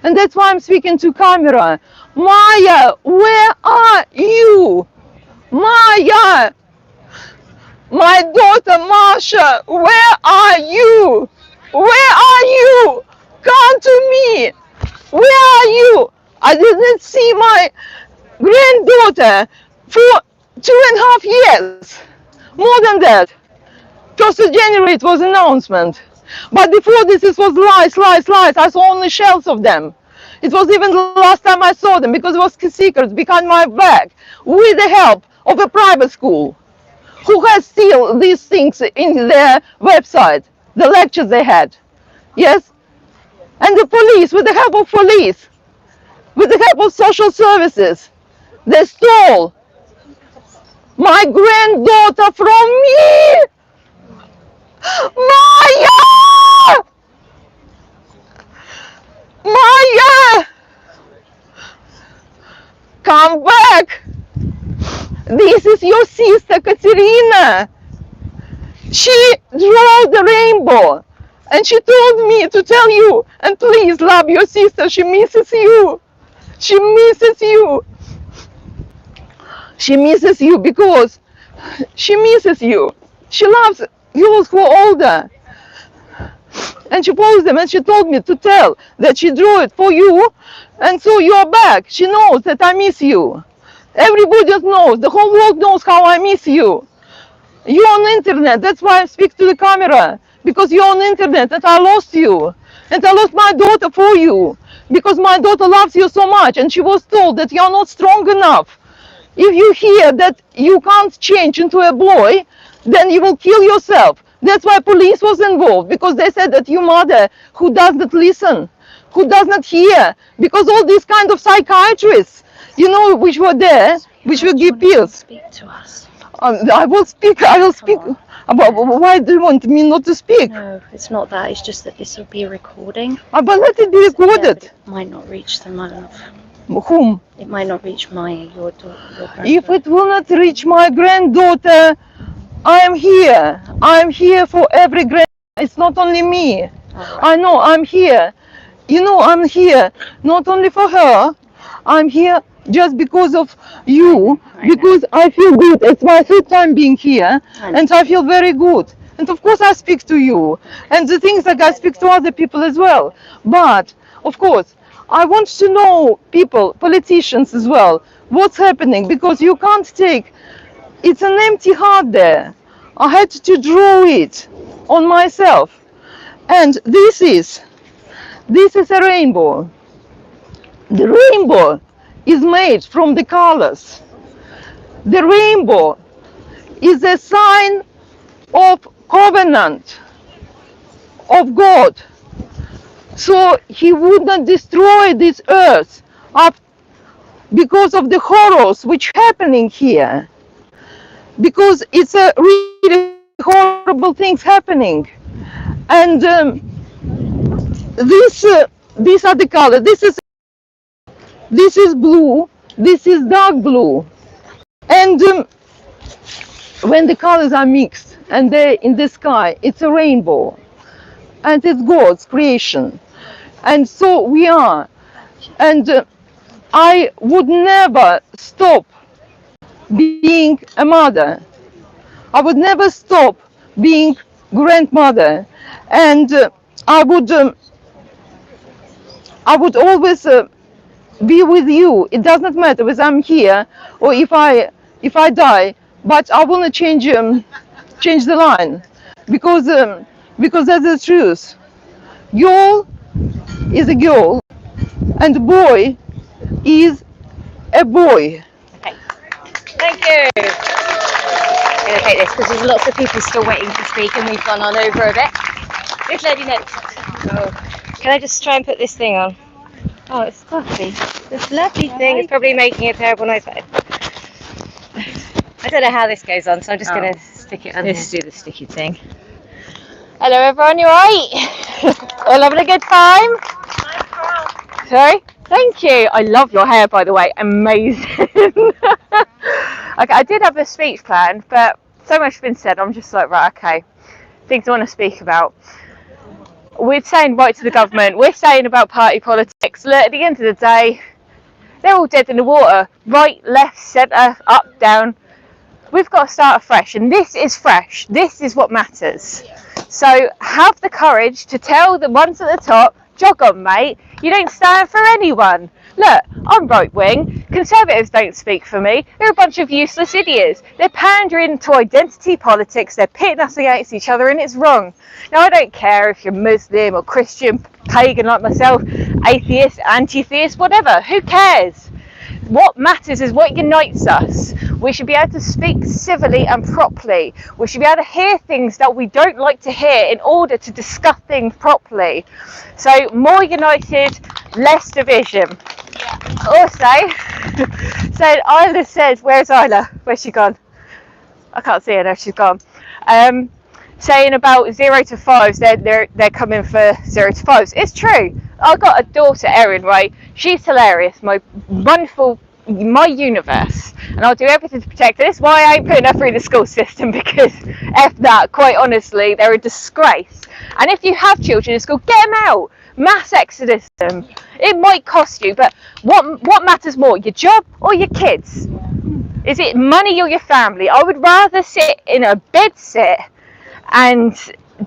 And that's why I'm speaking to camera. Maya, where are you? Maya, my daughter Masha, where are you? Where are you? Come to me. Where are you? I didn't see my granddaughter for 2.5 years. More than that. 1st of January it was announcement. But before this, it was lies. I saw only shells of them. It was even the last time I saw them because it was secrets behind my back with the help of a private school who has still these things in their website, the lectures they had. Yes? And the police, with the help of police, with the help of social services, they stole my granddaughter from me. Maya! Maya! Come back! This is your sister Katerina. She drew the rainbow and she told me to tell you, and please love your sister, she misses you. She misses you. She misses you because she misses you. She loves girls who are older. And she posed them and she told me to tell that she drew it for you, and so you're back. She knows that I miss you. Everybody knows, the whole world knows how I miss you. You're on the internet, that's why I speak to the camera, because you're on the internet and I lost you. And I lost my daughter for you, because my daughter loves you so much and she was told that you're not strong enough. If you hear that you can't change into a boy, then you will kill yourself. That's why police was involved, because they said that your mother, who does not listen, who does not hear, because all these kind of psychiatrists, you know, which were there, which will give pills. Speak to us. I will speak. Why do you want me not to speak? No, it's not that. It's just that this will be a recording. But let it be recorded. Yeah, it might not reach them enough. Whom? It might not reach Maya, your daughter. If it will not reach my granddaughter, I am here. I am here for every granddaughter. It's not only me. Right. I know, I'm here. You know, I'm here not only for her. I'm here just because of you, because I feel good. It's my third time being here, and I feel very good. And of course I speak to you, and the things like I speak to other people as well. But of course I want to know people, politicians as well, what's happening, because you can't take, it's an empty heart there. I had to draw it on myself. And this is a rainbow. The rainbow is made from the colors. The rainbow is a sign of covenant of God. So he would not destroy this earth up because of the horrors which are happening here. Because it's a really horrible things happening. And these are the colors. This is blue, this is dark blue. And when the colors are mixed and they're in the sky, it's a rainbow. And it's God's creation. And so we are. And I would never stop being a mother. I would never stop being grandmother. And I would always be with you. It does not matter whether I'm here or if I die, but I want to change the line, because that's the truth. Girl is a girl and boy is a boy. Okay. Thank you. I'm going to take this because there's lots of people still waiting to speak and we've gone on over a bit. This lady next. Oh. Can I just try and put this thing on? Oh, it's fluffy. This lovely thing is probably making a terrible noise. I don't know how this goes on, so I'm just going to stick it on. Let's do the sticky thing. Hello everyone, you alright? All having a good time? Sorry? Thank you. I love your hair, by the way. Amazing. Okay, I did have a speech planned, but so much has been said, I'm just like, right, okay. Things I want to speak about. We're saying right to the government, we're saying about party politics. Look, at the end of the day, they're all dead in the water. Right, left, centre, up, down. We've got to start afresh, and this is fresh. This is what matters. So have the courage to tell the ones at the top, jog on, mate. You don't stand for anyone. Look, I'm right wing. Conservatives don't speak for me. They're a bunch of useless idiots. They're pandering to identity politics. They're pitting us against each other, and it's wrong. Now, I don't care if you're Muslim or Christian, pagan like myself, atheist, anti-theist, whatever. Who cares? What matters is what unites us. We should be able to speak civilly and properly. We should be able to hear things that we don't like to hear in order to discuss things properly. So more united, less division. Also, so Isla says, where's Isla? Where's she gone? I can't see her now, she's gone. Saying about 0 to 5s, they're coming for 0 to 5s. It's true. I've got a daughter, Erin, right? She's hilarious, my wonderful, my universe, and I'll do everything to protect her. That's why I ain't putting her through the school system, because F that, quite honestly, they're a disgrace. And if you have children in school, get them out. Mass exodus them. It might cost you, but what matters more, your job or your kids? Is it money or your family? I would rather sit in a bed sit and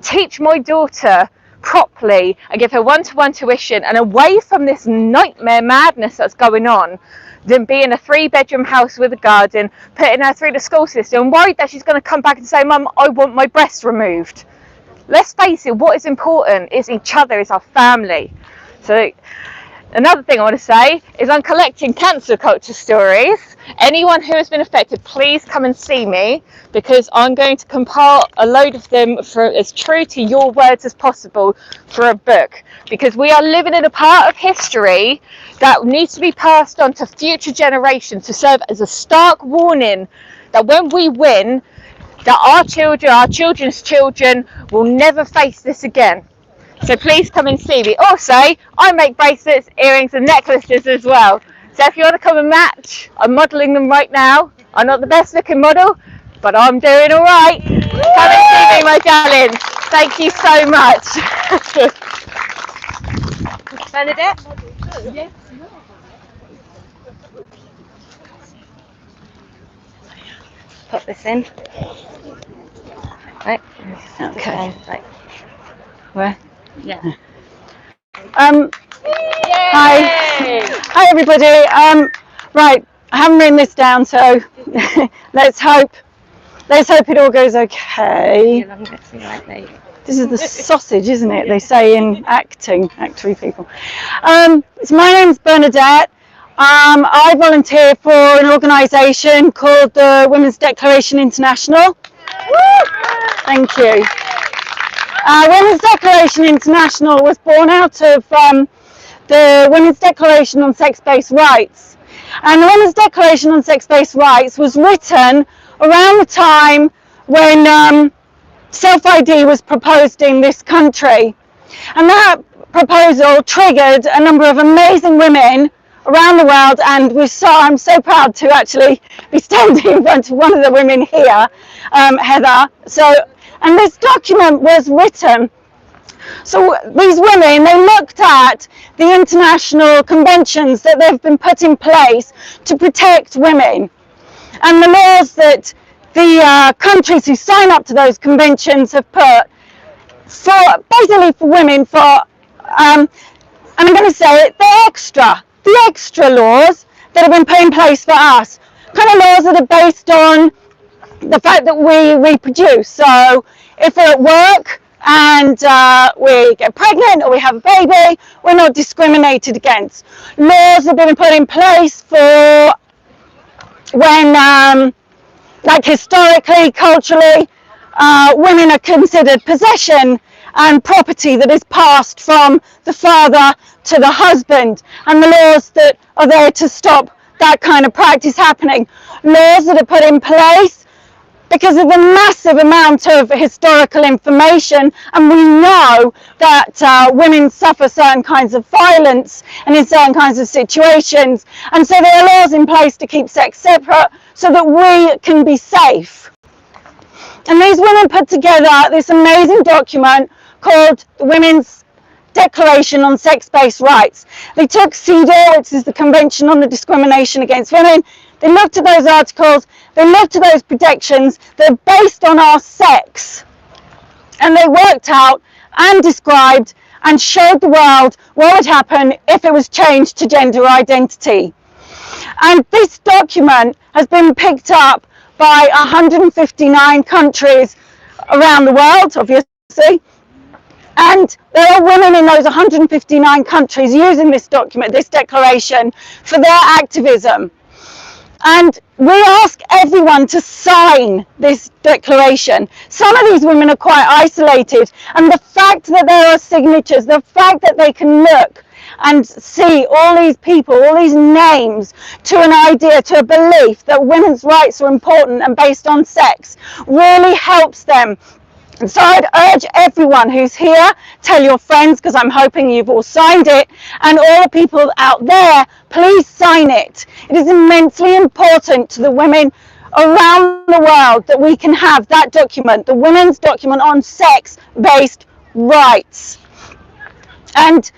teach my daughter properly and give her one-to-one tuition and away from this nightmare madness that's going on than be in a 3-bedroom house with a garden, putting her through the school system and worried that she's going to come back and say, Mum, I want my breast removed. Let's face it, what is important is each other, is our family. So another thing I want to say is I'm collecting cancer culture stories. Anyone who has been affected, please come and see me, because I'm going to compile a load of them for as true to your words as possible for a book. Because we are living in a part of history that needs to be passed on to future generations to serve as a stark warning that when we win, that our children, our children's children will never face this again. So please come and see me. Also, I make bracelets, earrings and necklaces as well. So if you want to come and match, I'm modelling them right now. I'm not the best looking model, but I'm doing all right. Come and see me, my darling. Thank you so much. Bernadette? Yes. Put this in. Right. Okay. Right. Where? Yeah. Hi. Hi everybody. Right, I haven't written this down, so let's hope it all goes okay. This is the sausage, isn't it? They say in actory people. So my name's Bernadette. I volunteer for an organisation called the Women's Declaration International. Thank you. Women's Declaration International was born out of the Women's Declaration on Sex-Based Rights. And the Women's Declaration on Sex-Based Rights was written around the time when self-ID was proposed in this country. And that proposal triggered a number of amazing women around the world, and I'm so proud to actually be standing in front of one of the women here, Heather. And this document was written. So these women, they looked at the international conventions that they've been put in place to protect women, and the laws that the countries who sign up to those conventions have put basically for women, and I'm going to say it, the extra laws that have been put in place for us, kind of laws that are based on the fact that we reproduce. So if we're at work and we get pregnant or we have a baby, we're not discriminated against. Laws have been put in place for when, like historically, culturally, women are considered possession and property that is passed from the father to the husband, and the laws that are there to stop that kind of practice happening. Laws that are put in place because of the massive amount of historical information, and we know that women suffer certain kinds of violence and in certain kinds of situations, and so there are laws in place to keep sex separate so that we can be safe. And these women put together this amazing document called the Women's Declaration on Sex-Based Rights. They took CEDAW, which is the Convention on the Discrimination Against Women. They looked at those articles, they looked at those protections that are based on our sex, and they worked out and described and showed the world what would happen if it was changed to gender identity. And this document has been picked up by 159 countries around the world, obviously, and there are women in those 159 countries using this document, this declaration, for their activism. And we ask everyone to sign this declaration. Some of these women are quite isolated, and the fact that there are signatures, the fact that they can look and see all these people, all these names, to an idea, to a belief that women's rights are important and based on sex, really helps them. And so I'd urge everyone who's here, tell your friends, because I'm hoping you've all signed it, and all the people out there, please sign it. It is immensely important to the women around the world that we can have that document, the Women's Document on Sex-Based Rights. And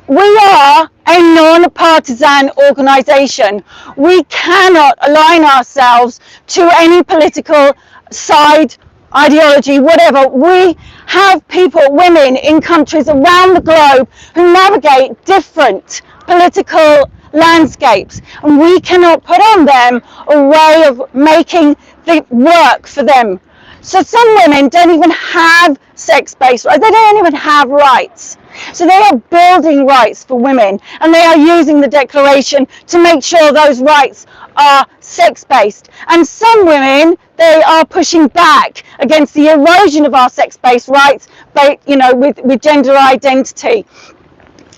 we are a non-partisan organisation. We cannot align ourselves to any political side, ideology, whatever. We have people, women in countries around the globe who navigate different political landscapes, and we cannot put on them a way of making it work for them. So some women don't even have sex-based rights, they don't even have rights. So they are building rights for women, and they are using the declaration to make sure those rights are sex-based. And some women, they are pushing back against the erosion of our sex-based rights, with gender identity.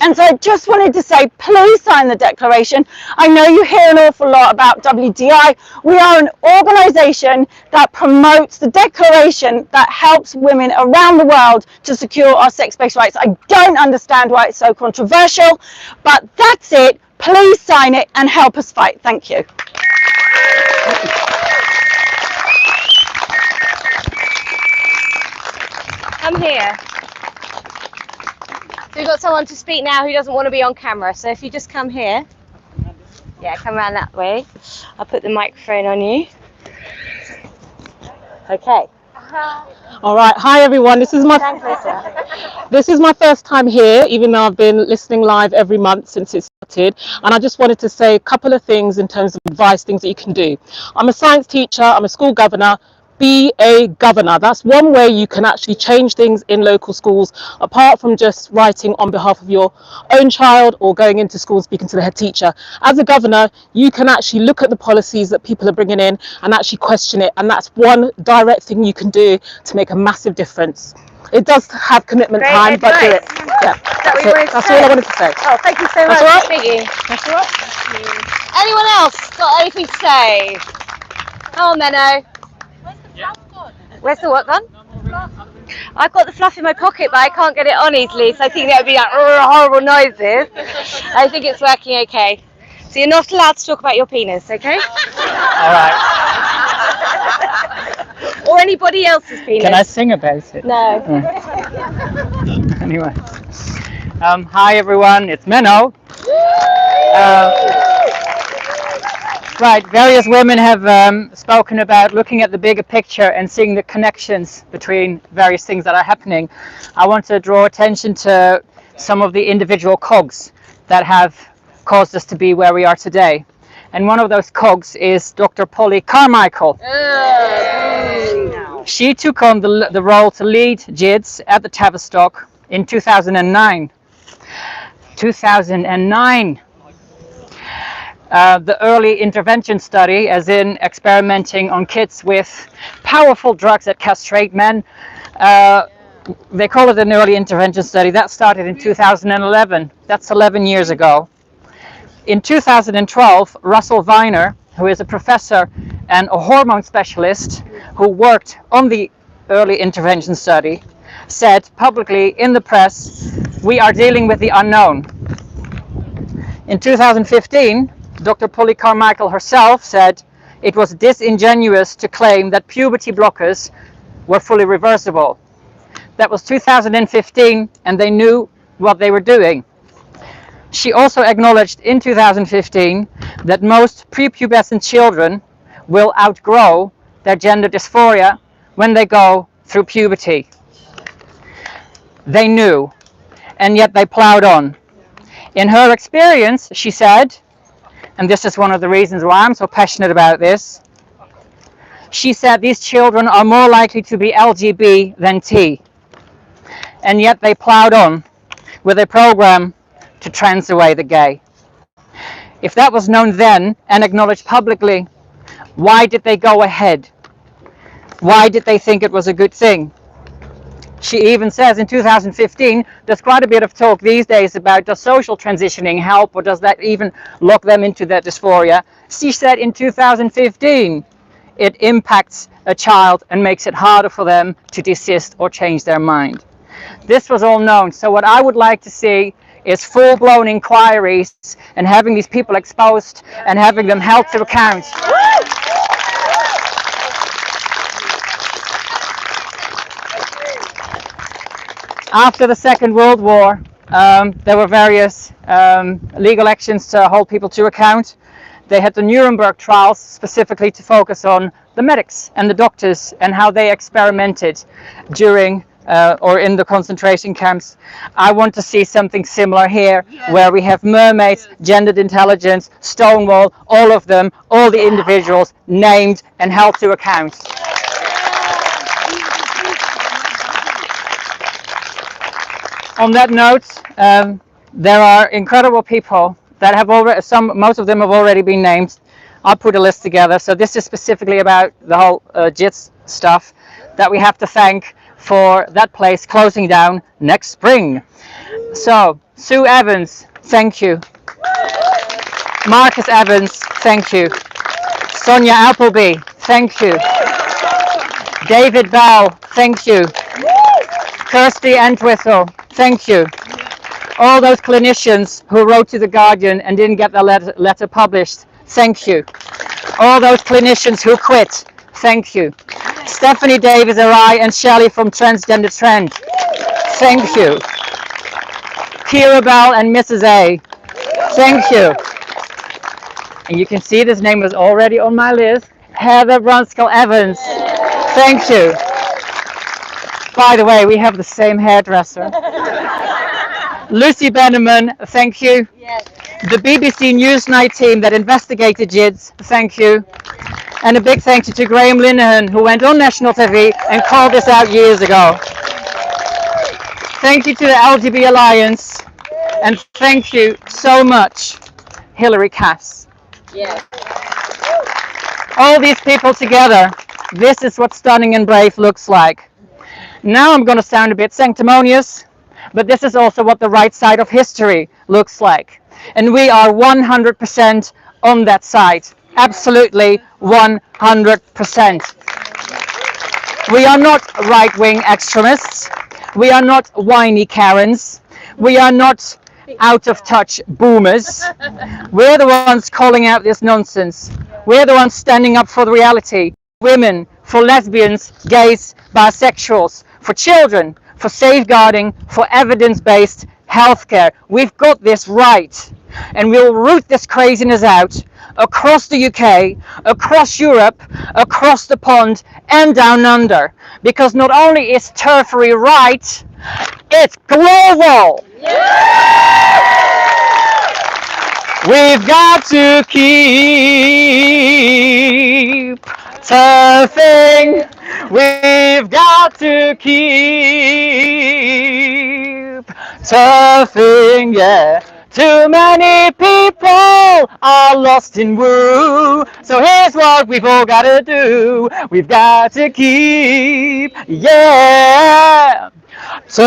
And so I just wanted to say, please sign the declaration. I know you hear an awful lot about WDI. We are an organisation that promotes the declaration that helps women around the world to secure our sex-based rights. I don't understand why it's so controversial, but that's it. Please sign it and help us fight. Thank you. I'm here. So we've got someone to speak now who doesn't want to be on camera. So if you just come here. Yeah, come around that way. I'll put the microphone on you. Okay. All right. Hi everyone. This is my first time here, even though I've been listening live every month since it started. And I just wanted to say a couple of things in terms of advice, things that you can do. I'm a science teacher. I'm a school governor. Be a governor. That's one way you can actually change things in local schools, apart from just writing on behalf of your own child or going into school speaking to the head teacher. As a governor, you can actually look at the policies that people are bringing in and actually question it. And that's one direct thing you can do to make a massive difference. It does have commitment Great time, but do it. advice. Yeah, That's what you wanted to that's say? all I wanted to say. Oh, thank you so That's much. all right. Thank you. That's all right. Anyone else got anything to say? Come on, Menno. Where's the what gone? I've got the fluff in my pocket, but I can't get it on easily, so I think that would be like horrible noises. I think it's working okay. So you're not allowed to talk about your penis, okay? All right. Or anybody else's penis. Can I sing about it? No. Anyway. Hi everyone, it's Menno. Right, various women have spoken about looking at the bigger picture and seeing the connections between various things that are happening. I want to draw attention to some of the individual cogs that have caused us to be where we are today. And one of those cogs is Dr. Polly Carmichael. She took on the role to lead JIDS at the Tavistock in 2009. 2009. The early intervention study, as in experimenting on kids with powerful drugs that castrate men, they call it an early intervention study. That started in 2011. That's 11 years ago. In 2012, Russell Viner, who is a professor and a hormone specialist who worked on the early intervention study, said publicly in the press, "We are dealing with the unknown." In 2015, Dr. Polly Carmichael herself said it was disingenuous to claim that puberty blockers were fully reversible. That was 2015, and they knew what they were doing. She also acknowledged in 2015 that most prepubescent children will outgrow their gender dysphoria when they go through puberty. They knew, and yet they plowed on. In her experience, she said, and this is one of the reasons why I'm so passionate about this, she said these children are more likely to be LGB than T. And yet they plowed on with a program to trans away the gay. If that was known then and acknowledged publicly, why did they go ahead? Why did they think it was a good thing? She even says in 2015, there's quite a bit of talk these days about does social transitioning help, or does that even lock them into that dysphoria? She said in 2015, it impacts a child and makes it harder for them to desist or change their mind. This was all known. So what I would like to see is full-blown inquiries and having these people exposed and having them held to account. After the Second World War, there were various legal actions to hold people to account. They had the Nuremberg trials specifically to focus on the medics and the doctors and how they experimented during or in the concentration camps. I want to see something similar here, where we have mermaids, gendered intelligence, Stonewall, all of them, all the individuals named and held to account. On that note, there are incredible people that have already, most of them have already been named. I'll put a list together. So this is specifically about the whole JITS stuff that we have to thank for that place closing down next spring. So Sue Evans, thank you. Marcus Evans, thank you. Sonia Appleby, thank you. David Bell, thank you. Kirsty Entwistle, thank you. All those clinicians who wrote to The Guardian and didn't get the letter published, thank you. All those clinicians who quit, thank you. Stephanie Davis, Arai, and Shelley from Transgender Trend, thank you. Kira Bell and Mrs. A, thank you. And you can see this name was already on my list. Heather Brunskill Evans, thank you. By the way, we have the same hairdresser. Lucy Benneman, thank you. Yes. The BBC Newsnight team that investigated JIDS, thank you. And a big thank you to Graham Linehan, who went on national TV and called this out years ago. Thank you to the LGB Alliance, and thank you so much, Hilary Cass. Yes. All these people together, this is what Stunning and Brave looks like. Now I'm going to sound a bit sanctimonious, but this is also what the right side of history looks like. And we are 100% on that side. Absolutely 100%. We are not right-wing extremists. We are not whiny Karens. We are not out-of-touch boomers. We're the ones calling out this nonsense. We're the ones standing up for the reality. Women, for lesbians, gays, bisexuals, for children, for safeguarding, for evidence-based healthcare. We've got this right. And we'll root this craziness out across the UK, across Europe, across the pond, and down under. Because not only is turfery right, it's global. We've got to keep turfing. We've got to keep turfing, yeah. Too many people are lost in woo. So here's what we've all got to do. We've got to keep, yeah, turfing.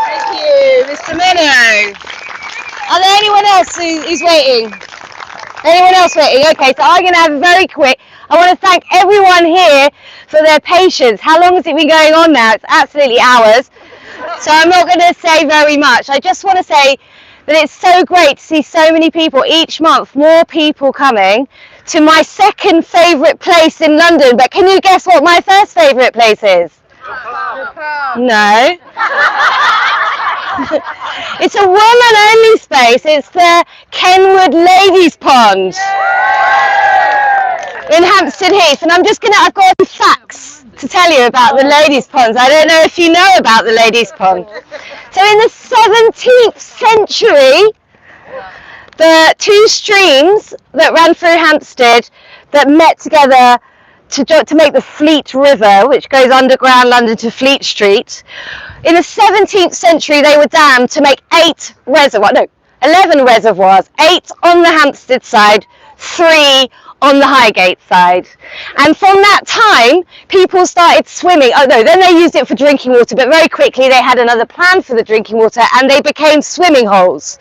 Thank you, Mr. Menno. Are there anyone else who's waiting? Anyone else waiting? Okay, so I'm going to have a very quick. I want to thank everyone here for their patience. How long has it been going on now? It's absolutely hours. So I'm not going to say very much. I just want to say that it's so great to see so many people each month, more people coming to my second favourite place in London. But can you guess what my first favourite place is? No. It's a woman-only space. It's the Kenwood Ladies Pond in Hampstead Heath, and I've got some facts to tell you about the ladies' ponds. I don't know if you know about the ladies' pond. So in the 17th century, the two streams that ran through Hampstead that met together to make the Fleet River, which goes underground London to Fleet Street. In the 17th century, they were dammed to make 11 reservoirs, 8 on the Hampstead side, 3 on the Highgate side. And from that time, people started swimming. Oh no, then they used it for drinking water, but very quickly they had another plan for the drinking water and they became swimming holes.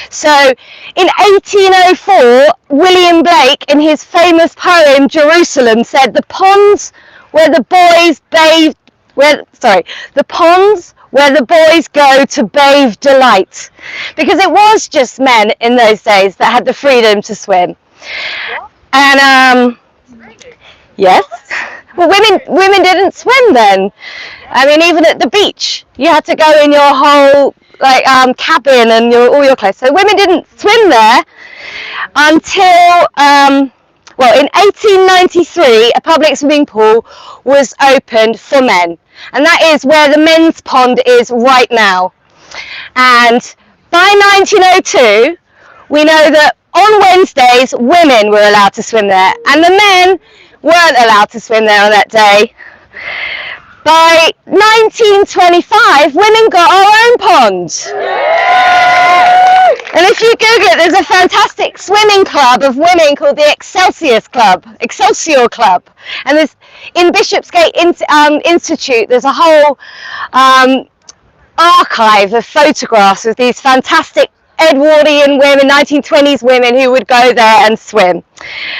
So in 1804, William Blake, in his famous poem Jerusalem, said the ponds where the boys bathed, the ponds where the boys go to bathe delight, because it was just men in those days that had the freedom to swim. And yes, well, women didn't swim then. I mean, even at the beach, you had to go in your whole cabin and all your clothes. So women didn't swim there until well, in 1893, a public swimming pool was opened for men, and that is where the men's pond is right now. And by 1902, we know that on Wednesdays, women were allowed to swim there, and the men weren't allowed to swim there on that day. By 1925, women got our own pond. And if you Google it, there's a fantastic swimming club of women called the Excelsior Club. And there's, in Bishopsgate Institute, there's a whole archive of photographs of these fantastic Edwardian women, 1920s women who would go there and swim.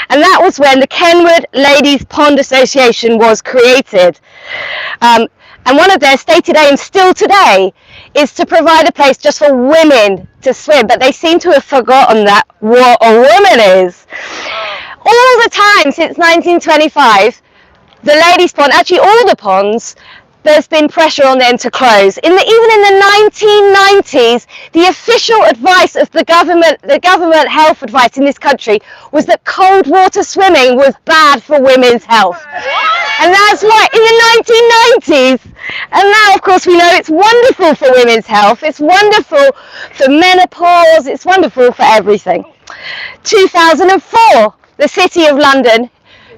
And that was when the Kenwood Ladies Pond Association was created. And one of their stated aims still today is to provide a place just for women to swim, but they seem to have forgotten that what a woman is. All the time since 1925, the ladies' pond, actually all the ponds, there's been pressure on them to close. Even in the 1990s, the official advice of the government health advice in this country was that cold water swimming was bad for women's health. And that's why in the 1990s, and now of course we know it's wonderful for women's health, it's wonderful for menopause, it's wonderful for everything. 2004, the City of London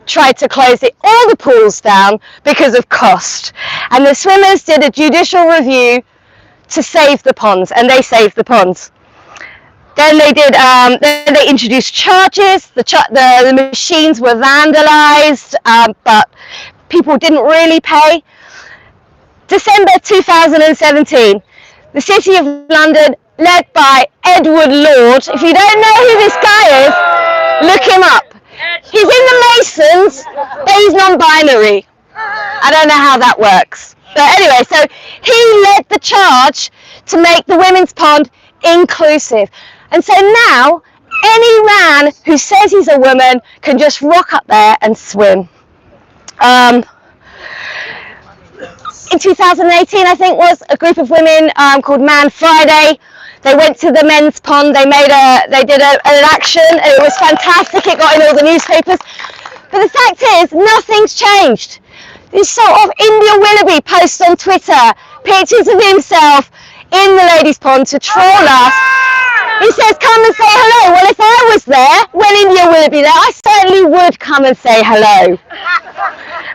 tried to close all the pools down because of cost, and the swimmers did a judicial review to save the ponds, and they saved the ponds. Then they did. Then they introduced charges. The machines were vandalised, but people didn't really pay. December 2017, the City of London, led by Edward Lord. If you don't know who this guy is, look him up. He's in the Masons, but he's non-binary. I don't know how that works. But anyway, so he led the charge to make the women's pond inclusive. And so now, any man who says he's a woman can just rock up there and swim. In 2018, I think, was a group of women called Man Friday. They went to the men's pond. They did an action, and it was fantastic. It got in all the newspapers. But the fact is, nothing's changed. This sort of India Willoughby posts on Twitter pictures of himself in the ladies' pond to troll us. He says, "Come and say hello." Well, if I was there when India Willoughby there, I certainly would come and say hello.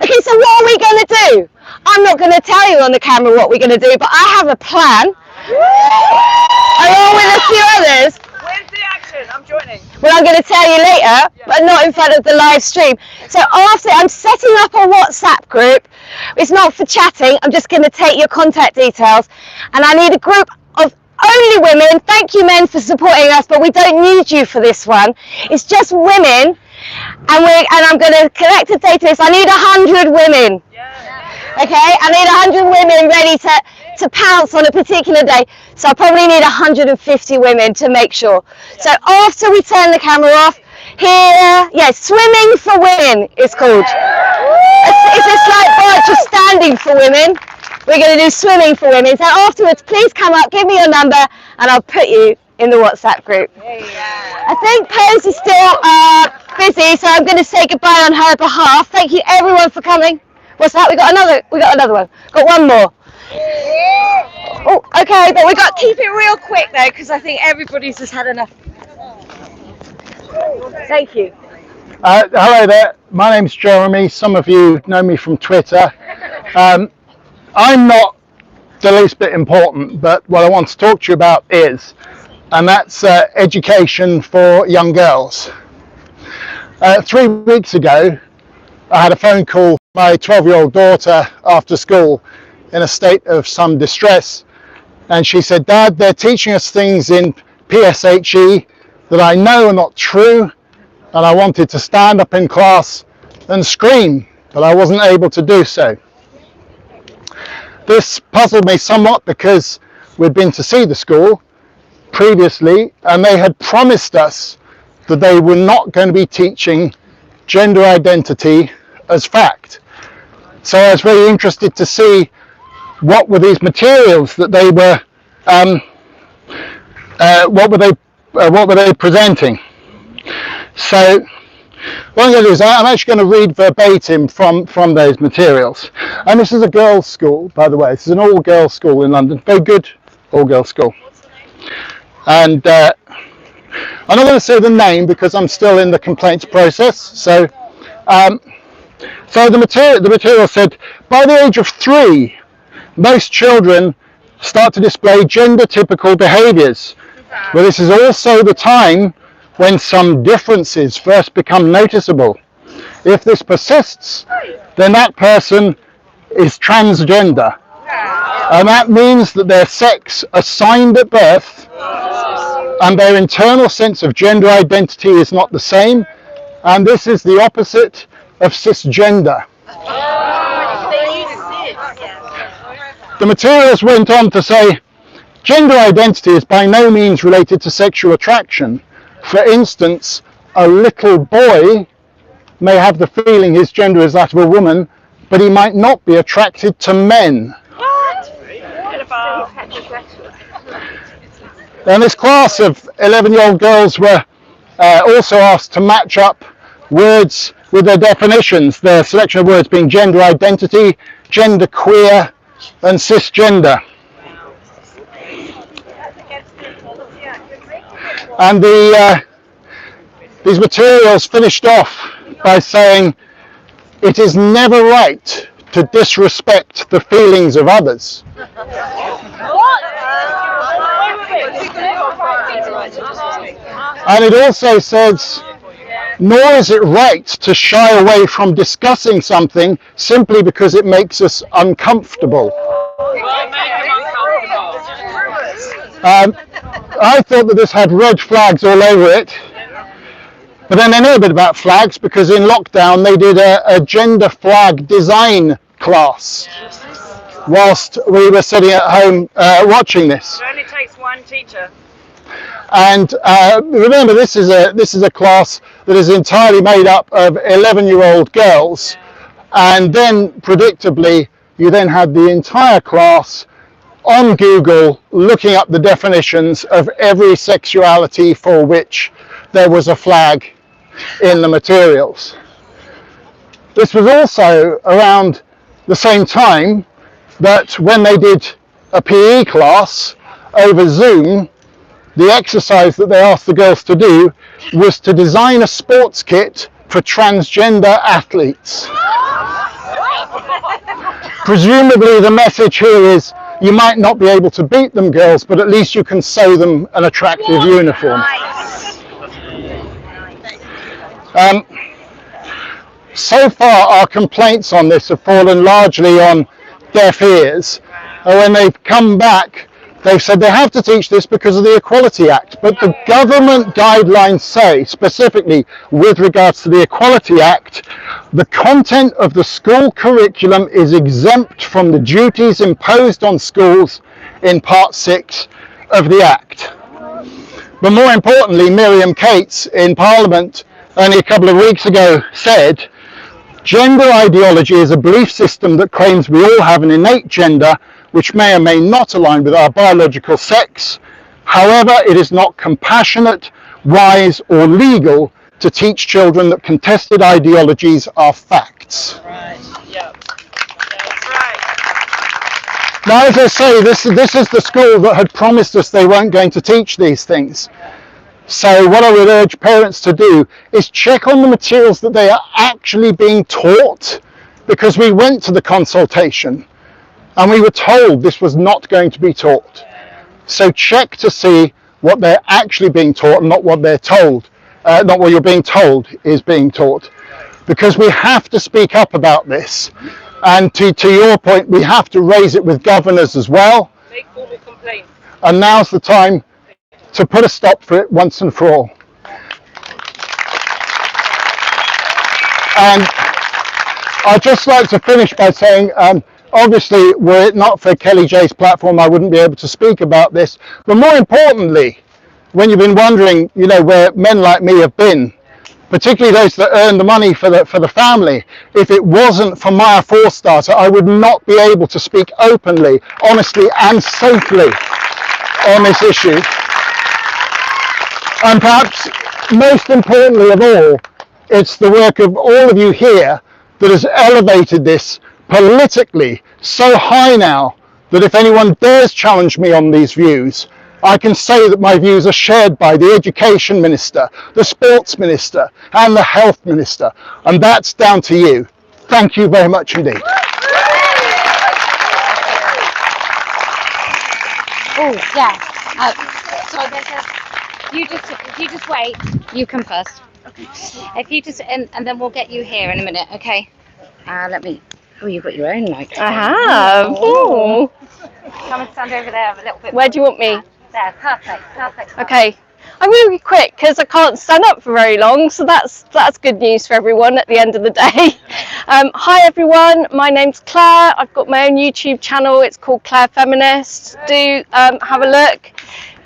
Okay, so what are we going to do? I'm not going to tell you on the camera what we're going to do, but I have a plan. Along with a few others. Where's the action? I'm joining. Well, I'm going to tell you later, but not in front of the live stream. So after, I'm setting up a WhatsApp group. It's not for chatting. I'm just going to take your contact details, and I need a group of only women. Thank you, men, for supporting us, but we don't need you for this one. It's just women, and I'm going to collect a database. I need 100 women. Okay, I need 100 women ready to pounce on a particular day. So I probably need 150 women to make sure. So after we turn the camera off, here, Swimming for Women it's called. It's a slight bar, just standing for women. We're going to do Swimming for Women. So afterwards, please come up, give me your number, and I'll put you in the WhatsApp group. I think Pose is still busy, so I'm going to say goodbye on her behalf. Thank you everyone for coming. What's that? We got another one. Got one more. Oh, okay, but we got to keep it real quick though, because I think everybody's just had enough. Thank you. Hello there. My name's Jeremy. Some of you know me from Twitter. I'm not the least bit important, but what I want to talk to you about is, and that's education for young girls. 3 weeks ago, I had a phone call from my 12-year-old daughter after school in a state of some distress, and she said, "Dad, they're teaching us things in PSHE that I know are not true," and I wanted to stand up in class and scream, but I wasn't able to do so. This puzzled me somewhat because we'd been to see the school previously, and they had promised us that they were not going to be teaching gender identity as fact. So I was very interested to see what were these materials that they were what were they presenting. So what I'm going to do is I'm actually going to read verbatim from those materials. And this is a girls' school, by the way. This is an all-girls school in London. Very good all-girls school. And I'm not going to say the name because I'm still in the complaints process. So the material said, by the age of 3, most children start to display gender-typical behaviours. But this is also the time when some differences first become noticeable. If this persists, then that person is transgender. And that means that their sex assigned at birth and their internal sense of gender identity is not the same. And this is the opposite of cisgender. The materials went on to say, gender identity is by no means related to sexual attraction. For instance, a little boy may have the feeling his gender is that of a woman, but he might not be attracted to men. And this class of 11-year-old girls were also asked to match up words with their definitions, their selection of words being gender identity, gender queer, and cisgender. And these materials finished off by saying, it is never right to disrespect the feelings of others. And it also says, nor is it right to shy away from discussing something simply because it makes us uncomfortable. I thought that this had red flags all over it, but then I know a bit about flags because in lockdown they did a gender flag design class whilst we were sitting at home watching this. It only takes one teacher. And remember, this is a class that is entirely made up of 11-year-old girls, and then predictably you then had the entire class on Google looking up the definitions of every sexuality for which there was a flag in the materials. This was also around the same time that when they did a PE class over Zoom, the exercise that they asked the girls to do was to design a sports kit for transgender athletes. Presumably the message here is, you might not be able to beat them, girls, but at least you can sew them an attractive uniform. So far our complaints on this have fallen largely on deaf ears, and when they've come back they've said they have to teach this because of the Equality Act, but the government guidelines say, specifically with regards to the Equality Act, the content of the school curriculum is exempt from the duties imposed on schools in Part 6 of the Act. But more importantly, Miriam Cates in Parliament only a couple of weeks ago said, gender ideology is a belief system that claims we all have an innate gender which may or may not align with our biological sex. However, it is not compassionate, wise, or legal to teach children that contested ideologies are facts. Right. Yep. That's right. Now, as I say, this is the school that had promised us they weren't going to teach these things. So what I would urge parents to do is check on the materials that they are actually being taught, because we went to the consultation and we were told this was not going to be taught. So check to see what they're actually being taught and not what they're told, not what you're being told is being taught. Because we have to speak up about this. And to your point, we have to raise it with governors as well. Make formal complaints. And now's the time to put a stop for it once and for all. And I'd just like to finish by saying, obviously, were it not for Kellie-Jay's platform, I wouldn't be able to speak about this. But more importantly, when you've been wondering, you know, where men like me have been, particularly those that earn the money for the family, if it wasn't for Maya Forstarter, I would not be able to speak openly, honestly, and safely on this issue. And perhaps most importantly of all, it's the work of all of you here that has elevated this politically so high now that if anyone dares challenge me on these views, I can say that my views are shared by the Education Minister, the Sports Minister, and the Health Minister, and that's down to you. Thank you very much indeed. Oh, yeah. So there's if you just wait, you come first. Okay. If you just, and then we'll get you here in a minute, okay? Let me, oh, you've got your own mic. I have. Oh. Come and stand over there a little bit. Where do you want me? There, perfect. Okay. I'm going to be quick because I can't stand up for very long, so that's good news for everyone at the end of the day. Hi everyone, my name's Claire. I've got my own YouTube channel. It's called Claire Feminist. Do have a look.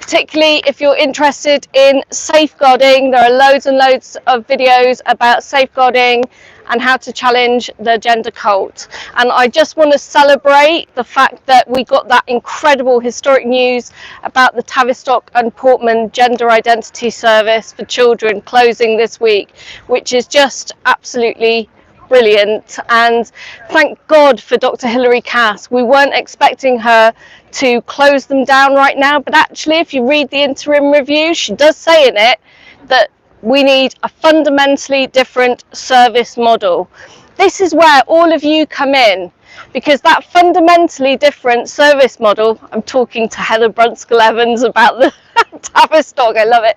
particularly if you're interested in safeguarding. There are loads and loads of videos about safeguarding and how to challenge the gender cult. And I just want to celebrate the fact that we got that incredible historic news about the Tavistock and Portman Gender Identity Service for Children closing this week, which is just absolutely brilliant. And thank God for Dr. Hilary Cass. We weren't expecting her to close them down right now, but actually if you read the interim review, she does say in it that we need a fundamentally different service model. This is where all of you come in, because that fundamentally different service model, I'm talking to Heather Brunskill-Evans about the Tavistock, I love it.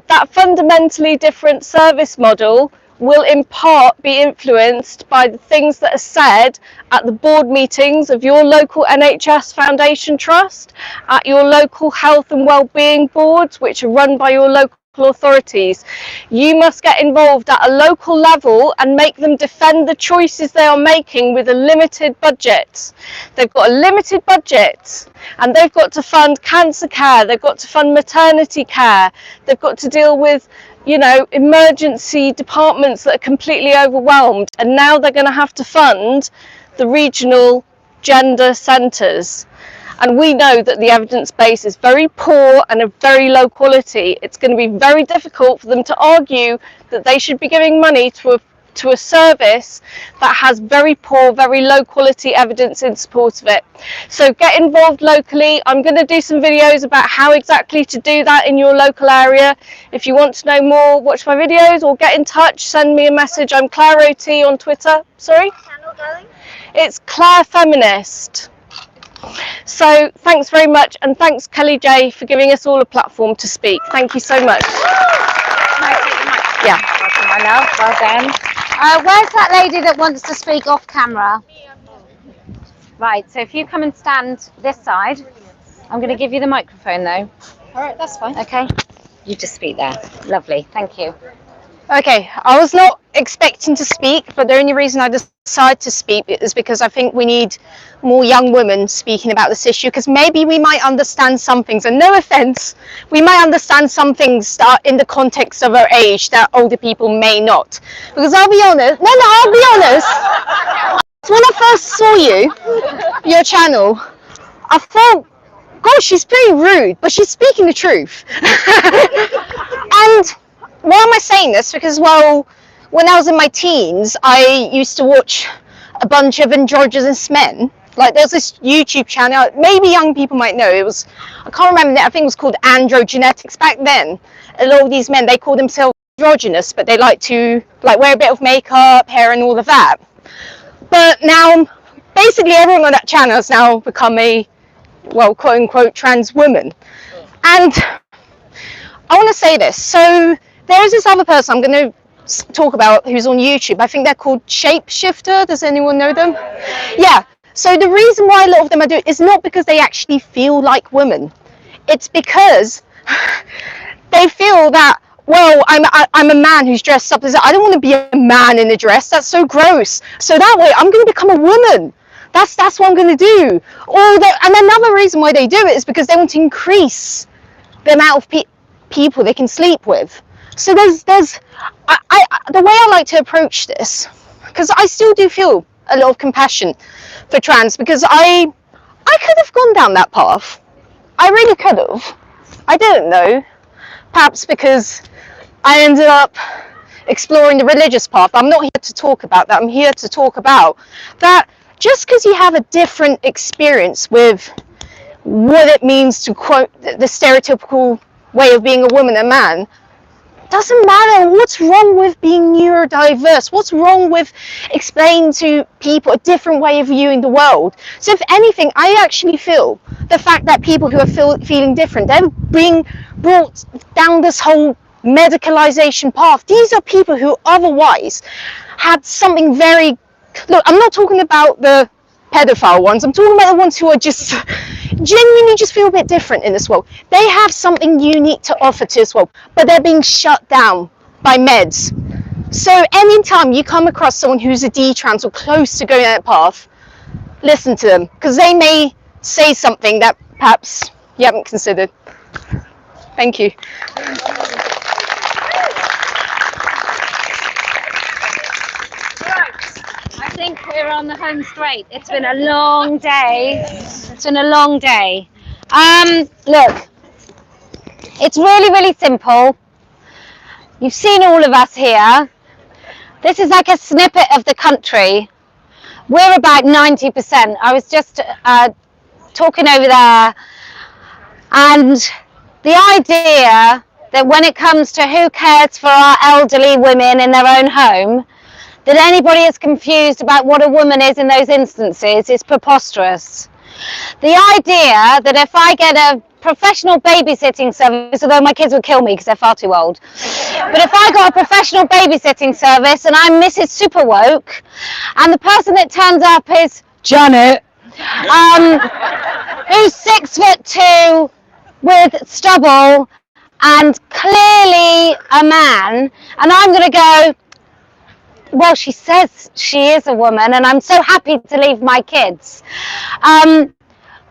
That fundamentally different service model will in part be influenced by the things that are said at the board meetings of your local NHS Foundation Trust, at your local health and wellbeing boards, which are run by your local authorities. You must get involved at a local level and make them defend the choices they are making with a limited budget. They've got a limited budget and they've got to fund cancer care, they've got to fund maternity care, they've got to deal with, you know, emergency departments that are completely overwhelmed, and now they're going to have to fund the regional gender centres. And we know that the evidence base is very poor and of very low quality. It's going to be very difficult for them to argue that they should be giving money to a service that has very poor, very low quality evidence in support of it. So get involved locally. I'm going to do some videos about how exactly to do that in your local area. If you want to know more, watch my videos or get in touch, send me a message. I'm Claire OT on Twitter. Sorry? Channel going? It's Claire Feminist. So thanks very much, and thanks Kellie-Jay for giving us all a platform to speak. Thank you so much. Yeah. Welcome, my love. Well done. Where's that lady that wants to speak off camera? Right, so if you come and stand this side, I'm going to give you the microphone though. All right, that's fine. Okay, you just speak there. Lovely, thank you. Okay, I was not expecting to speak, but the only reason I decided to speak is because I think we need more young women speaking about this issue, because maybe we might understand some things, and no offence, we might understand some things that are in the context of our age that older people may not. Because I'll be honest, I'll be honest, when I first saw your channel, I thought, gosh, she's pretty rude, but she's speaking the truth. And why am I saying this? Because, well, when I was in my teens, I used to watch a bunch of androgynous men. Like, there's this YouTube channel, maybe young people might know, it was, I can't remember, I think it was called Androgenetics back then. A lot of these men, they call themselves androgynous, but they like to wear a bit of makeup, hair and all of that. But now, basically everyone on that channel has now become a, well, quote unquote, trans woman. And I want to say this, so there is this other person I'm going to talk about who's on YouTube. I think they're called Shapeshifter. Does anyone know them? Yeah. So the reason why a lot of them are doing it is not because they actually feel like women. It's because they feel that, well, I'm a man who's dressed up as, I don't want to be a man in a dress. That's so gross. So that way I'm going to become a woman. That's what I'm going to do. And another reason why they do it is because they want to increase the amount of people they can sleep with. So there's the way I like to approach this, because I still do feel a lot of compassion for trans, because I could have gone down that path. I really could have. I didn't know. Perhaps because I ended up exploring the religious path. I'm not here to talk about that. I'm here to talk about that just because you have a different experience with what it means to quote the stereotypical way of being a woman and man, doesn't matter. What's wrong with being neurodiverse? What's wrong with explaining to people a different way of viewing the world? So if anything, I actually feel the fact that people who are feeling different, they're being brought down this whole medicalization path. These are people who otherwise had something very, look, I'm not talking about the pedophile ones, I'm talking about the ones who are just genuinely just feel a bit different in this world. They have something unique to offer to this world, but they're being shut down by meds. So anytime you come across someone who's a D-trans or close to going that path, listen to them, because they may say something that perhaps you haven't considered. Thank you. I think we're on the home straight. It's been a long day. It's been a long day. Look, it's really, really simple. You've seen all of us here. This is like a snippet of the country. We're about 90%. I was just talking over there, and the idea that when it comes to who cares for our elderly women in their own home, that anybody is confused about what a woman is in those instances is preposterous. The idea that if I get a professional babysitting service, although my kids would kill me because they're far too old, but if I got a professional babysitting service and I'm Mrs. Superwoke, and the person that turns up is Janet, who's 6'2" with stubble and clearly a man, and I'm going to go, well, she says she is a woman, and I'm so happy to leave my kids.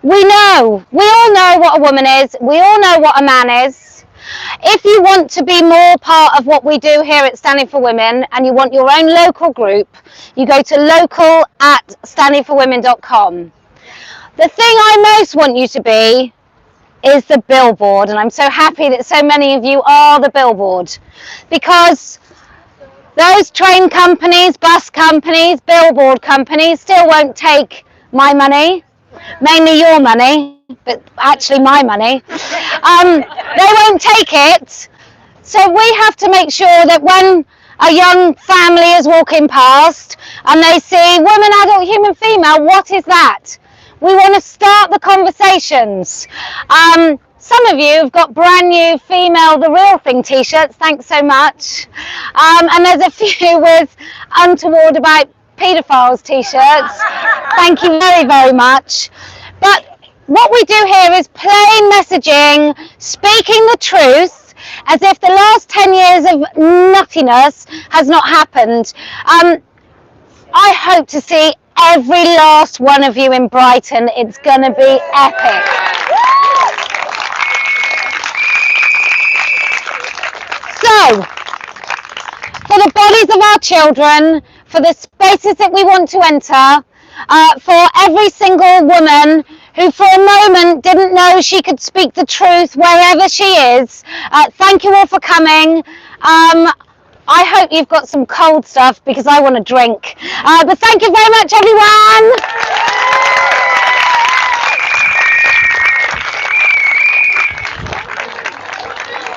We all know what a woman is. We all know what a man is. If you want to be more part of what we do here at Standing for Women, and you want your own local group, you go to local@standingforwomen.com. The thing I most want you to be is the billboard, and I'm so happy that so many of you are the billboard, because those train companies, bus companies, billboard companies still won't take my money, mainly your money, but actually my money. They won't take it. So we have to make sure that when a young family is walking past and they see woman, adult, human, female, what is that? We want to start the conversations. Some of you have got brand new female The Real Thing t-shirts, thanks so much. And there's a few with untoward about paedophiles t-shirts. Thank you very, very much. But what we do here is plain messaging, speaking the truth, as if the last 10 years of nuttiness has not happened. I hope to see every last one of you in Brighton. It's going to be epic. So, for the bodies of our children, for the spaces that we want to enter, for every single woman who for a moment didn't know she could speak the truth wherever she is, thank you all for coming. I hope you've got some cold stuff because I want a drink. But thank you very much, everyone.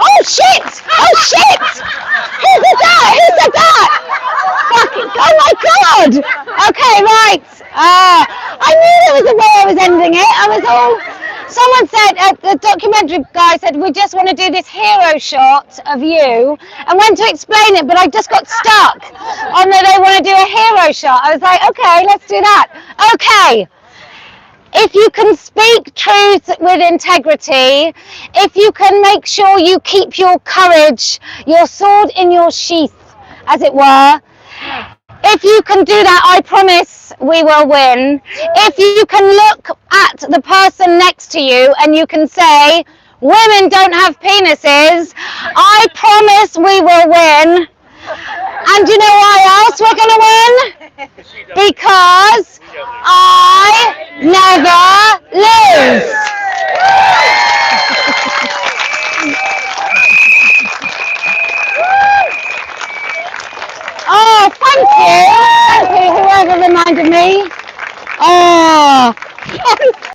Oh shit! Oh shit! Who did that? Who said that? Fucking, oh my god! Okay, right. I knew there was a way I was ending it. I was all. Someone said, the documentary guy said, we just want to do this hero shot of you, and went to explain it, but I just got stuck on that they want to do a hero shot. I was like, okay, let's do that. Okay. If you can speak truth with integrity, if you can make sure you keep your courage, your sword in your sheath, as it were, if you can do that, I promise we will win. If you can look at the person next to you and you can say, women don't have penises, I promise we will win. And do you know why else we're going to win? Because I never lose. Oh, thank you. Thank you, whoever reminded me.